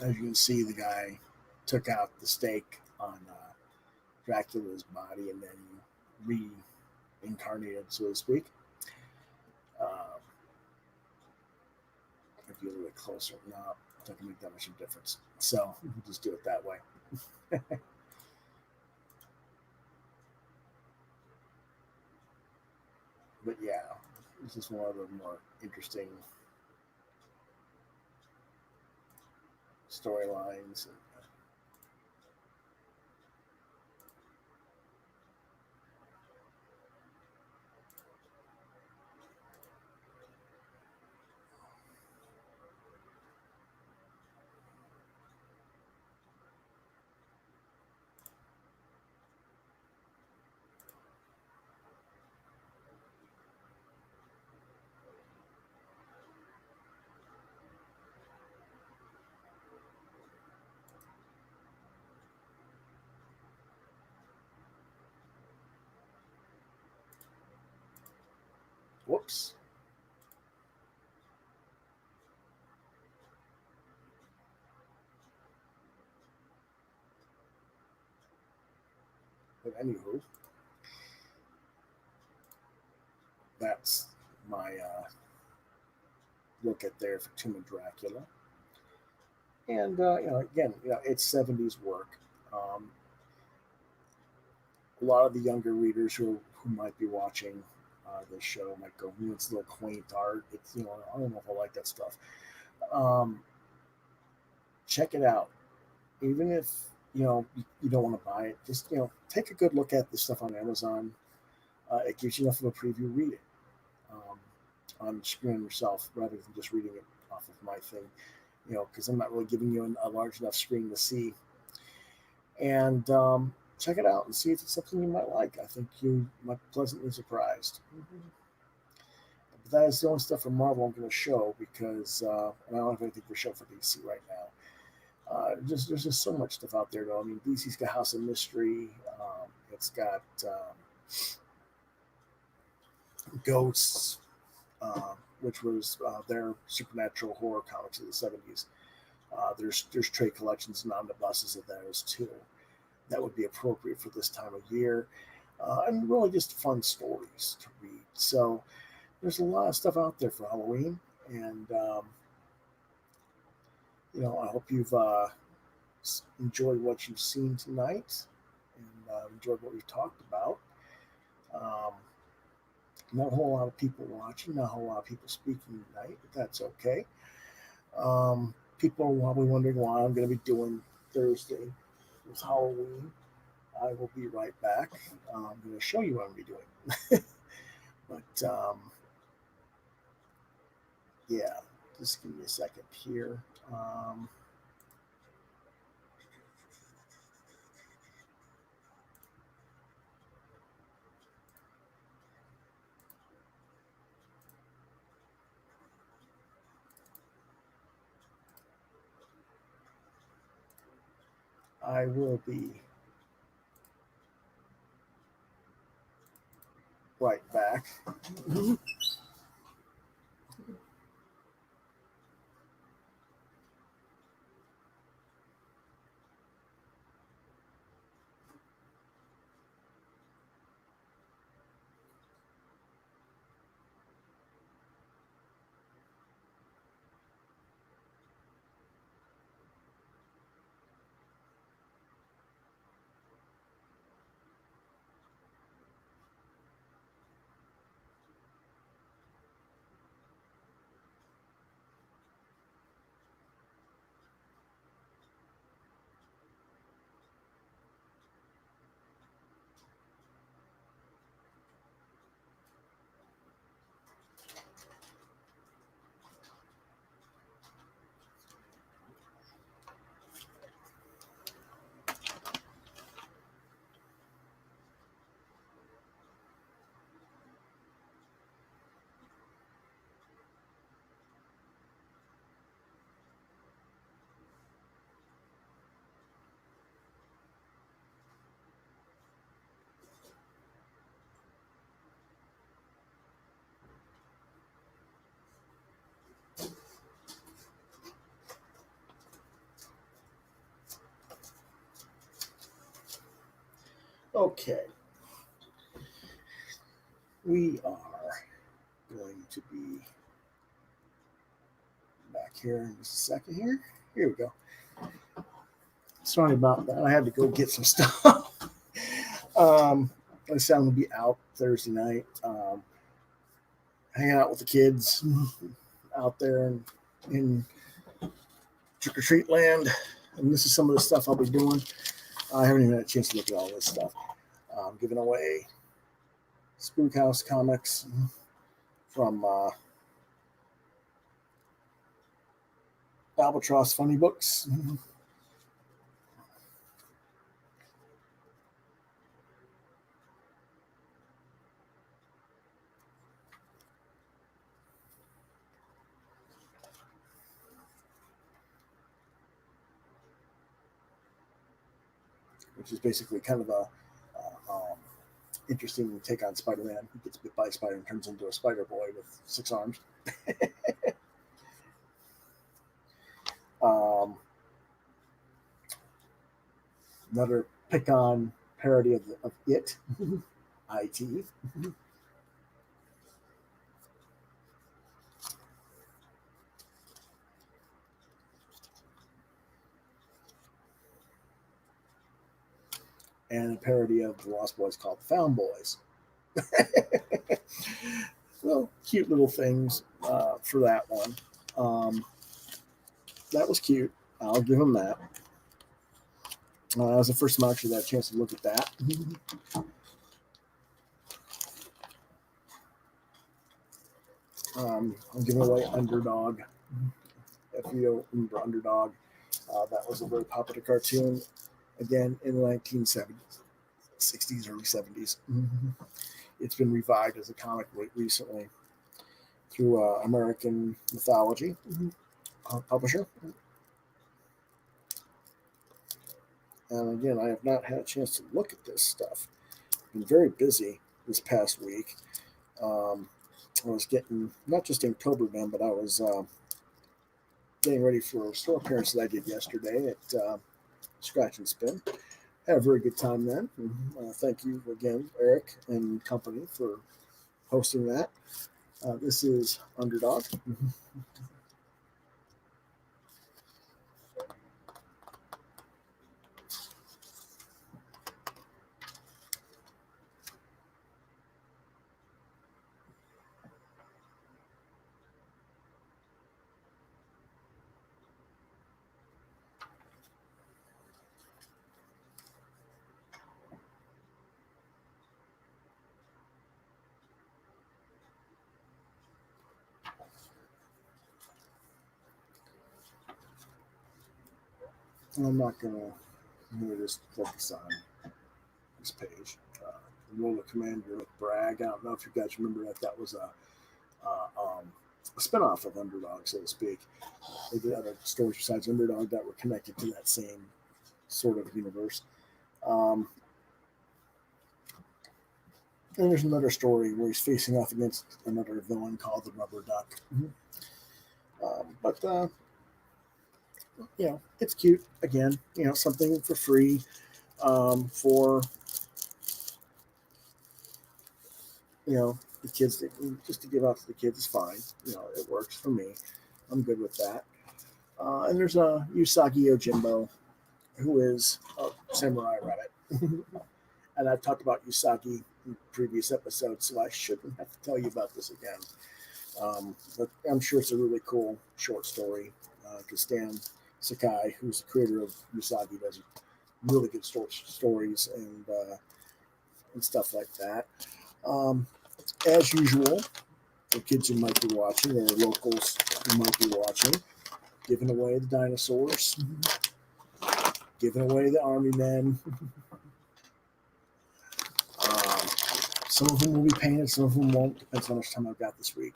as you can see, the guy took out the stake on Dracula's body and then reincarnated, so to speak. Uh, if you look closer, no, it doesn't make that much of a difference. So we'll just do it that way. But yeah, this is one of the more interesting storylines. Whoops. But anywho, that's my look at there for Tomb of Dracula. And again, it's 70s work. Um, a lot of the younger readers who might be watching this show might go, "It's a little quaint art. It's I don't know if I like that stuff." Um, Check it out, even if you don't want to buy it. Just take a good look at the stuff on Amazon. It gives you enough of a preview. Read it um, on the screen yourself rather than just reading it off of my thing. Because I'm not really giving you a large enough screen to see. And check it out and see if it's something you might like. I think you might be pleasantly surprised. Mm-hmm. But that is the only stuff from Marvel I'm going to show because and I don't have anything for show for DC right now. There's just so much stuff out there, though. I mean, DC's got House of Mystery. It's got Ghosts, which was their supernatural horror comics of the 70s. There's trade collections and omnibuses of those too. That would be appropriate for this time of year, and really just fun stories to read. So there's a lot of stuff out there for Halloween, and I hope you've enjoyed what you've seen tonight and enjoyed what we've talked about. Um, Not a whole lot of people watching, not a whole lot of people speaking tonight, but that's okay. People are probably wondering why I'm going to be doing Thursday with Halloween. I will be right back. I'm going to show you what I'm going to be doing. But yeah, just give me a second here. I will be right back. Okay, we are going to be back here in just a second here. Here we go. Sorry about that. I had to go get some stuff. I said I'm going to be out Thursday night, hanging out with the kids out there in trick or treat land. And this is some of the stuff I'll be doing. I haven't even had a chance to look at all this stuff. Giving away Spook House comics from Albatross Funny Books. Which is basically kind of a interesting take on Spider-Man. He gets bit by a spider and turns into a spider boy with 6 arms. Another pick-on parody of It, IT. and a parody of the Lost Boys called the Found Boys. Well, cute little things for that one. That was cute. I'll give them that. That was the first time I actually got a chance to look at that. I'm giving away Underdog. If you don't remember Underdog, that was a very popular cartoon, again, in the 1970s, 60s, early 70s. It's been revived as a comic recently through American Mythology publisher. And again, I have not had a chance to look at this stuff. I've been very busy this past week. I was getting, not just Inktober done, but I was getting ready for a store appearance that I did yesterday at Scratch and Spin. Had a very good time then. Thank you again, Eric and company, for hosting that. This is Underdog. I'm not going to just focus on this page. The Role of Commander with Bragg. I don't know if you guys remember that. That was a spinoff of Underdog, so to speak. They did other stories besides Underdog that were connected to that same sort of universe. And there's another story where he's facing off against another villain called the Rubber Duck. But it's cute. Again, something for free for the kids, just to give out to the kids is fine. It works for me. I'm good with that. And there's a Usagi Yojimbo, who is a samurai rabbit. And I've talked about Usagi in previous episodes, so I shouldn't have to tell you about this again. But I'm sure it's a really cool short story. Because Stan Sakai, who's the creator of Usagi, does really good stories and stuff like that. As usual, the kids who might be watching, or locals who might be watching, giving away the dinosaurs, giving away the army men. Some of them will be painted, some of them won't. Depends how much time I've got this week.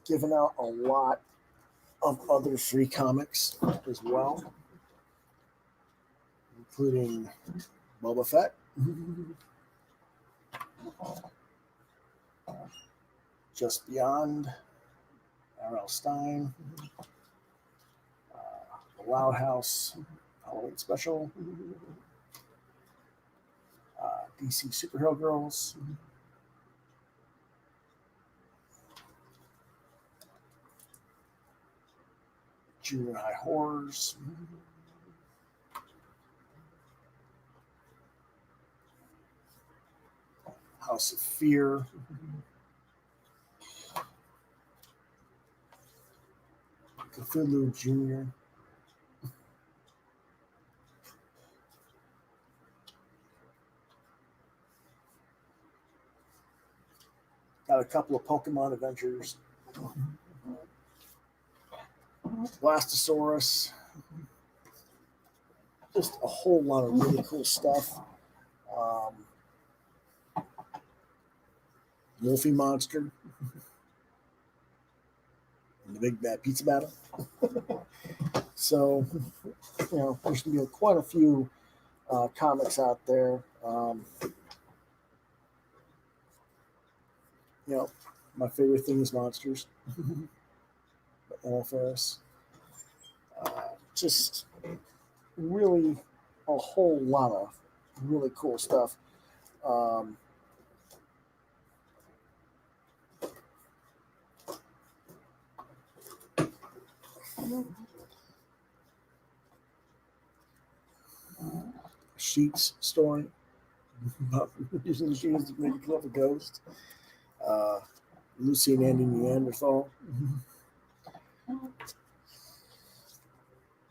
Giving out a lot of other free comics as well, including Boba Fett, Just Beyond, R.L. Stine, The Loud House, Halloween Special, DC Superhero Girls, Junior High Horrors, House of Fear, Cthulhu Jr., got a couple of Pokemon Adventures, Blastosaurus, just a whole lot of really cool stuff. Wolfie Monster, and the Big Bad Pizza Battle. So, there's going to be quite a few comics out there. My favorite thing is Monsters. LFS. Just really a whole lot of really cool stuff. Sheets story about using the sheets to make a kill a ghost. Lucy and Andy Neanderthal.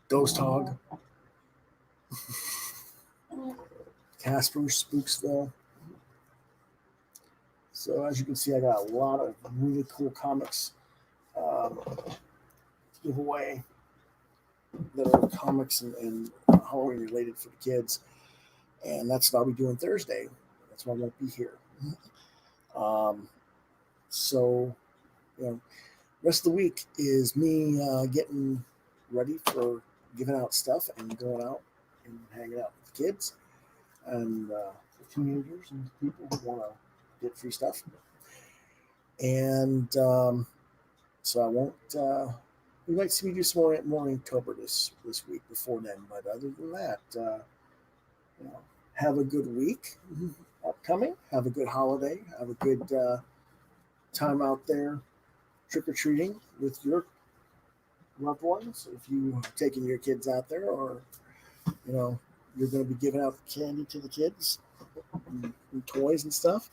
Ghost Hog. Casper Spooksville. So as you can see, I got a lot of really cool comics to give away that are comics and Halloween related for the kids. And that's what I'll be doing Thursday. That's why I won't be here. So, rest of the week is me getting ready for giving out stuff and going out and hanging out with the kids and the teenagers and people who want to get free stuff. And so I won't. You might see me do some more Inktober this week before then. But other than that, have a good week upcoming. Have a good holiday. Have a good time out there trick or treating with your loved ones. If you are taking your kids out there, or you're going to be giving out candy to the kids and toys and stuff.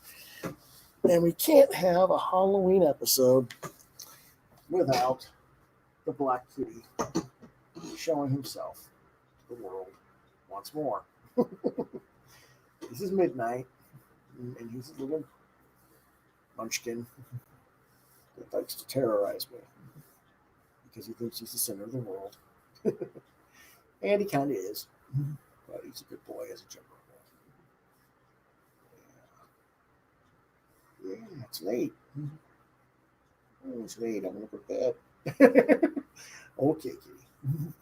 And we can't have a Halloween episode without the Black Kitty showing himself to the world once more. This is midnight, and he's a little munchkin that likes to terrorize me because he thinks he's the center of the world. And he kind of is, but he's a good boy as a general. Yeah, it's late. Oh, it's late. I'm going to go to bed. Okay, kitty.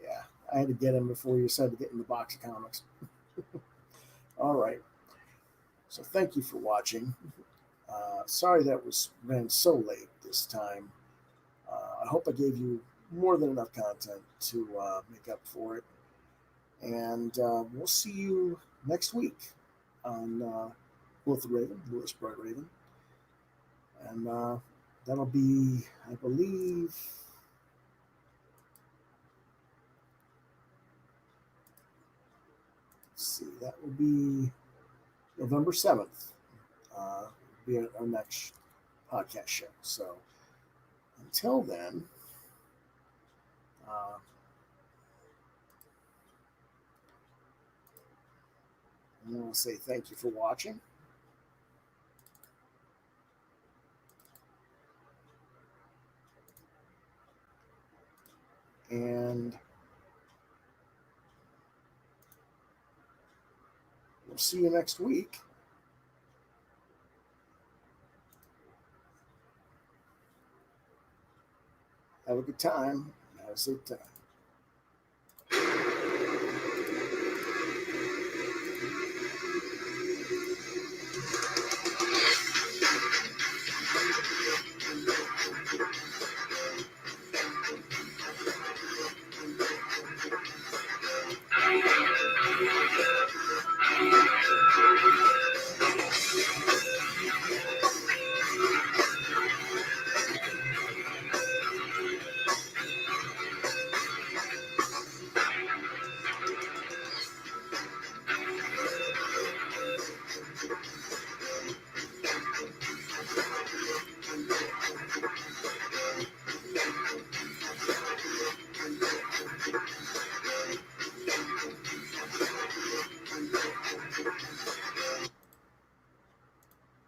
Yeah, I had to get him before he decided to get in the box of comics. All right. So thank you for watching. Sorry that ran so late this time. I hope I gave you more than enough content to make up for it. And we'll see you next week on Quoth the Raven, Lewis Bright Raven. And that'll be, I believe, let's see, that will be November 7th. Be our next podcast show. So until then, I want to say thank you for watching. And we'll see you next week. Have a good time. Have a safe time.